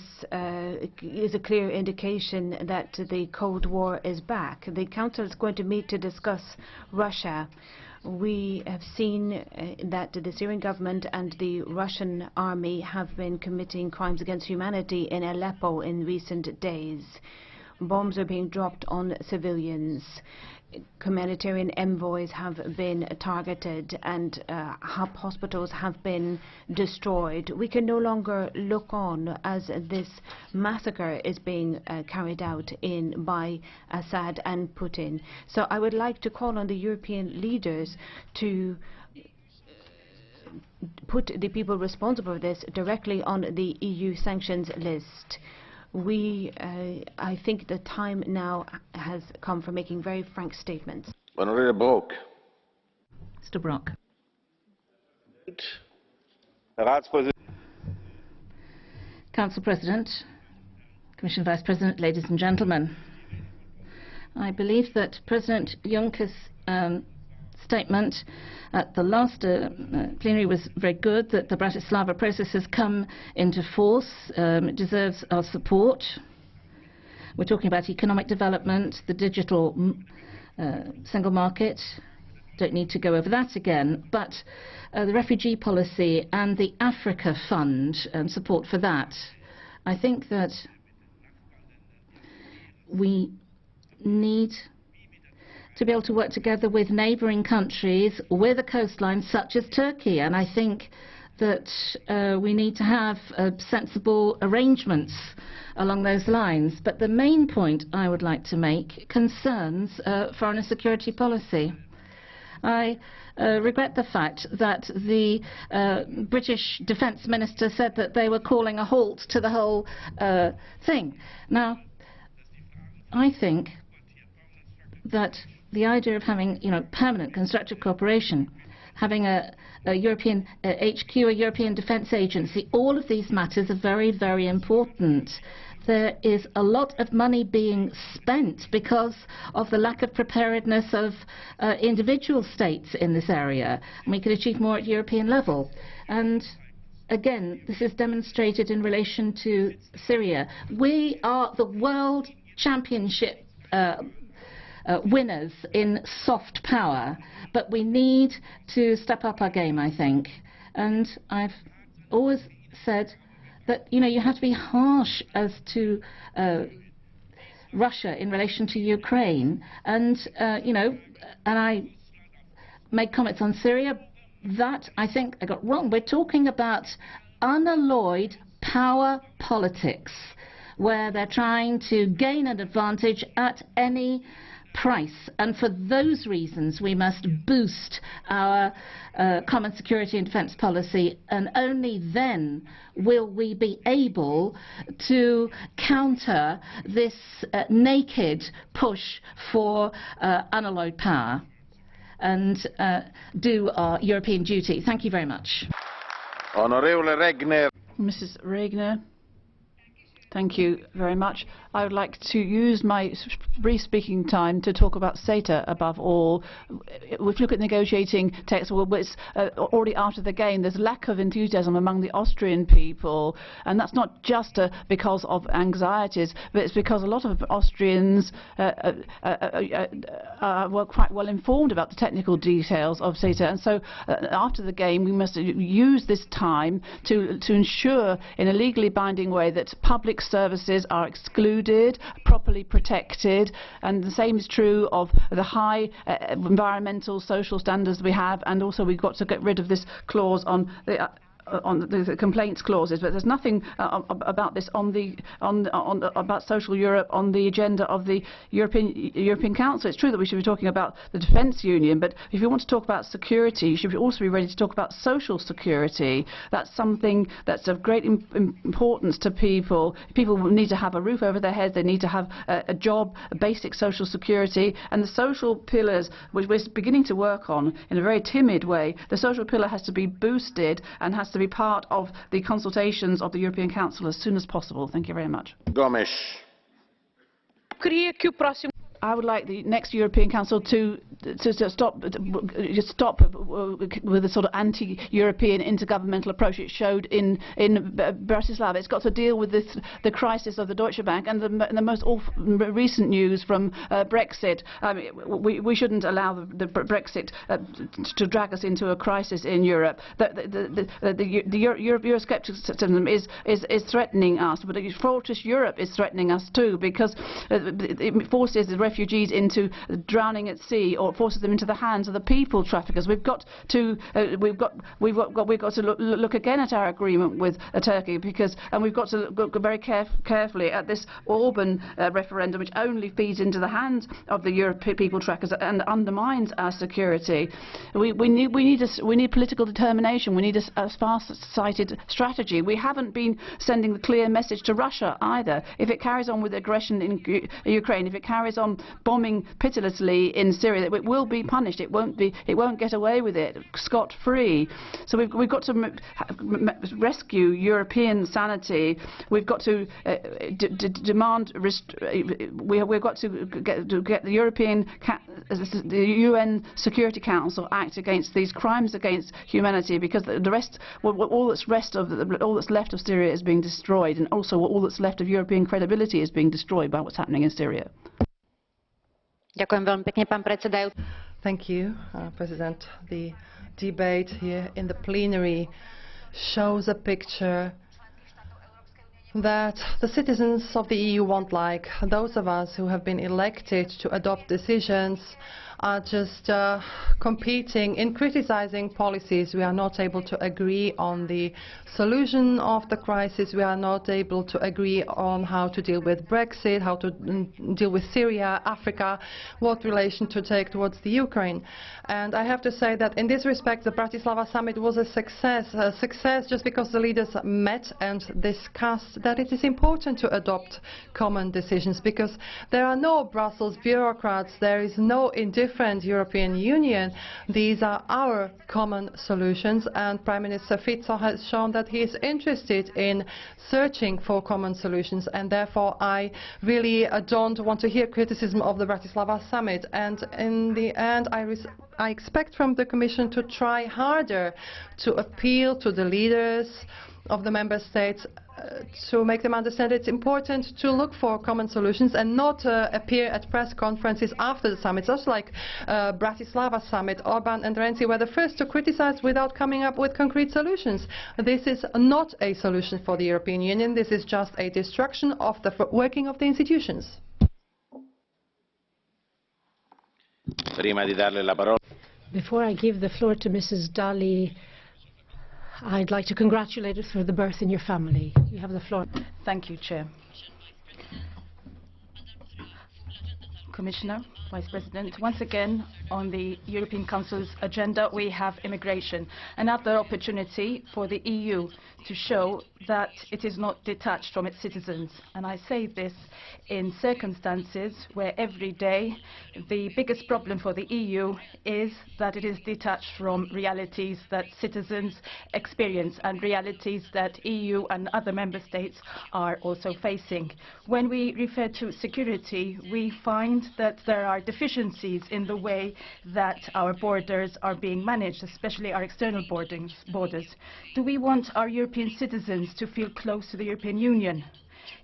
is a clear indication that the Cold War is back. The Council is going to meet to discuss Russia. We have seen that the Syrian government and the Russian army have been committing crimes against humanity in Aleppo in recent days. Bombs are being dropped on civilians. Humanitarian envoys have been targeted and hospitals have been destroyed. We can no longer look on as this massacre is being carried out by Assad and Putin. So I would like to call on the European leaders to put the people responsible for this directly on the EU sanctions list. I think the time now has come for making very frank statements. Honourable Brok. Mr. Brok. Council President, Commission Vice President, ladies and gentlemen, I believe that President Juncker's statement at the last plenary was very good, that the Bratislava process has come into force. It deserves our support. We're talking about economic development, the digital single market. Don't need to go over that again, but the refugee policy and the Africa Fund and support for that. I think that we need to be able to work together with neighbouring countries with a coastline such as Turkey, and I think that we need to have sensible arrangements along those lines. But the main point I would like to make concerns foreign and security policy. I regret the fact that the British Defence Minister said that they were calling a halt to the whole thing. Now, I think that the idea of having, permanent constructive cooperation, having a European HQ, a European Defence Agency, all of these matters are very, very important. There is a lot of money being spent because of the lack of preparedness of individual states in this area, and we could achieve more at European level. And again, this is demonstrated in relation to Syria. We are the world championship winners in soft power, but we need to step up our game, I think. And I've always said that, you have to be harsh as to Russia in relation to Ukraine. And, and I made comments on Syria. That, I think, I got wrong. We're talking about unalloyed power politics, where they're trying to gain an advantage at any price, and for those reasons we must boost our common security and defence policy, and only then will we be able to counter this naked push for unalloyed power and do our European duty. Thank you very much. Honourable Regner. Mrs. Regner. Thank you very much. I would like to use my brief speaking time to talk about CETA above all. If we look at negotiating text, well, it's already out of the game. There's lack of enthusiasm among the Austrian people, and that's not just because of anxieties, but it's because a lot of Austrians were quite well informed about the technical details of CETA. And so after the game, we must use this time to ensure in a legally binding way that public services are excluded, properly protected, and the same is true of the high environmental, social standards we have, and also we've got to get rid of this clause on the the complaints clauses, but there's nothing about this about social Europe on the agenda of the European Council. It's true that we should be talking about the defence union, but if you want to talk about security, you should also be ready to talk about social security. That's something that's of great importance to people. People need to have a roof over their heads, they need to have a job, a basic social security, and the social pillars, which we're beginning to work on in a very timid way, the social pillar has to be boosted and has to be part of the consultations of the European Council as soon as possible. Thank you very much. Gomes. I would like the next European Council to stop with the sort of anti-European intergovernmental approach it showed in Bratislava. It's got to deal with the crisis of the Deutsche Bank and the most recent news from Brexit. We shouldn't allow the Brexit to drag us into a crisis in Europe. The Euroscepticism is threatening us, but fortress Europe is threatening us too, because it forces the refugees into drowning at sea, or forces them into the hands of the people traffickers. We've got to look again at our agreement with Turkey, and we've got to look very carefully at this Orban referendum, which only feeds into the hands of the European people trackers and undermines our security. We need political determination. We need a far-sighted strategy. We haven't been sending the clear message to Russia either. If it carries on with aggression in Ukraine, if it carries on bombing pitilessly in Syria, it will be punished. It won't get away with it scot-free. So we've got to rescue European sanity. We've got to demand. We've got to get the UN Security Council act against these crimes against humanity, because the rest, all that's left of Syria is being destroyed, and also all that's left of European credibility is being destroyed by what's happening in Syria. Thank you, President. The debate here in the plenary shows a picture that the citizens of the EU won't like. Those of us who have been elected to adopt decisions are just competing in criticizing policies. We are not able to agree on the solution of the crisis. We are not able to agree on how to deal with Brexit, how to deal with Syria, Africa, what relation to take towards the Ukraine. And I have to say that in this respect, the Bratislava summit was a success just because the leaders met and discussed that it is important to adopt common decisions, because there are no Brussels bureaucrats, there is no indifferent European Union. These are our common solutions, and Prime Minister Fico has shown that he is interested in searching for common solutions, and therefore I really don't want to hear criticism of the Bratislava summit. And in the end, I expect from the Commission to try harder to appeal to the leaders of the member states, to make them understand it's important to look for common solutions and not appear at press conferences after the summit. Just like Bratislava summit, Orban and Renzi were the first to criticize without coming up with concrete solutions. This is not a solution for the European Union. This is just a destruction of the working of the institutions. Before I give the floor to Mrs. Dalli, I'd like to congratulate you for the birth in your family. You have the floor. Thank you, Chair. Commissioner, Vice President, once again on the European Council's agenda we have immigration, another opportunity for the EU to show that it is not detached from its citizens. And I say this in circumstances where every day the biggest problem for the EU is that it is detached from realities that citizens experience and realities that EU and other member states are also facing. When we refer to security, we find that there are deficiencies in the way that our borders are being managed, especially our external borders. Do we want our European citizens to feel close to the European Union?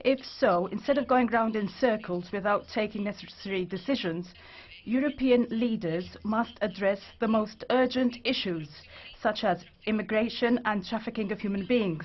If so, instead of going round in circles without taking necessary decisions, European leaders must address the most urgent issues, such as immigration and trafficking of human beings.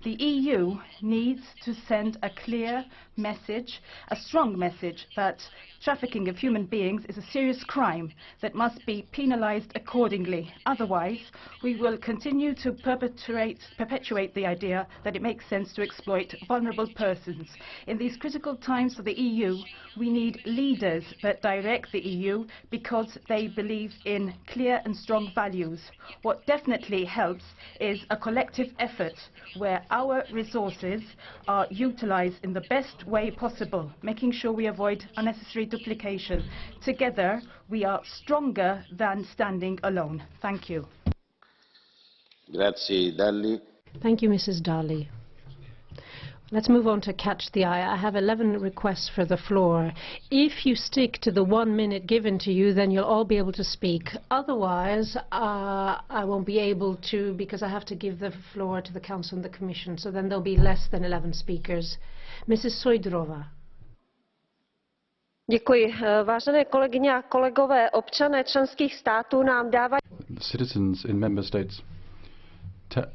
The EU needs to send a clear message, a strong message, that trafficking of human beings is a serious crime that must be penalized accordingly. Otherwise, we will continue to perpetuate the idea that it makes sense to exploit vulnerable persons. In these critical times for the EU, we need leaders that direct the EU because they believe in clear and strong values. What definitely helps is a collective effort where our resources are utilized in the best way possible, making sure we avoid unnecessary duplication. Together, we are stronger than standing alone. Thank you. Grazie, Dalli. Thank you, Mrs. Dalli. Let's move on to Catch the Eye. I have 11 requests for the floor. If you stick to the 1 minute given to you, then you'll all be able to speak. Otherwise, I won't be able to, because I have to give the floor to the Council and the Commission. So then there'll be less than 11 speakers. Mrs. Sojdrova. Děkuji. Vážené kolegyně a kolegové, občané členských států nám dávají. Citizens in member states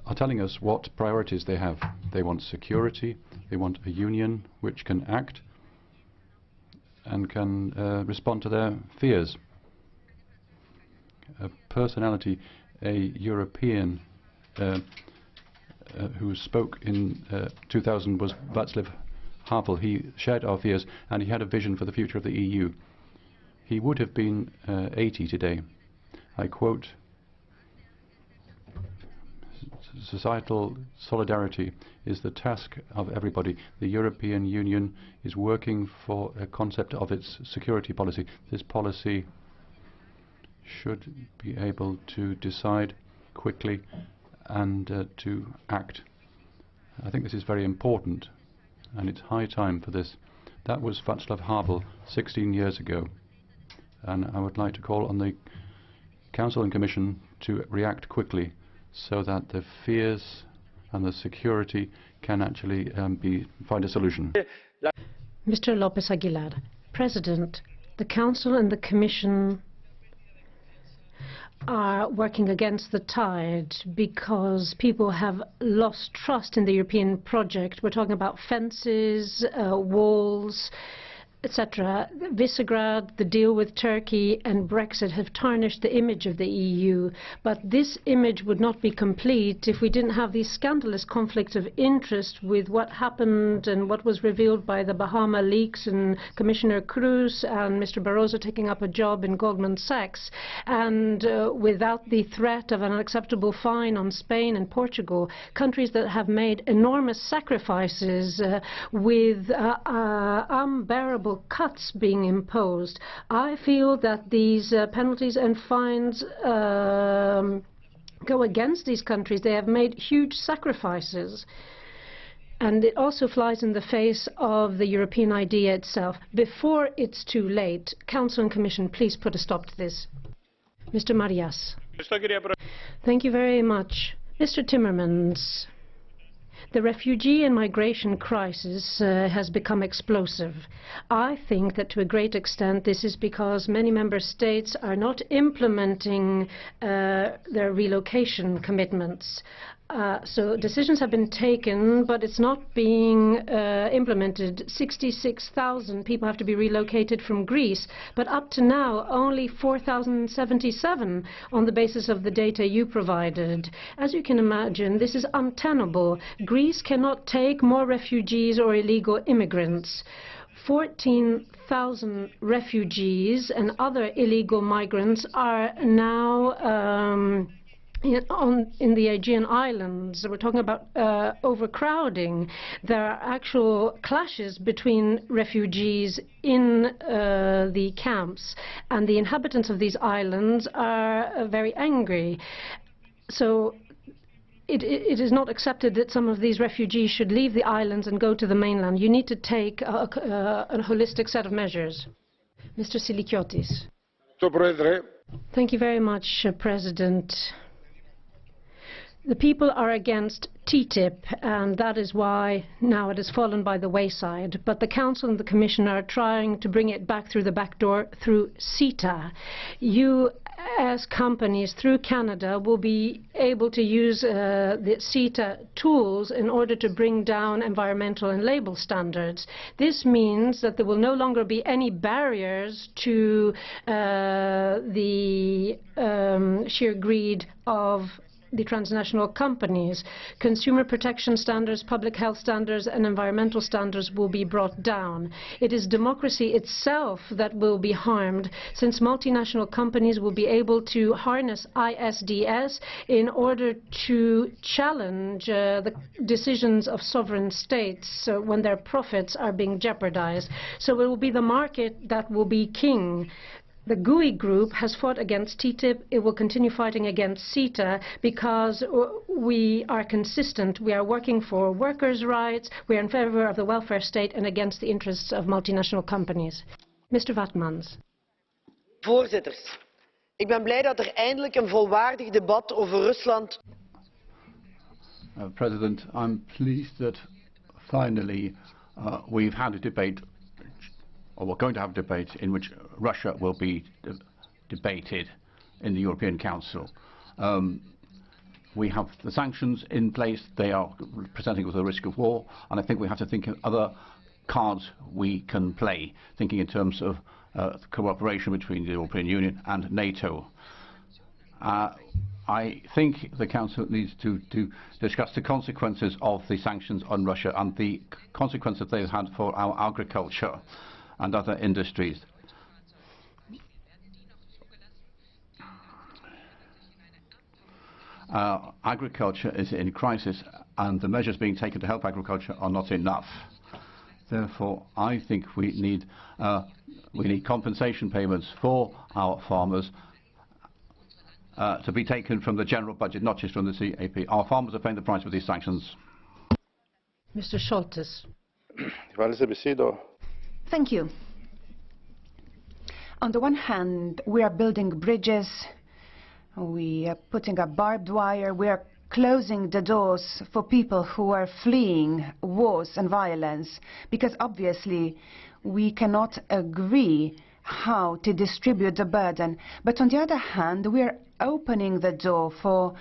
are telling us what priorities they have. They want security, they want a union which can act and can respond to their fears. A personality, a European who spoke in 2000 was Václav Havel. He shared our fears and he had a vision for the future of the EU. He would have been 80 today. I quote, "Societal solidarity is the task of everybody. The European Union is working for a concept of its security policy. This policy should be able to decide quickly and to act." I think this is very important, and it's high time for this. That was Václav Havel 16 years ago, and I would like to call on the Council and Commission to react quickly so that the fears and the security can actually find a solution. Mr. Lopez Aguilar. President, the Council and the Commission are working against the tide because people have lost trust in the European project. We're talking about fences, walls, etc. Visegrad, the deal with Turkey and Brexit have tarnished the image of the EU, but this image would not be complete if we didn't have these scandalous conflicts of interest with what happened and what was revealed by the Bahama leaks and Commissioner Cruz and Mr. Barroso taking up a job in Goldman Sachs, and without the threat of an unacceptable fine on Spain and Portugal, countries that have made enormous sacrifices with unbearable cuts being imposed. I feel that these penalties and fines go against these countries. They have made huge sacrifices. And it also flies in the face of the European idea itself. Before it's too late, Council and Commission, please put a stop to this. Mr. Marias. Thank you very much. Mr. Timmermans. The refugee and migration crisis has become explosive. I think that to a great extent this is because many member states are not implementing their relocation commitments. So decisions have been taken, but it's not being implemented. 66,000 people have to be relocated from Greece, but up to now only 4,077 on the basis of the data you provided. As you can imagine, this is untenable. Greece cannot take more refugees or illegal immigrants. 14,000 refugees and other illegal migrants are now in the Aegean Islands. We're talking about overcrowding. There are actual clashes between refugees in the camps, and the inhabitants of these islands are very angry. So it is not accepted that some of these refugees should leave the islands and go to the mainland. You need to take a holistic set of measures. Mr. Silikiotis. Thank you very much, President. The people are against TTIP, and that is why now it has fallen by the wayside. But the Council and the Commission are trying to bring it back through the back door through CETA. You as companies through Canada will be able to use the CETA tools in order to bring down environmental and label standards. This means that there will no longer be any barriers to the sheer greed of the transnational companies. Consumer protection standards, public health standards and environmental standards will be brought down. It is democracy itself that will be harmed, since multinational companies will be able to harness ISDS in order to challenge the decisions of sovereign states when their profits are being jeopardized. So it will be the market that will be king. The GUI group has fought against TTIP. It will continue fighting against CETA because we are consistent. We are working for workers' rights. We are in favor of the welfare state and against the interests of multinational companies. Mr. Vatmans. Voorzitters, ik ben blij dat er eindelijk een volwaardig debat over Rusland. President, I'm pleased that finally we've had a debate, or we're going to have a debate in which Russia will be debated in the European Council. We have the sanctions in place. They are presenting us with a risk of war, and I think we have to think of other cards we can play, thinking in terms of cooperation between the European Union and NATO. I think the Council needs to discuss the consequences of the sanctions on Russia and the consequences they've had for our agriculture and other industries. Agriculture is in crisis, and the measures being taken to help agriculture are not enough. Therefore, I think we need compensation payments for our farmers to be taken from the general budget, not just from the CAP. Our farmers are paying the price with these sanctions. Mr. Šoltes. Thank you. On the one hand, we are building bridges, we are putting up barbed wire, we are closing the doors for people who are fleeing wars and violence, because obviously we cannot agree how to distribute the burden. But on the other hand, we are opening the door for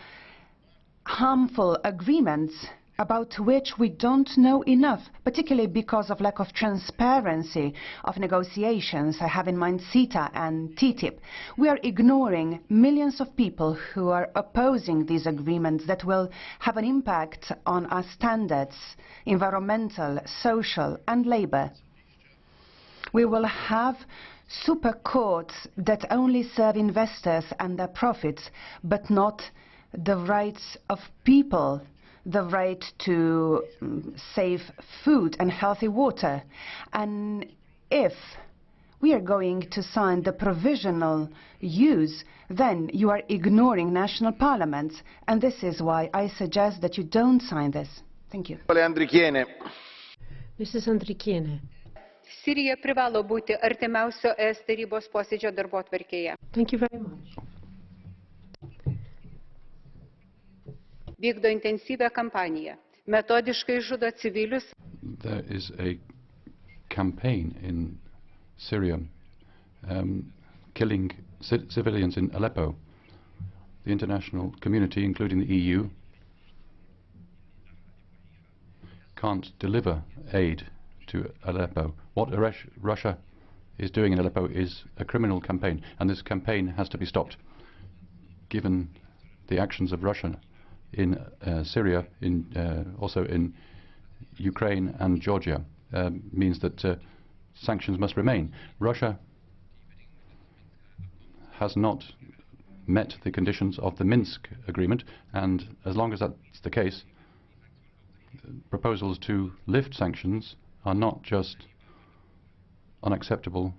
harmful agreements about which we don't know enough, particularly because of lack of transparency of negotiations. I have in mind CETA and TTIP. We are ignoring millions of people who are opposing these agreements that will have an impact on our standards, environmental, social and labor. We will have super courts that only serve investors and their profits, but not the rights of people, the right to safe food and healthy water. And if we are going to sign the provisional use, then you are ignoring national parliaments. And this is why I suggest that you don't sign this. Thank you. Mrs. Andrikiene. Sirija privalo būti artimiausio ES tarybos posėdžio darbotvarkėje. Thank you very much. Vykdo intensyvę kampaniją. Metodiškai žudo civilius. There is a campaign in Syria killing civilians in Aleppo. The international community, including the EU, can't deliver aid to Aleppo. What Russia is doing in Aleppo is a criminal campaign, and this campaign has to be stopped. Given the actions of Russia in Syria, also in Ukraine and Georgia, means that sanctions must remain. Russia has not met the conditions of the Minsk agreement, and as long as that's the case, proposals to lift sanctions are not just unacceptable,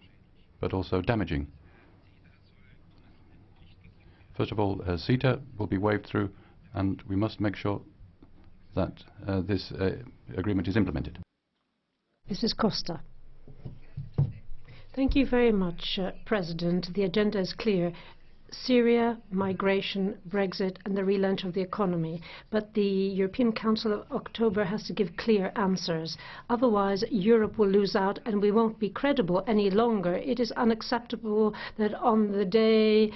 but also damaging. First of all, CETA will be waved through, and we must make sure that this agreement is implemented. Mrs. Costa. Thank you very much, President. The agenda is clear. Syria, migration, Brexit and the relaunch of the economy. But the European Council of October has to give clear answers. Otherwise, Europe will lose out and we won't be credible any longer. It is unacceptable that on the day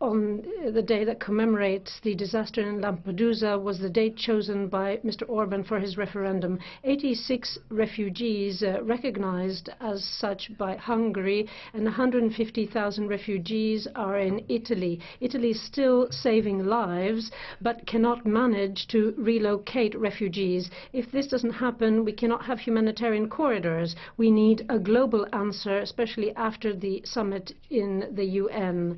that commemorates the disaster in Lampedusa was the date chosen by Mr. Orban for his referendum. 86 refugees recognized as such by Hungary, and 150,000 refugees are in Italy. Italy is still saving lives, but cannot manage to relocate refugees. If this doesn't happen, we cannot have humanitarian corridors. We need a global answer, especially after the summit in the UN.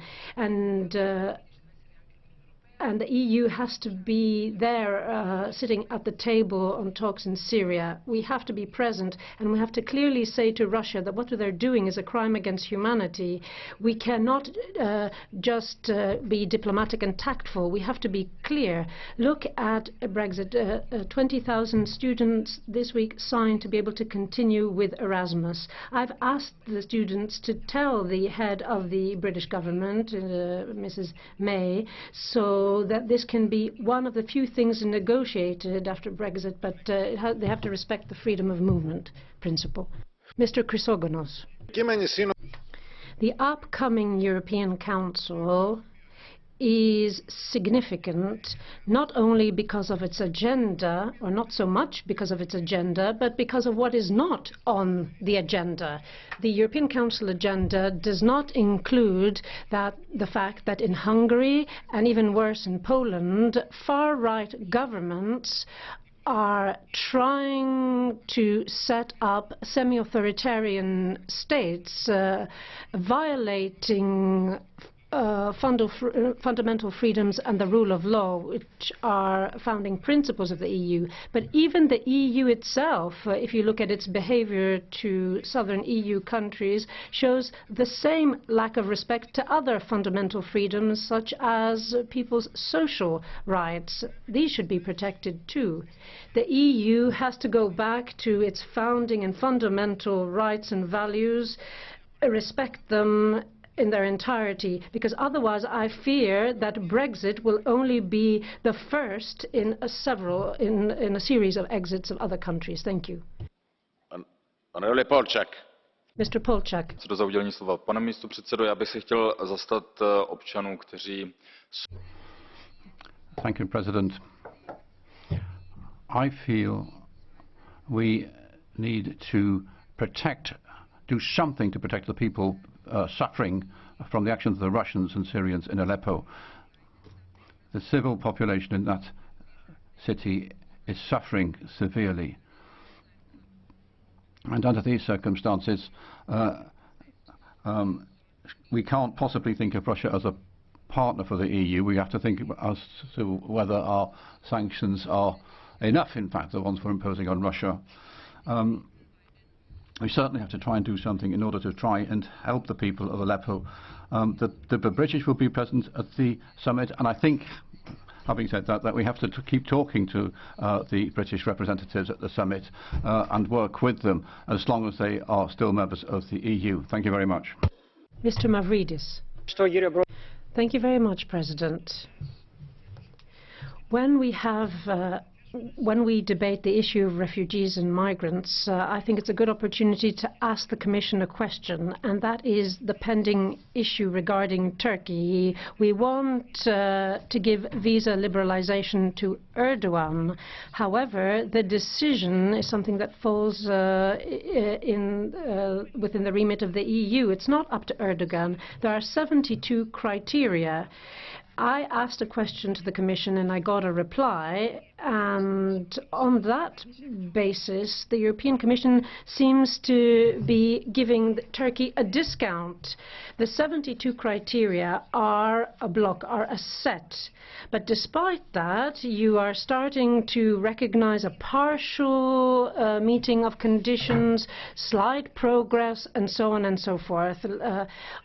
And the EU has to be there sitting at the table on talks in Syria. We have to be present and we have to clearly say to Russia that what they're doing is a crime against humanity. We cannot just be diplomatic and tactful. We have to be clear. Look at Brexit. 20,000 students this week signed to be able to continue with Erasmus. I've asked the students to tell the head of the British government, Mrs. May, so that this can be one of the few things negotiated after Brexit, but they have to respect the freedom of movement principle. Mr. Chrysogonos. The upcoming European Council is significant not only because of its agenda, or not so much because of its agenda, but because of what is not on the agenda. The European Council agenda does not include the fact that in Hungary, and even worse in Poland, far-right governments are trying to set up semi-authoritarian states, violating fundamental freedoms and the rule of law, which are founding principles of the EU. But even the EU itself, if you look at its behavior to southern EU countries, shows the same lack of respect to other fundamental freedoms, such as people's social rights. These should be protected too. The EU has to go back to its founding and fundamental rights and values, respect them in their entirety, because otherwise I fear that Brexit will only be the first in a series of exits of other countries. Thank you. Honorable Polčák. Mr. Polčák. Pane místopředsedo, já bych se chtěl zastat občanů, kteří... Thank you, President. I feel we need to do something to protect the people suffering from the actions of the Russians and Syrians in Aleppo. The civil population in that city is suffering severely. And under these circumstances, we can't possibly think of Russia as a partner for the EU. We have to think as to whether our sanctions are enough, in fact, the ones we're imposing on Russia. We certainly have to try and do something in order to try and help the people of Aleppo. The British will be present at the summit, and I think, having said that, that we have to keep talking to the British representatives at the summit and work with them as long as they are still members of the EU. Thank you very much. Mr. Mavridis. Thank you very much, President. When we debate the issue of refugees and migrants, I think it's a good opportunity to ask the Commission a question, and that is the pending issue regarding Turkey. We want to give visa liberalization to Erdogan. However, the decision is something that falls within the remit of the EU. It's not up to Erdogan. There are 72 criteria. I asked a question to the Commission and I got a reply, and on that basis the European Commission seems to be giving Turkey a discount. The 72 criteria are a block, are a set, but despite that you are starting to recognize a partial meeting of conditions, slight progress, and so on and so forth.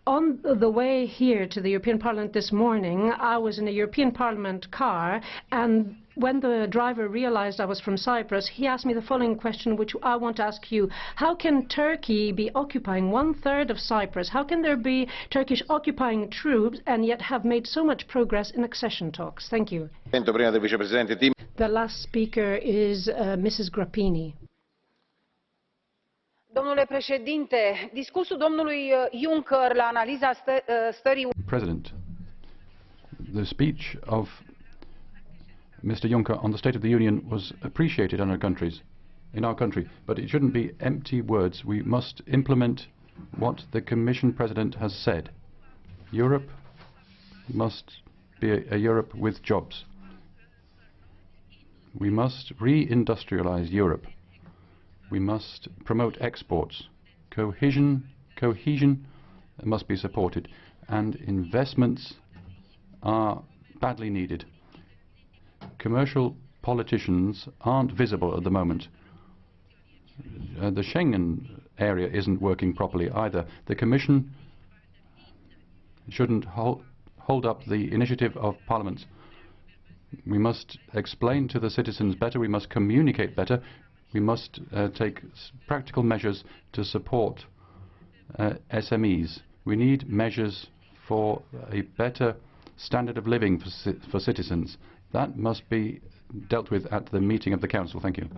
On the way here to the European Parliament this morning, I was in a European Parliament car, and when the driver realized I was from Cyprus, he asked me the following question, which I want to ask you. How can Turkey be occupying 1/3 of Cyprus? How can there be Turkish occupying troops and yet have made so much progress in accession talks? Thank you. The last speaker is Mrs. Grappini. Domnule președinte, discursul domnului Juncker la analiza stării... President, the speech of Mr. Juncker on the State of the Union was appreciated in our country, but it shouldn't be empty words. We must implement what the Commission President has said. Europe must be a Europe with jobs. We must re-industrialize Europe. We must promote exports. Cohesion must be supported, and investments are badly needed. Commercial politicians aren't visible at the moment. The Schengen area isn't working properly either. The Commission shouldn't hold up the initiative of Parliament. We must explain to the citizens better. We must communicate better. We must take practical measures to support SMEs. We need measures for a better standard of living for citizens. That must be dealt with at the meeting of the Council. Thank you.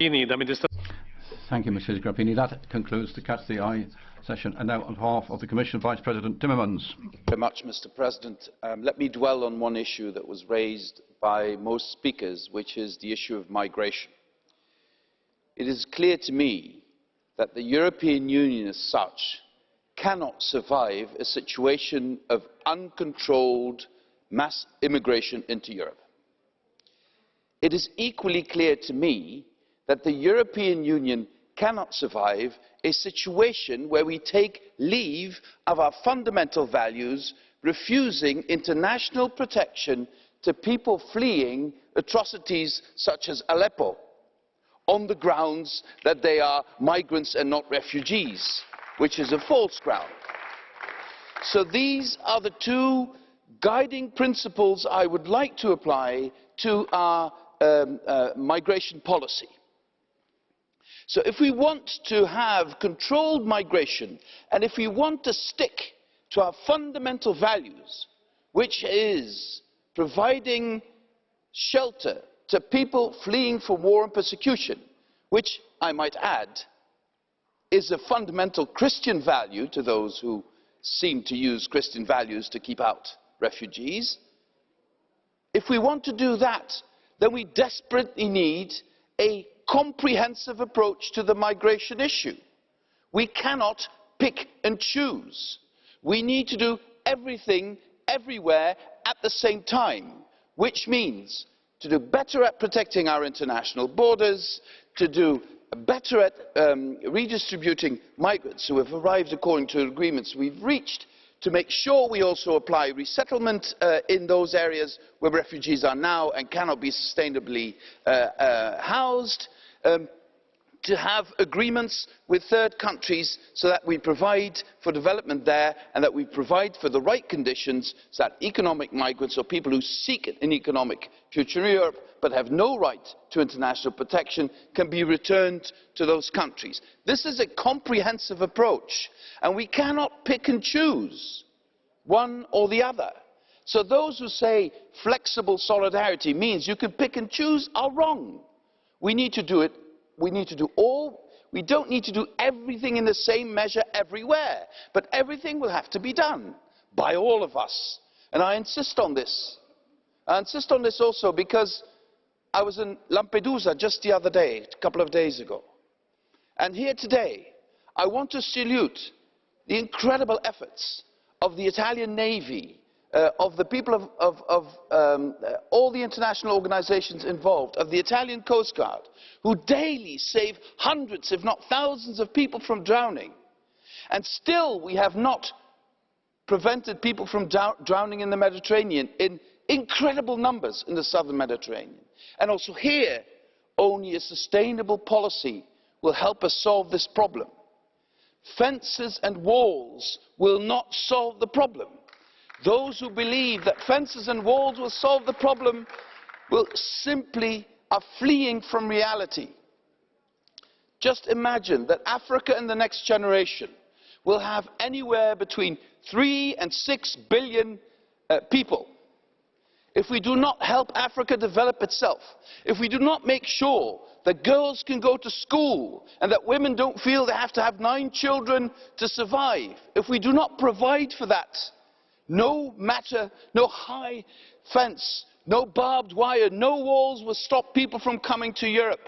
Thank you, Mrs. Grappini. That concludes the Catch the Eye session. And now on behalf of the Commission, Vice President Timmermans. Thank you very much, Mr. President. Let me dwell on one issue that was raised by most speakers, which is the issue of migration. It is clear to me that the European Union as such cannot survive a situation of uncontrolled mass immigration into Europe. It is equally clear to me that the European Union cannot survive a situation where we take leave of our fundamental values, refusing international protection to people fleeing atrocities such as Aleppo, on the grounds that they are migrants and not refugees, which is a false ground. So these are the two guiding principles I would like to apply to our migration policy. So if we want to have controlled migration, and if we want to stick to our fundamental values, which is providing shelter to people fleeing from war and persecution, which, I might add, is a fundamental Christian value to those who seem to use Christian values to keep out refugees. If we want to do that, then we desperately need a comprehensive approach to the migration issue. We cannot pick and choose. We need to do everything, everywhere, at the same time, which means to do better at protecting our international borders, to do better at redistributing migrants who have arrived according to agreements we've reached, to make sure we also apply resettlement in those areas where refugees are now and cannot be sustainably housed, to have agreements with third countries so that we provide for development there and that we provide for the right conditions so that economic migrants or people who seek an economic future in Europe but have no right to international protection can be returned to those countries. This is a comprehensive approach, and we cannot pick and choose one or the other. So those who say flexible solidarity means you can pick and choose are wrong. We need to do it. We need to do all. We don't need to do everything in the same measure everywhere, but everything will have to be done by all of us. And I insist on this. I insist on this also because I was in Lampedusa just the other day, a couple of days ago. And here today, I want to salute the incredible efforts of the Italian Navy, of the people of all the international organizations involved, of the Italian Coast Guard, who daily save hundreds, if not thousands, of people from drowning. And still we have not prevented people from drowning in the Mediterranean in incredible numbers in the southern Mediterranean. And also here, only a sustainable policy will help us solve this problem. Fences and walls will not solve the problem. Those who believe that fences and walls will solve the problem simply are fleeing from reality. Just imagine that Africa in the next generation will have anywhere between 3 and 6 billion people. If we do not help Africa develop itself, if we do not make sure that girls can go to school and that women don't feel they have to have 9 children to survive, if we do not provide for that, no high fence, no barbed wire, no walls will stop people from coming to Europe.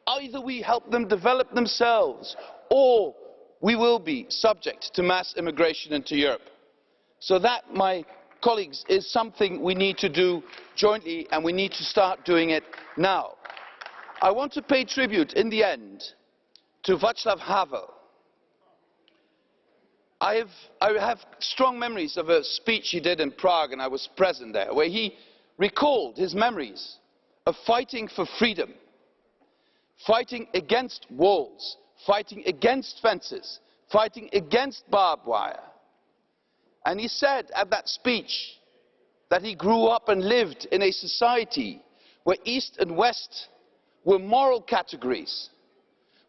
Either we help them develop themselves, or we will be subject to mass immigration into Europe. So that, my colleagues, is something we need to do jointly, and we need to start doing it now. I want to pay tribute in the end to Václav Havel. I have strong memories of a speech he did in Prague, and I was present there, where he recalled his memories of fighting for freedom, fighting against walls, fighting against fences, fighting against barbed wire. And he said at that speech that he grew up and lived in a society where East and West were moral categories,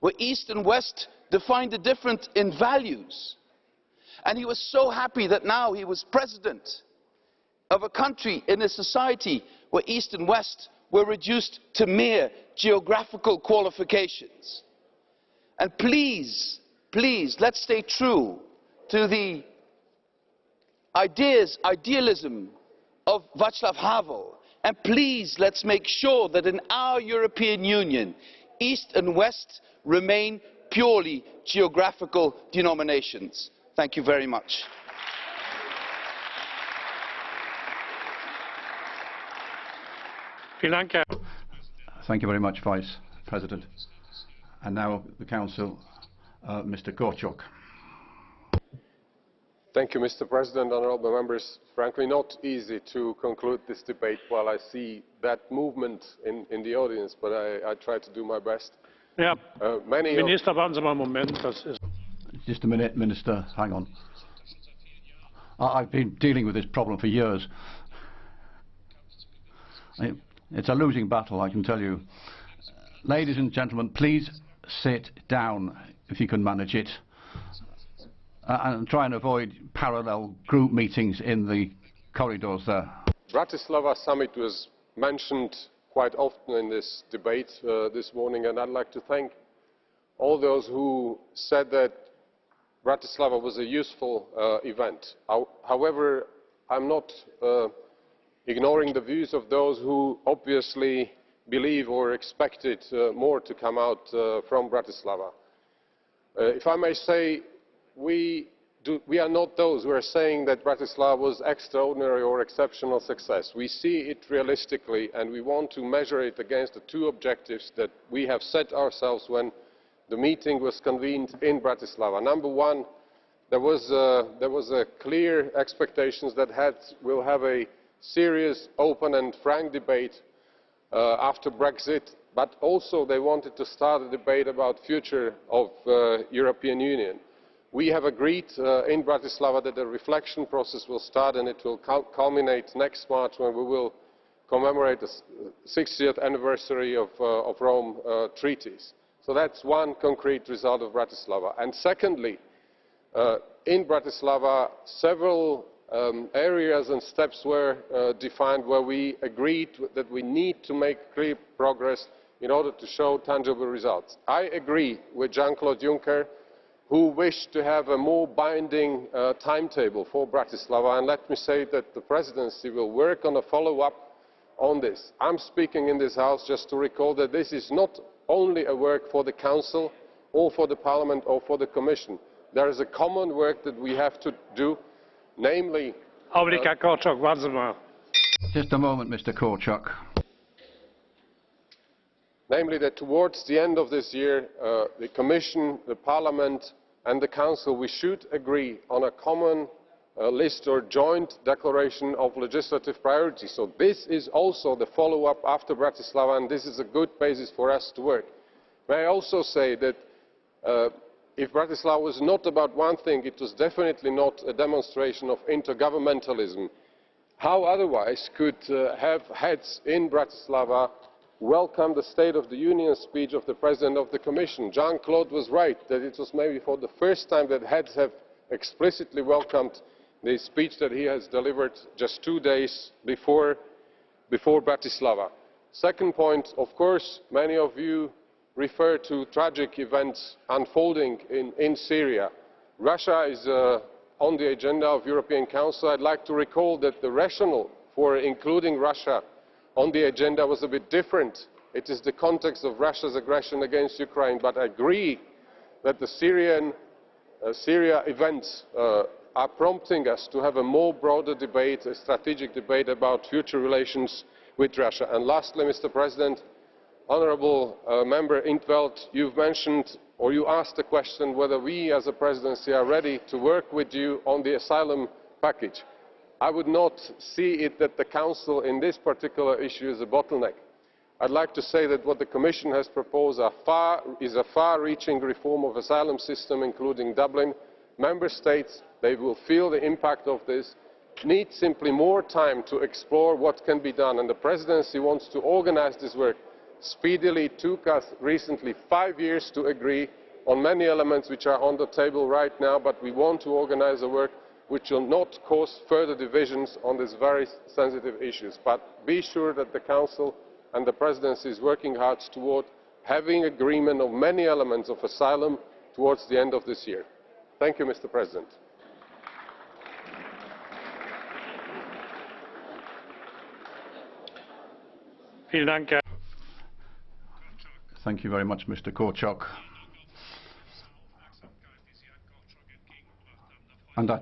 where East and West defined the different in values. And he was so happy that now he was president of a country in a society where East and West were reduced to mere geographical qualifications. And please, let's stay true to the idealism of Václav Havel, and please let's make sure that in our European Union, East and West remain purely geographical denominations. Thank you very much. Thank you very much, Vice President. And now the Council, Mr. Korčok. Thank you, Mr. President, honourable members. Frankly, not easy to conclude this debate while I see that movement in the audience, but I try to do my best. Ja, Minister, warten Sie mal einen Moment. Just a minute, Minister, hang on. I've been dealing with this problem for years. It's a losing battle, I can tell you. Ladies and gentlemen, please sit down if you can manage it. And try and avoid parallel group meetings in the corridors there. Bratislava summit was mentioned quite often in this debate this morning, and I'd like to thank all those who said that Bratislava was a useful event. However, I'm not ignoring the views of those who obviously believe or expected more to come out from Bratislava. If I may say, we are not those who are saying that Bratislava was extraordinary or exceptional success. We see it realistically, and we want to measure it against the 2 objectives that we have set ourselves when the meeting was convened in Bratislava. Number 1, there was a clear expectation that we'll have a serious, open and frank debate after Brexit, but also they wanted to start a debate about the future of the European Union. We have agreed in Bratislava that the reflection process will start, and it will culminate next March when we will commemorate the 60th anniversary of Rome treaties. So that's one concrete result of Bratislava. And secondly, in Bratislava, several areas and steps were defined where we agreed that we need to make clear progress in order to show tangible results. I agree with Jean-Claude Juncker, who wished to have a more binding timetable for Bratislava, and let me say that the presidency will work on a follow-up on this. I'm speaking in this House just to recall that this is not only a work for the Council or for the Parliament or for the Commission. There is a common work that we have to do, namely... Just a moment, Mr. Korčok. Namely that towards the end of this year, the Commission, the Parliament and the Council, we should agree on a common list or joint declaration of legislative priorities. So this is also the follow-up after Bratislava, and this is a good basis for us to work. May I also say that if Bratislava was not about one thing, it was definitely not a demonstration of intergovernmentalism. How otherwise could have heads in Bratislava welcome the State of the Union speech of the President of the Commission? Jean-Claude was right that it was maybe for the first time that heads have explicitly welcomed the speech that he has delivered just 2 days before Bratislava. Second point, of course, many of you refer to tragic events unfolding in Syria. Russia is on the agenda of the European Council. I'd like to recall that the rationale for including Russia on the agenda was a bit different. It is the context of Russia's aggression against Ukraine, but I agree that the Syria events are prompting us to have a more broader debate, a strategic debate about future relations with Russia. And lastly, Mr. President, Honourable Member in 't Veld, you've mentioned or you asked the question whether we as a presidency are ready to work with you on the asylum package. I would not see it that the Council in this particular issue is a bottleneck. I'd like to say that what the Commission has proposed is a far-reaching reform of the asylum system, including Dublin. Member States, they will feel the impact of this, need simply more time to explore what can be done, and the Presidency wants to organise this work speedily. It took us recently 5 years to agree on many elements which are on the table right now, but we want to organise a work which will not cause further divisions on these very sensitive issues. But be sure that the Council and the Presidency is working hard toward having agreement on many elements of asylum towards the end of this year. Thank you, Mr. President. Thank you very much, Mr. Korčok. And I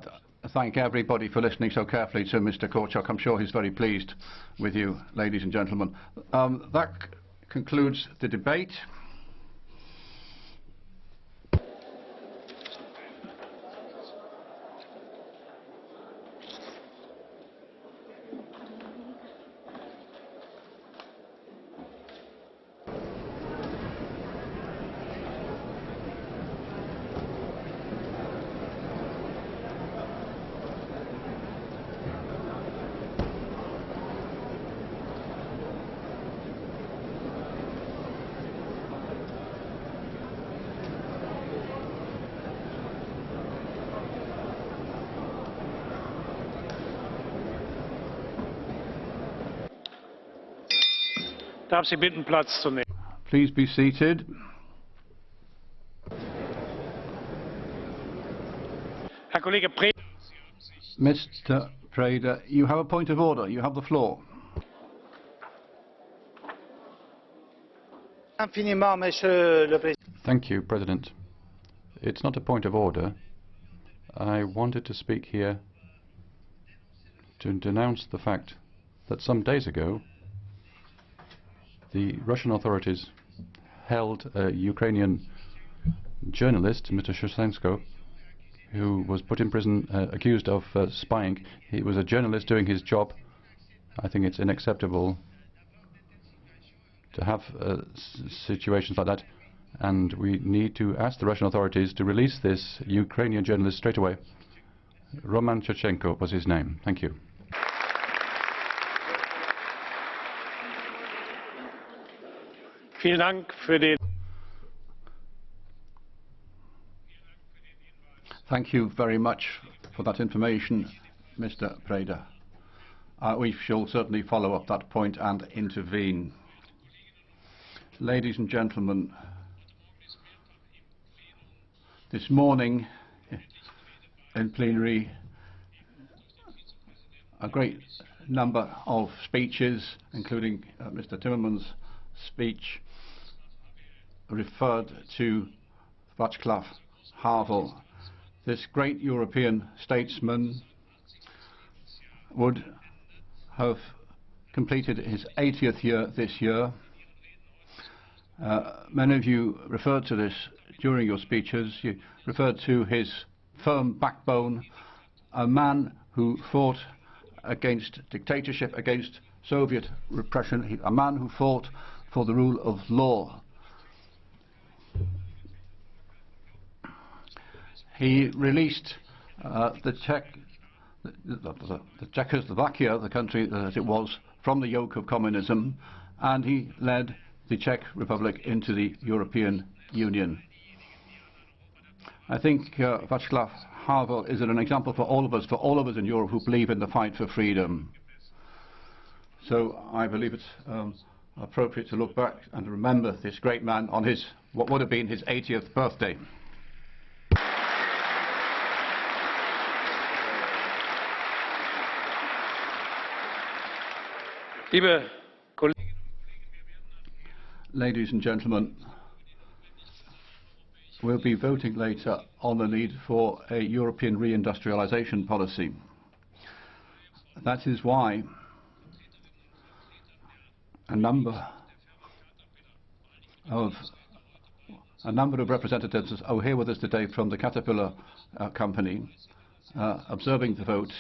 thank everybody for listening so carefully to Mr. Korčok. I'm sure he's very pleased with you, ladies and gentlemen. That concludes the debate. Darf Sie bitten, Platz zu nehmen. Please be seated. Herr Kollege Preda. Mr. Preda, you have a point of order. You have the floor. Thank you, President. It's not a point of order. I wanted to speak here to denounce the fact that some days ago the Russian authorities held a Ukrainian journalist, Mr. Shevchenko, who was put in prison accused of spying. He was a journalist doing his job. I think it's unacceptable to have situations like that, and we need to ask the Russian authorities to release this Ukrainian journalist straight away. Roman Shevchenko was his name. Thank you. Thank you very much for that information, Mr. Preda. We shall certainly follow up that point and intervene. Ladies and gentlemen, this morning in plenary, a great number of speeches, including Mr. Timmermans' speech, referred to Václav Havel. This great European statesman would have completed his 80th year this year. Many of you referred to this during your speeches. You referred to his firm backbone, a man who fought against dictatorship, against Soviet repression, a man who fought for the rule of law. He released the the Czechoslovakia, the country as it was, from the yoke of communism, and he led the Czech Republic into the European Union. I think Václav Havel is an example for all of us in Europe who believe in the fight for freedom. So I believe it's appropriate to look back and remember this great man on his, what would have been his 80th birthday. Ladies and gentlemen, we'll be voting later on the need for a European reindustrialization policy. That is why a number of representatives are here with us today from the Caterpillar company, observing the vote.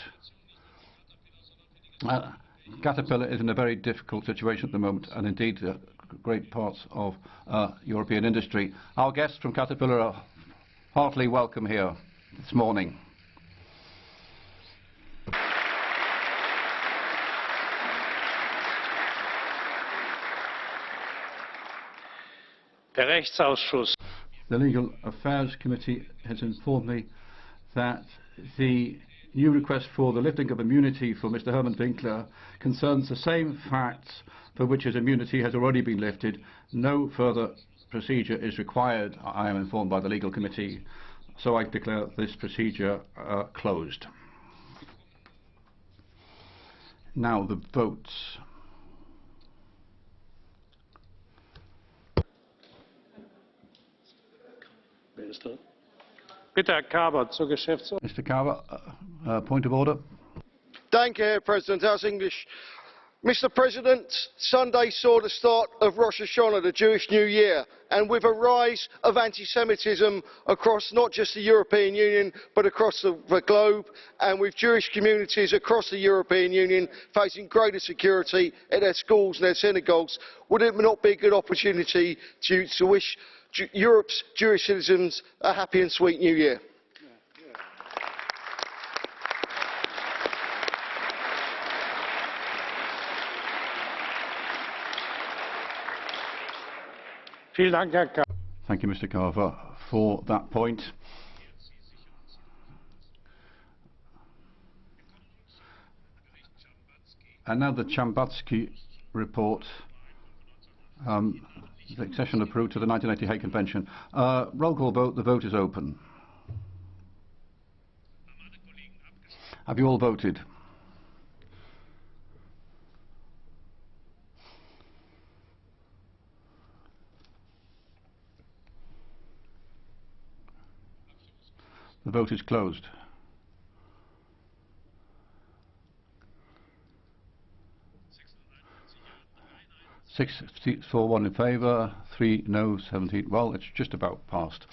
Caterpillar is in a very difficult situation at the moment, and indeed great parts of European industry. Our guests from Caterpillar are heartily welcome here this morning. The Legal Affairs Committee has informed me that the new request for the lifting of immunity for Mr. Herman Winkler concerns the same facts for which his immunity has already been lifted. No further procedure is required, I am informed by the Legal Committee, so I declare this procedure closed. Now the votes. Mr. Carver, point of order. Thank you, Herr President. That's English. Mr. President, Sunday saw the start of Rosh Hashanah, the Jewish New Year, and with a rise of anti-Semitism across not just the European Union but across the globe, and with Jewish communities across the European Union facing greater security in their schools and their synagogues, would it not be a good opportunity to wish Europe's Jewish citizens a happy and sweet New Year? Thank you, Mr. Carver, for that point. And now the Chambatsky report, the accession of Peru to the 1980 Hague Convention. Roll call vote. The vote is open. Have you all voted? The vote is closed. Six seats for, 1 in favour, 3 no, 17. Well, it's just about passed.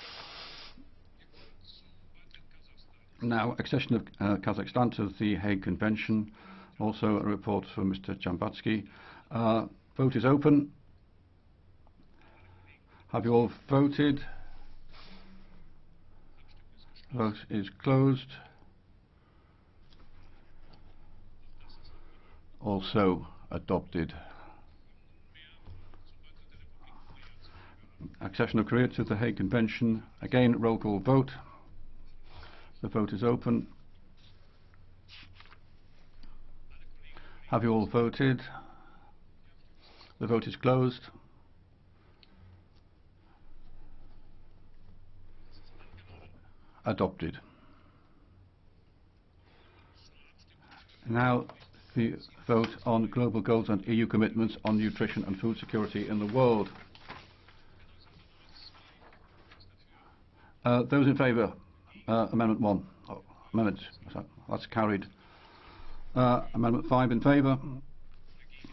Now, accession of Kazakhstan to the Hague Convention. Also a report from Mr. Chambatsky. Vote is open. Have you all voted? Vote is closed. Also adopted. Accession of Korea to the Hague Convention. Again, roll call vote. The vote is open. Have you all voted? The vote is closed. Adopted. Now the vote on global goals and EU commitments on nutrition and food security in the world. Those in favour, Amendment 1. Amendment, that's carried. Amendment 5 in favour.